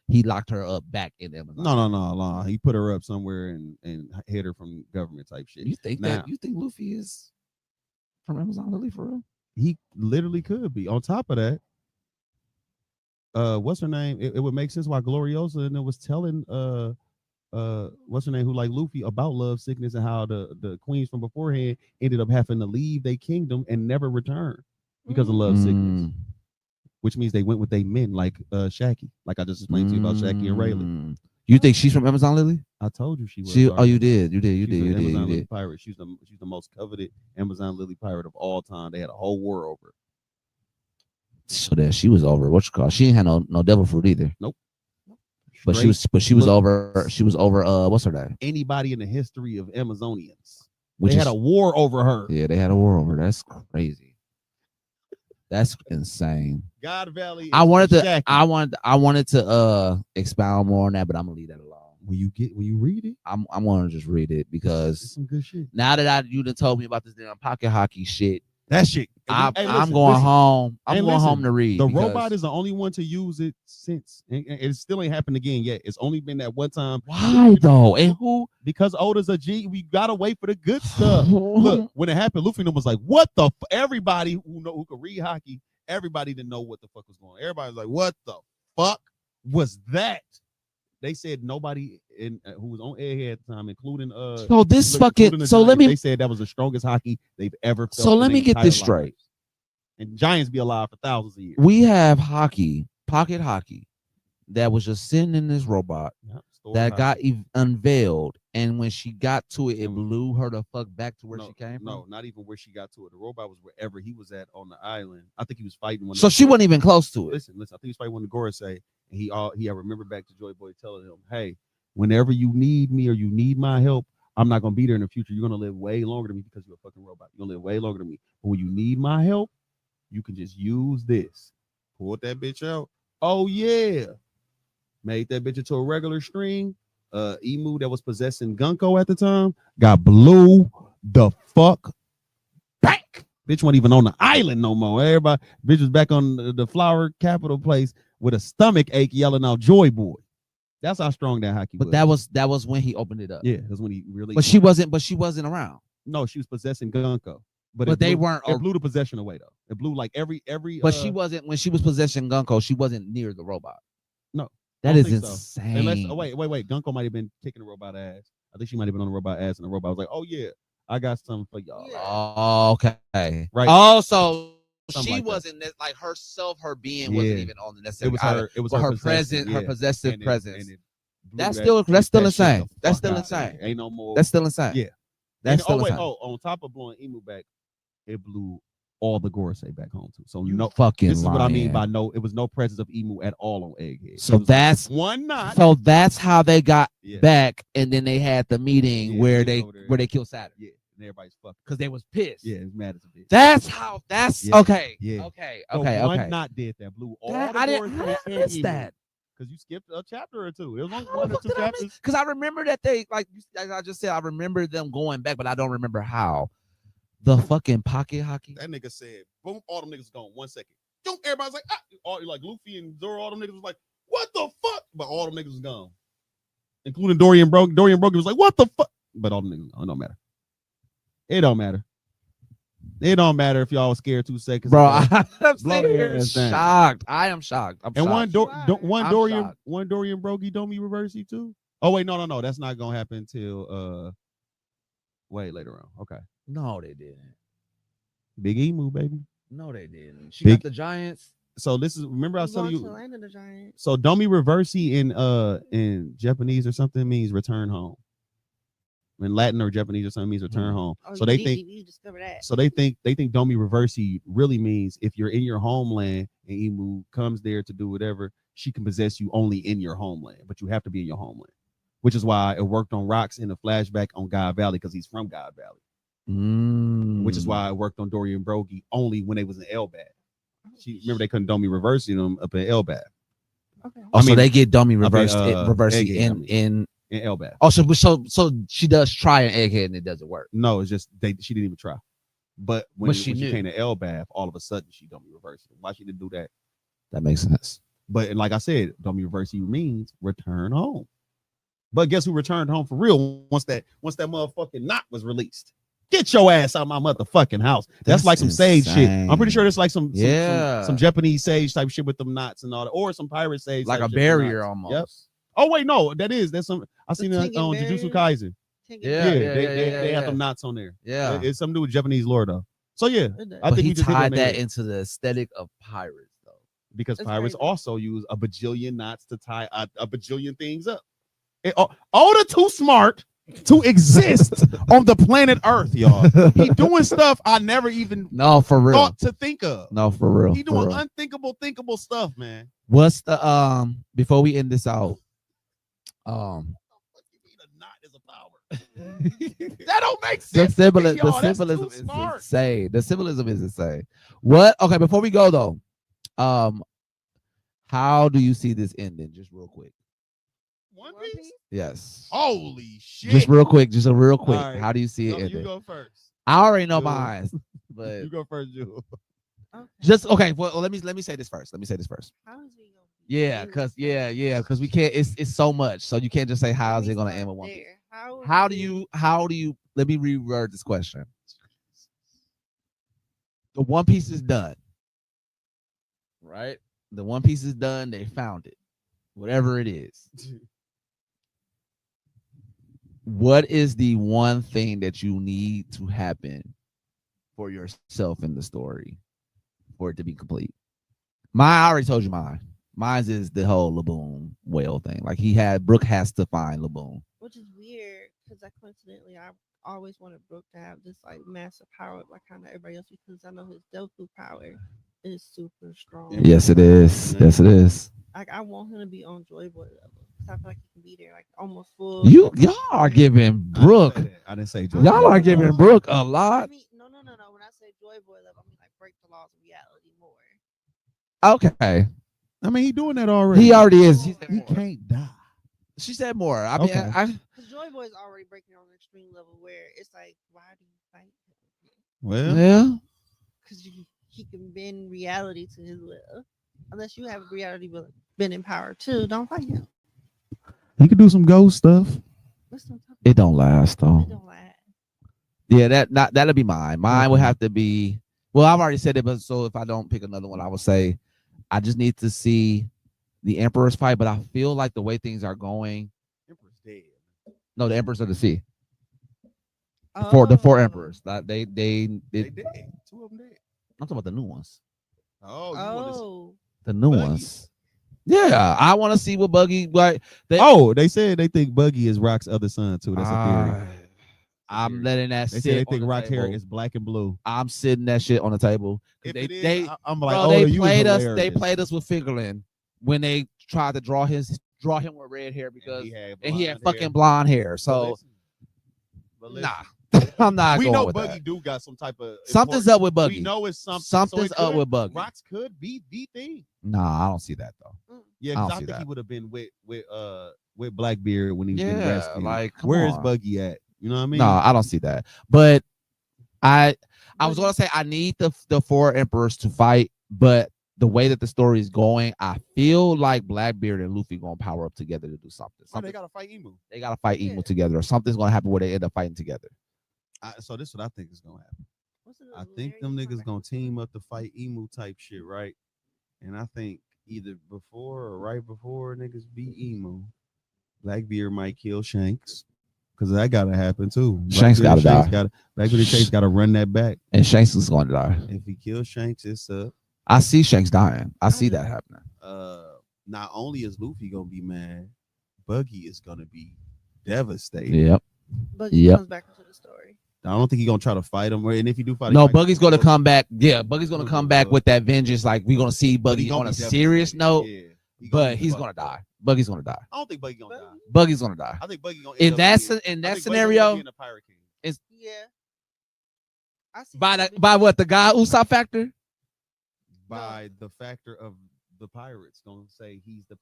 he locked her up back in Amazon. No. He put her up somewhere and hid her from government type shit. You think Now- that? You think Luffy is from Amazon Lily for real? He literally could be. On top of that, what's her name? It would make sense why Gloriosa and it was telling what's her name, who like Luffy, about love sickness and how the queens from beforehand ended up having to leave their kingdom and never return because of love sickness. Which means they went with they men like Shaggy, like I just explained to you about Shaggy and Rayleigh. You think she's from Amazon Lily? I told you she was. Oh, you did. She's an Amazon Lily pirate. She's the most coveted Amazon Lily pirate of all time. They had a whole war over her. So that she was over. What you call? She ain't had no devil fruit either. Nope. But she was over. She was over. What's her name? Anybody in the history of Amazonians. Which They had a war over her. Yeah, they had a war over. That's crazy. That's insane. God Valley. I wanted Shaggy. to expound more on that, but I'm gonna leave that alone. When you read it, I'm gonna just read it it's because some good shit. now that you done told me about this damn pocket hockey shit, That shit. I'm Hey, going listen. home. I'm Hey, going listen. home to read. The because- robot is the only one to use it since, and it still ain't happened again yet. It's only been that one time. Why though? And who? Because Oda's a G. We gotta wait for the good stuff. Look, when it happened, Luffy was like, "What the?" Everybody who could read hockey, everybody didn't know what the fuck was going on. Everybody was like, "What the fuck was that?" They said nobody who was on Airhead at the time, including So this including fucking. the So Giants, let me. They said that was the strongest hockey they've ever felt. So in let their me get entire this straight. lives. And Giants be alive for thousands of years. We have hockey, pocket hockey, that was just sitting in this robot Yep, stored that hockey. got unveiled, and when she got to it, it blew her the fuck back to where she came from. No, not even where she got to it. The robot was wherever he was at on the island. I think he was fighting one. So she wasn't even close to it. Listen. I think he was fighting one of the Gorosei, and he had remembered back to Joy Boy telling him, "Hey, whenever you need me or you need my help, I'm not gonna be there in the future. You're gonna live way longer than me because you're a fucking robot. You're gonna live way longer than me. But when you need my help, you can just use this. Pull that bitch out. Oh yeah, made that bitch into a regular string. Emu that was possessing Gunko at the time got blew the fuck back. Bitch wasn't even on the island no more. Everybody, bitch was back on the flower capital place with a stomach ache, yelling out "Joy Boy." That's how strong that hockey But was. that was when he opened it up. Yeah, that's when he really. But she wasn't around. No, she was possessing Gunko. But They blew, weren't. It blew the possession away though. It blew like every. But she wasn't when she was possessing Gunko. She wasn't near the robot. No, that I is don't think so. insane. Unless wait. Gunko might have been kicking the robot ass. I think she might have been on the robot ass, and the robot was like, "Oh yeah, I got something for y'all." Oh, okay. Right. Oh, so Something she like wasn't like herself. Her being wasn't Yeah. even on the It necessary. was her. It was but her possession, presence, her yeah. possessive And presence. it blew That's that still shit insane. the That's fuck still out there. insane. Ain't no more. That's still insane. Yeah. That's And, still insane. on top of blowing Emu back, it blew all the Gorosei back home too. So You no fucking this is what I mean lying. by no. It was no presence of Emu at all on Egghead. So It was that's one knot. So that's how they got Yeah. back, and then they had the meeting Yeah, where they they over there. where they killed Saturn Yeah, and everybody's fucking. because they was pissed. Yeah, it's mad as a bitch. That's how. That's Yeah, okay. yeah. Okay. So Okay. one okay. knot did that. Blew all That- the I didn't. Gorosei I and missed Emu. that. Because you skipped a chapter or two. It was only How one the or fuck two did I miss? chapters. Because I remember that they like I just said. I remember them going back, but I don't remember how. The fucking pocket hockey. That nigga said, boom, all them niggas gone 1 second. Boom, everybody's like, ah. All, like Luffy and Zoro, all them niggas was like, what the fuck? But all them niggas was gone. Including Dorian Brogan. Dorian Brogan was like, what the fuck? But all them niggas, it don't matter. It don't matter. It don't matter if y'all was scared 2 seconds. Bro, ago. I'm Blow sitting your here ass down. shocked. I am shocked. I'm And shocked. one I'm Dorian shocked. Brogy Domi Reversey too. Oh wait, no, that's not gonna happen till wait later on. Okay, No, they didn't. Big Emu baby. No, they didn't. She Big- got the Giants. So this is remember I was telling Going you. to Land of the Giants. So Domi Reversey in Japanese or something means return home. In Latin or Japanese or something means return home. Oh, So they you think discover that. so they think Domi Reversey really means if you're in your homeland and Emu comes there to do whatever, she can possess you only in your homeland, but you have to be in your homeland. Which is why it worked on Rocks in the flashback on God Valley because he's from God Valley. Which is why it worked on Dorian Brogy only when they was in Elbad. Remember they couldn't Domi Reversing them up in Elbad. Okay. Oh, I so mean, they get dummy reversed, Egghead, reversing I mean. in. In Elbad. Oh, so she does try an egghead and it doesn't work. No, it's just she didn't even try. But when she knew. came to Elbad, all of a sudden she Domi Reversing. Why she didn't do that? That makes sense. But like I said, Domi Reversing means return home. But guess who returned home for real once that motherfucking knot was released? Get your ass out of my motherfucking house. That's like some sage shit. I'm pretty sure that's like some Japanese sage type shit with them knots and all that, or some pirate sage, like type a shit with barrier knots. almost. Yep. Oh wait, no, that's some. I seen that on Jujutsu Kaisen. They have them knots on there. Yeah, It's something to do with Japanese lore though. So yeah, I but think he we just hit on tied that there. into the aesthetic of pirates though. Because That's pirates crazy. also use a bajillion knots to tie a bajillion things up. Oda too smart to exist on the planet Earth, y'all. He doing stuff I never even No, for real. thought to think of. No, for real. He for doing real. thinkable stuff, man. What's the before we end this out? What you mean a knot is a power? That don't make The sense. to me, symbolism, y'all. That's too is smart. insane. The symbolism is insane. What? Okay, before we go though, how do you see this ending? Just real quick. One Piece? Yes. Holy shit. Just real quick. Just a real quick. All right. How do you see it You ending? go first. I already know Dude. mine, but You go first, Jewel. Okay. just okay. Well, let me say this first. How is he gonna Yeah, end cause this? because we can't. It's so much, so you can't just say how's it gonna end with one. Piece. How do you? Let me reword this question. The One Piece is done, right? The One Piece is done. They found it, whatever it is. What is the one thing that you need to happen for yourself in the story for it to be complete? I already told you mine. Mine is the whole Laboon whale thing. Like Brooke has to find Laboon. Which is weird because coincidentally I always wanted Brooke to have this like massive power like kind of everybody else because I know his Doku power is super strong. Yes, it is. Yes, it is. Like I want him to be on Joy Boy level. I feel like he can be there like almost full. Y'all are giving Brooke. I didn't say Y'all are giving Brooke a I lot. mean, no. When I say Joy Boy level, I mean like break the laws of reality more. Okay. I mean, he doing that already. He already is. He can't die. She said more. I mean, Okay. Because Joy Boy is already breaking on an extreme level where it's like, why do you fight him? Well, yeah. Because he can bend reality to his will. Unless you have reality bend in power too, don't fight him. He could do some ghost stuff. What's on top of It don't last though. It don't last. Yeah, that'll be mine. Mine would have to be. Well, I've already said it, but so if I don't pick another one, I would say I just need to see the Emperor's fight. But I feel like the way things are going, Emperor's dead. no, the Emperors of the Sea, the Oh. four Emperors. They They dead. Two of them dead. I'm talking about the new ones. Oh, you want to? Oh. The new Buggy. ones. Yeah, I want to see what Buggy like. Oh, they said they think Buggy is Rock's other son too. That's a theory. I'm letting that They sit. say they on think the Rock's hair table. is black and blue. I'm sitting that shit on the table. If They, it is, they, I'm like, bro, oh, they you played was us. They hilarious. played us with Fingerlin when they tried to draw him with red hair because and he had fucking blonde hair. So nah, I'm not we going know with Buggy that. do got some type of Something's important- up with Buggy. We know it's something. Something's so it up could- with Buggy. Rocks could be the thing. Nah, I don't see that though. Yeah, I don't because I see think he that. would have been with Blackbeard when he was getting Yeah, rescued. like come Where is on. Buggy at? You know what I mean? No, I don't see that. But I was gonna say I need the four emperors to fight, but the way that the story is going, I feel like Blackbeard and Luffy gonna power up together to do something. Oh, they gotta fight Emu. They gotta fight Emu Yeah. together, or something's gonna happen where they end up fighting together. So this is what I think is gonna happen. What's the I think them niggas gonna team up to fight Emu type shit, right? And I think either before or right before niggas beat Emu, Blackbeard might kill Shanks. Because that gotta happen too. Shanks gotta die. Blackbeard and Shanks gotta run that back. And Shanks is gonna die. If he kills Shanks, it's up. I see Shanks dying. I see that happening. Not only is Luffy gonna be mad, Buggy is gonna be devastated. Yep. Buggy Yep. comes back into the story. I don't think he's gonna try to fight him, and if he do fight, No, he might- Buggy's gonna come back. Yeah, Buggy's gonna come back with that vengeance. Like we're gonna see But he Buggy gonna on a be serious devastated. note, Yeah, he but be he's fucked gonna up. die. Buggy's gonna die. I don't think Buggy gonna die. Buggy's gonna die. I think Buggy gonna. In end up that being- in I that think Buggy gonna scenario, be in the Pirate King. Yeah. I see by that the by what the guy Usopp factor? By the factor of the pirates gonna say he's the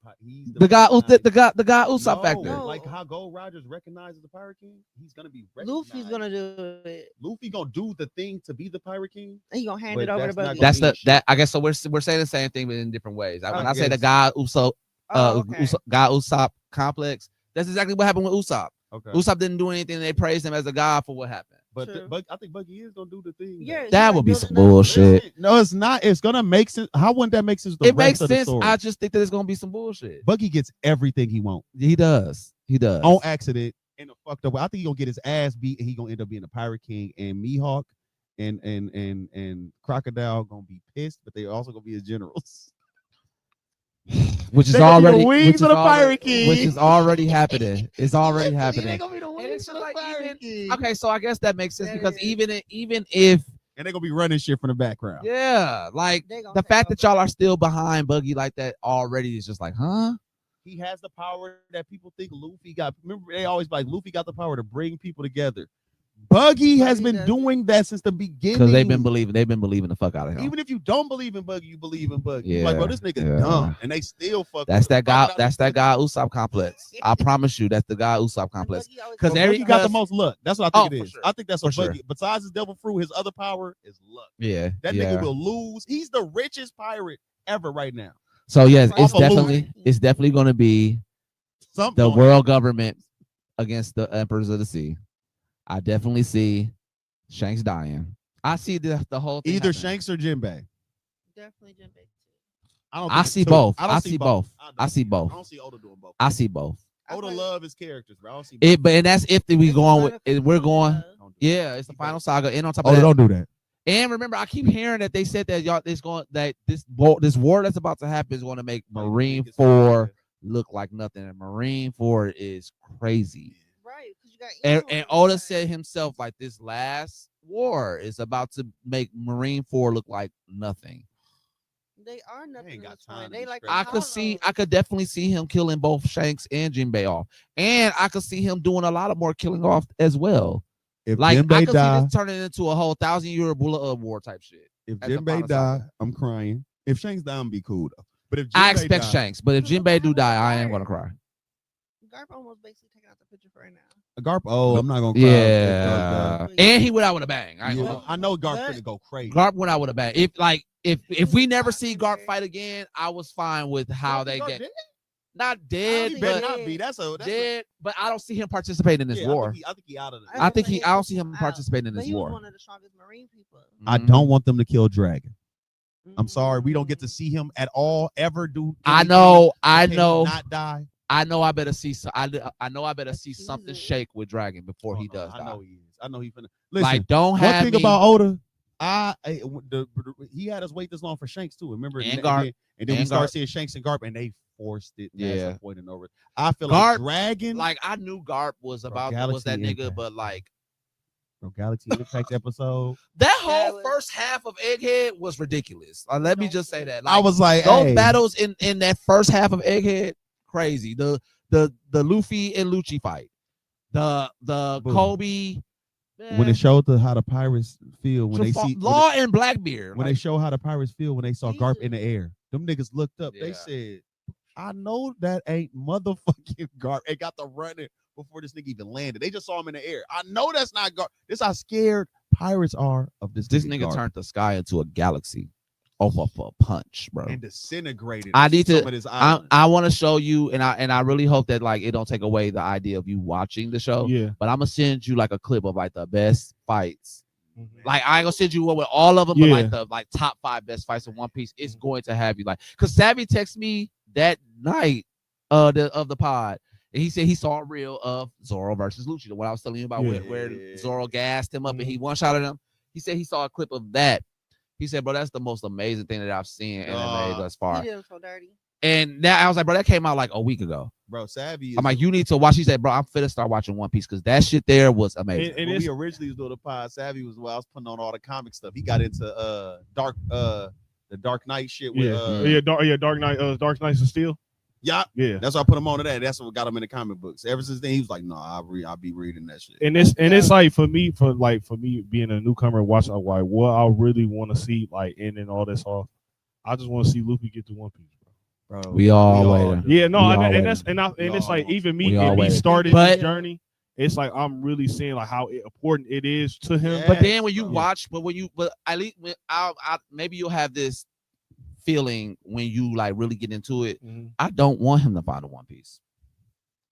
The guy recognized- the guy Usopp No, factor. No. like how Gold Rogers recognizes the Pirate King, he's gonna be Luffy's recognized. gonna do it. Luffy gonna do the thing to be the Pirate King. And he gonna hand But it over to that's not Buggy. gonna That's mean that I guess so we're saying the same thing but in different ways. When I I say the guess. guy Usopp Oh, okay. guy Usopp complex, that's exactly what happened with Usopp. Okay, Usopp didn't do anything. They praised him as a god for what happened. but True. I think Buggy is gonna do the thing. Yeah, though. That you would be like some building up- bullshit. Listen, no, it's not. It's gonna make sense. How wouldn't that make sense? The It makes rest of the sense. story? I just think that it's gonna be some bullshit. Buggy gets everything he wants He does. on accident in a fucked up way. I think he gonna get his ass beat, and he gonna end up being a Pirate King. And Mihawk and Crocodile gonna be pissed, but they also gonna be his generals. Which is They gonna be the already wings which is of the already- Pirate King. which is already happening. It's already They happening. gonna be the And wings it's of just the like Pirate King. Okay, so I guess that makes sense That because is. even if And they're gonna be running shit from the background. yeah, like They gonna the take fact that over. y'all are still behind Buggy like that already is just like, huh? He has the power that people think Luffy got. Remember, they always be like Luffy got the power to bring people together. Buggy has Buggy been does. doing that since the beginning. Because they've been believing the fuck out of him. Even if you don't believe in Buggy, you believe in Buggy. You're Yeah, like, bro, this nigga yeah. dumb, and they still fuck. That's with him. that guy. That's that guy Usopp complex. I promise you, that's the guy Usopp And complex. Buggy always 'Cause goes, every- Buggy got the because- most luck. That's what I think Oh, it for is. sure. I think that's what For Buggy. sure. Besides his devil fruit, his other power is luck. Yeah, That yeah. nigga will lose. He's the richest pirate ever right now. So yes, Off of it's definitely going to be Something the gonna world government against the emperors of the sea. I definitely see Shanks dying. I see the whole thing either happening. Shanks or Jinbei. Definitely Jinbei too. don't I think see two. both. don't I see both. don't I see both. I don't see Oda doing both. I see both. I Oda like- love his characters, bro. I don't see It, but and that's if we It's going the with. final If we're going. conclusion, Don't do Yeah, it's the final saga. And on top of Oda that, don't do that. and remember, I keep hearing that they said that y'all this going that this war that's about to happen is going to make Marine 4 look like nothing. And Marine 4 is crazy. Right, because you got And Emo Oda inside. said himself, like this last war is about to make Marine 4 look like nothing. They are nothing. ain't at got this point. time to They be like stressed. I could definitely see him killing both Shanks and Jinbei off. And I could see him doing a lot of more killing off as well. If Like I Jinbei could die, see this turning into a whole 1,000-year bullet war type shit. if at the Jinbei final die, saga. I'm crying. If Shanks die, I'm be cool though. But if I Jinbei expect die, Shanks, but if Jinbei do die, I am gonna cry. Garp almost basically taking out the picture for right now. Garp, I'm not gonna cry. Yeah, and he went out with a bang. I, ain't Yeah, gonna lie. I know Garp But- finna go crazy. Garp went out with a bang. If we never see Garp fight again, I was fine with how they Garp get. did? not dead, think Better but not be. That's dead. But I don't see him participating in this yeah, war. I think he out of the. I think I don't see He's him out. participating in But this he was war. one of the strongest Marine people. I Mhm. don't want them to kill Dragon. I'm sorry, we don't get to Mm. see him at all ever do. I anything. know, Can he not die. I know. I better see. I know. I better see That's something easy. shake with Dragon before Oh, he no, does I die. know he is. I know he finna. Listen, Like, don't one have thing me. about Oda, he had us wait this long for Shanks too. Remember, And Garp. and then we And start Garp. seeing Shanks and Garp, and they forced it. Yeah. That's the point and over. I feel Garp, like Dragon, Like, I knew Garp was about was Galaxy that nigga, Impact. but like bro, Galaxy Impact episode. that whole That was- first half of Egghead was ridiculous. Let me just say that. Like, I was like, those hey, battles in that first half of Egghead, crazy. The Luffy and Lucci fight, the Boom. Kobe. when it showed how the pirates feel when they see Law and Blackbeard. when they show how the pirates feel when they saw Garp in the Jesus. air. Them niggas looked up. They Yeah. said, I know that ain't motherfucking Garp. They got the running before this nigga even landed. They just saw him in the air. I know that's not Garp. This how scared pirates are of this nigga Garp. turned the sky into a galaxy off of a punch, bro. And disintegrated. I need some to- of this island. I want to show you, and I really hope that like it don't take away the idea of you watching the show. Yeah. But I'm gonna send you like a clip of like the best fights. Mhm. Like I ain't gonna send you one with all of them, Yeah. but like the top 5 best fights in One Piece. It's going to have you like, cause Savvy texted me that night of the pod, and he said he saw a reel of Zoro versus Lucci, the one I was telling you about where Yeah. Zoro gassed him up and he one shot at him. He said he saw a clip of that. He said, bro, that's the most amazing thing that I've seen in anime thus He far. did him so dirty. And now I was like, bro, that came out like a week ago. Bro, Savvy is I'm like, you need to watch. He said, bro, I'm finna start watching One Piece because that shit there was amazing. And when it's we originally was doing the pod, Savvy was while I was putting on all the comic stuff. He got into the Dark Knight shit with Dark Knight, Dark Knights of Steel. yeah. Yeah. That's why I put him on to that. That's what got him in the comic books. Ever since then, he was like, "No, I'll be reading that shit." And it's like for me being a newcomer and watching like what I really want to see like ending all this off. I just want to see Luffy get to One Piece, bro. Bro, We all waiting. Yeah, no, We all and waiting. that's and it's like even We me all and me waiting. started But- this journey. It's like I'm really seeing like how important it is to him. Yeah. But then when you bro. watch, but at least I maybe you'll have this feeling when you like really get into it. Mhm. I don't want him to find a One Piece.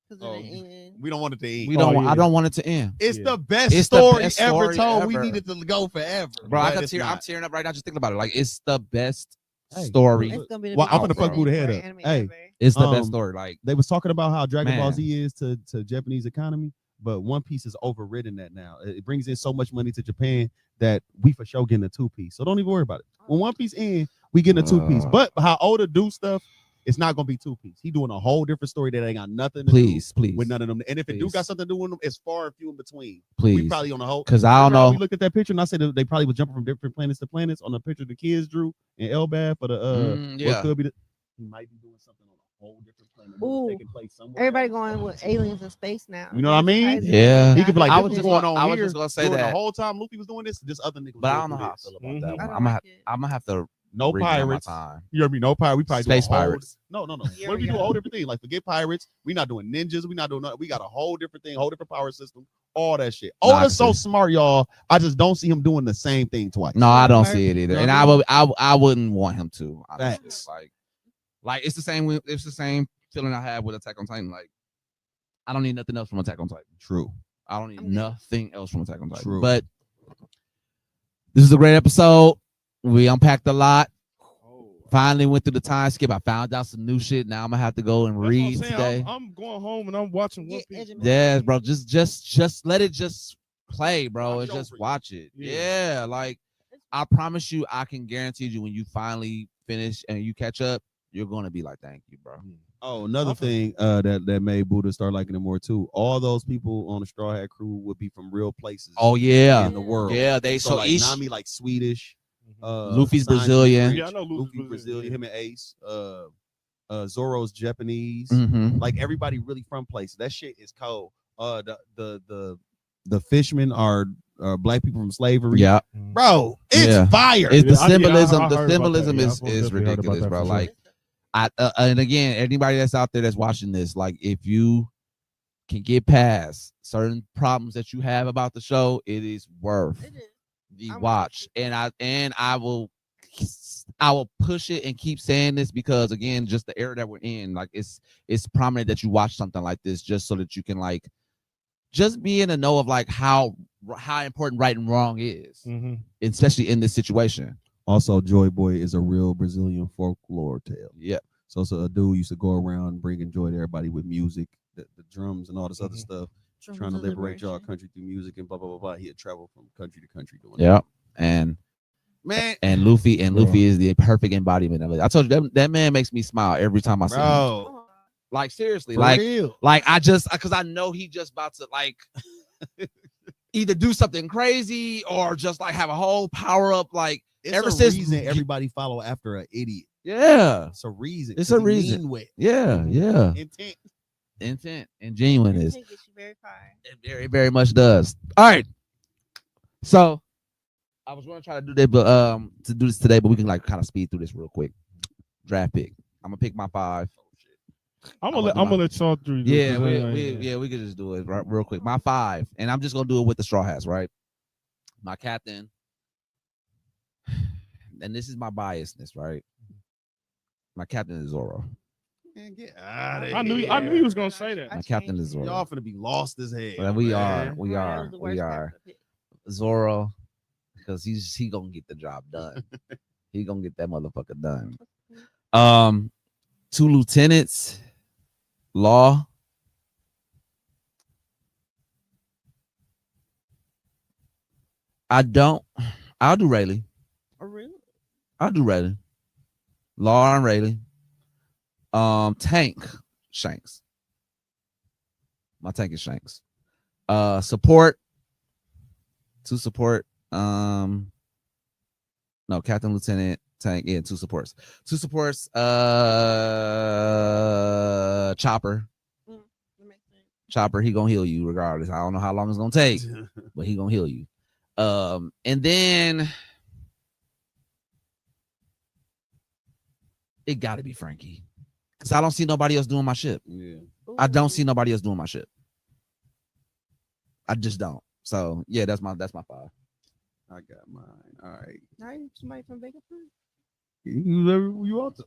Because Oh, in the end, we don't want it to end. We don't. yeah. I don't want it to end. It's Yeah. the best It's the story best ever story told. We ever. needed to go forever, Bro, but I'm it's not. tearing up right now just thinking about it. Like it's the best Hey, story. it's gonna be the Well, I'm biggest gonna fuck Buddha ending head for up. anime Hey. ever. It's the best Um, story. Like They was talking about how Dragon Ball Man. Z is to Japanese economy, but One Piece has overridden that now. It brings in so much money to Japan that we for sure getting a 2-piece. So don't even worry about it. When One Piece ends, we getting a 2-piece. But how Oda do stuff, it's not gonna be 2-piece. He doing a whole different story that ain't got nothing to please, do please, with none of them. And if it do Please. got something to do with them, it's far and few in between. please, We probably on the whole. because I don't Remember how know. We looked at that picture and I said that they probably was jumping from different planets to planets on the picture the kids drew in Elbaf for the what Yeah. could be the. He might be doing something on a whole different planet. Ooh. Taking place somewhere. Everybody else. going with aliens in space now. You know what I mean? Yeah. He could be like, I this was was just going gonna- on I was here just gonna say during that. the whole time Luffy was doing this other nigga was But I going don't know through how I this. feel about Mhm. that I one. don't I'm gonna like it. I'm gonna have to No read that on my pirates. time. You heard me? No pirate. We probably Space do a whole, pirates. No. Here What if we we do a go. whole different thing? Like forget pirates. We not doing ninjas. We not doing nothing. We got a whole different thing, whole different power system, all that shit. Nah, I Oda's so can see. smart, y'all. I just don't see him doing the same thing twice. No, I don't Perfect. see it either, You know and what I I wouldn't want him to. Honestly. Facts. Like it's the same. It's the same feeling I had with Attack on Titan. Like I don't need nothing else from Attack on Titan. True. I don't need I'm good. nothing else from Attack on Titan. True. But this is a great episode. We unpacked a lot. Finally went through the time skip. I found out some new shit. Now I'm gonna have to go and That's what I'm read saying. today. I'm going home and I'm watching One Get Piece. educated. Yes, bro. Just let it just play, bro, Watch and just over it. watch it. Yeah. Yeah, like I promise you, I can guarantee you when you finally finish and you catch up, you're gonna be like, thank you, bro. Oh, another Awesome. thing that made Buddha start liking it more too. All those people on the Straw Hat crew would be from real places. Oh yeah, in the world. yeah. They So so like each Nami like Swedish. Luffy's Sanji's Brazilian. French, Yeah, I know Luffy's Brazilian. Brazilian. Him and Ace. Zoro's Japanese. Mhm. Like everybody really from places. That shit is cold. The fishmen are black people from slavery. Yeah, Bro, it's Yeah. fire. it's the Yeah, I symbolism. heard The about that. symbolism Yeah, I is most definitely heard about ridiculous, that bro. for sure. Like and again, anybody that's out there that's watching this, like if you can get past certain problems that you have about the show, it is worth It is. the I'm watch. watching. And I will I will push it and keep saying this because again, just the era that we're in, like it's prominent that you watch something like this just so that you can like just be in the know of like how important right and wrong is, especially in this situation. Also, Joy Boy is a real Brazilian folklore tale. Yeah. So a dude used to go around bringing joy to everybody with music, the drums and all this other stuff, trying to liberate y'all country through music and blah blah blah blah. He had traveled from country to country doing that. And man, and Luffy is the perfect embodiment of it. I told you that man makes me smile every time I see him. Like seriously, for like real. like I just because I know he just about to like either do something crazy or just like have a whole power up like it's ever a since reason everybody follow after an idiot. Yeah, it's a reason. It's a reason. Yeah. Intent and genuineness. Intent gets you very far. It very, very much does. All right. So I was going to try to do that, but to do this today, but we can like kind of speed through this real quick. Draft pick. I'm gonna pick my 5. I'm gonna let y'all through. Yeah, we could just do it real quick. My 5, and I'm just gonna do it with the straw hats, right? My captain, and this is my biasness, right? My captain is Zoro. Man, get out of I knew you was gonna say that. My captain is Zoro. Y'all finna be lost as hell. Well, we man. are. Zoro, because he gonna get the job done. He gonna get that motherfucker done. 2 lieutenants, Law. I'll do Rayleigh. Oh, really? I'll do Rayleigh. Law and Rayleigh. Tank, Shanks. My tank is Shanks. Support. 2 support. No, Captain, Lieutenant, Tank. Yeah, 2 supports. 2 supports. Chopper. Chopper, he gonna heal you regardless. I don't know how long it's gonna take, but he gonna heal you. And then it gotta be Frankie. Because I don't see nobody else doing my shit. Yeah. I don't see nobody else doing my shit. I just don't. So yeah, that's my 5. I got mine. All right. Now you somebody from Vegapunk? You want to?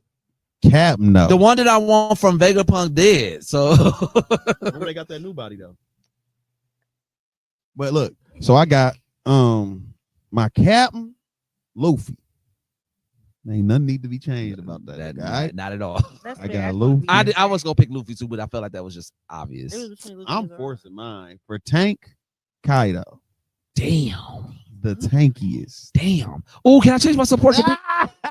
Cap, no. The one that I want from Vegapunk dead. So they got that new body though. But look, so I got my captain, Luffy. Ain't nothing need to be changed about that guy. Not at all. I got Luffy. I was gonna pick Luffy too, but I felt like that was just obvious. I'm forcing mine for Tank, Kaido. Damn. The tankiest. Damn. Oh, can I change my support? Can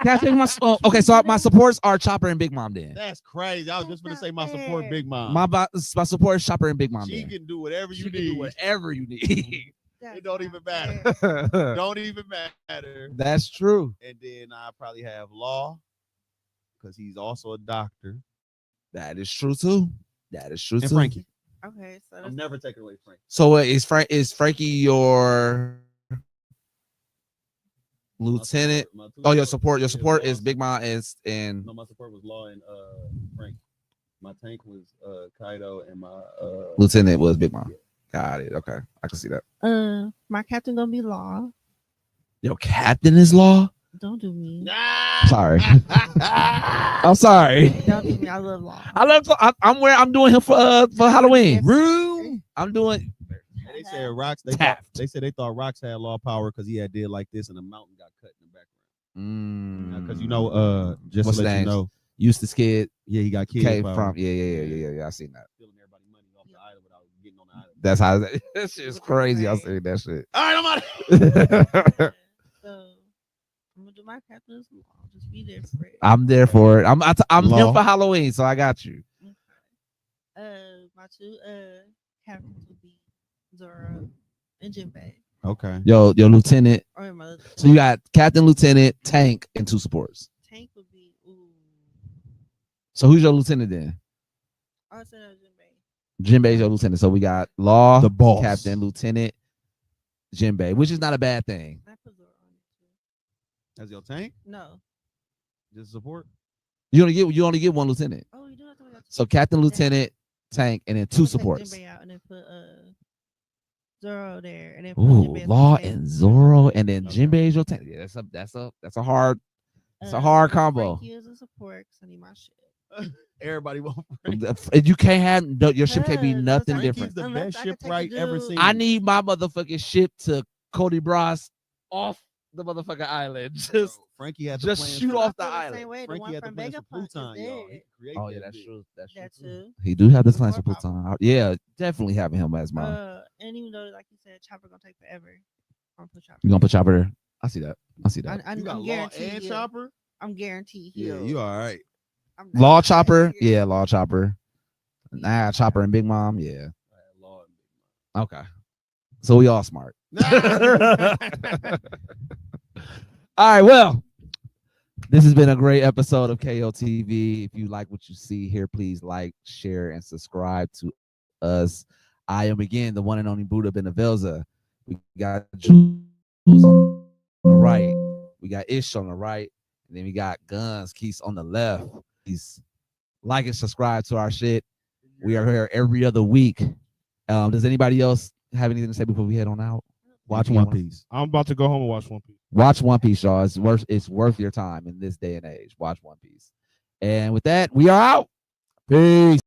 I change my? Okay, so my supports are Chopper and Big Mom. Then that's crazy. I was just gonna say my support, Big Mom. My support is Chopper and Big Mom. She can do whatever you need. Do whatever you need. It don't even matter. Don't even matter. That's true. And then I probably have Law because he's also a doctor. That is true too. And Frankie. Okay, so I'm never taking away Frankie. So is Frankie your lieutenant? Your support is Big Mom and no, my support was Law and Frankie. My tank was Kaido and my lieutenant was Big Mom. Yeah. Got it. Okay, I can see that. My captain gonna be Law. Your captain is Law? Don't do me. Sorry. I'm sorry. Don't do me. I love Law. I'm doing him for Halloween. Room. I'm doing. They said Rocks. They said they thought Rocks had Law power because he had did like this and the mountain got cut in the background. Because just what's to let you know, Eustace Kid. Yeah, he got kid came power. from. Yeah. I seen that. Stealing everybody money off the island without getting on the island. That's how that shit's crazy. I seen that shit. All right, I'm out. So I'm gonna do my captain's Law. Just be there for it. I'm there for it. I'm here for Halloween, so I got you. My 2 captains will be Zoro and Jinbei. Okay. Your lieutenant. Or so you got captain, lieutenant, tank, and 2 supports. Tank would be So who's your lieutenant then? I said Jinbei. Jinbei is your lieutenant. So we got Law, the boss, captain, lieutenant, Jinbei, which is not a bad thing. I put Zoro on it too. As your tank? No. Just support? You only get 1 lieutenant. Oh, you do have to. So captain, lieutenant, tank, and then 2 supports. Jinbei out and then put Zoro there, and then Law and Zoro, and then Jinbei is your tank. Yeah, that's a hard It's a hard combo. Frankie is a support because I need my shit. Everybody want And you can't have your ship can't be Cause nothing Frankie's different. the Unless best I could take shipwright the ever dude- seen. I need my motherfucking ship to Cody Bras off the motherfucking island. Just Frankie had just the plans shoot for- off I the feel island. Same way. The Frankie one had the from plans Vega for Punch is Pluton, y'all. dead. He created Oh yeah, that that's bitch. true. That's true. That too. He do have the He's plans more for Pluton. Yeah, definitely having him as my. And even though, like you said, Chopper gonna take forever, I'm gonna put Chopper. You gonna put Chopper there? I see that. I see that. I'm You got Law guaranteed. and he'll- Chopper. I'm guaranteed. Yeah, he'll- you all right. I'm Law not Chopper. here. Yeah, Law Chopper. Nah, Chopper and Big Mom. Yeah. Law Okay. So we all smart. and All right. Well, this has been a great episode of KOTV. If you like what you see here, please like, share, and subscribe to us. I am again the one and only Buddha Benavelza. We got Jules on the right. We got Ish on the right. And then we got Guns, Keys on the left. Please like and subscribe to our shit. We are here every other week. Does anybody else have anything to say before we head on out? Watch Anything One else? Piece. I'm about to go home and watch One Piece. Watch One Piece, y'all. It's worth your time in this day and age. Watch One Piece. And with that, we are out. Peace.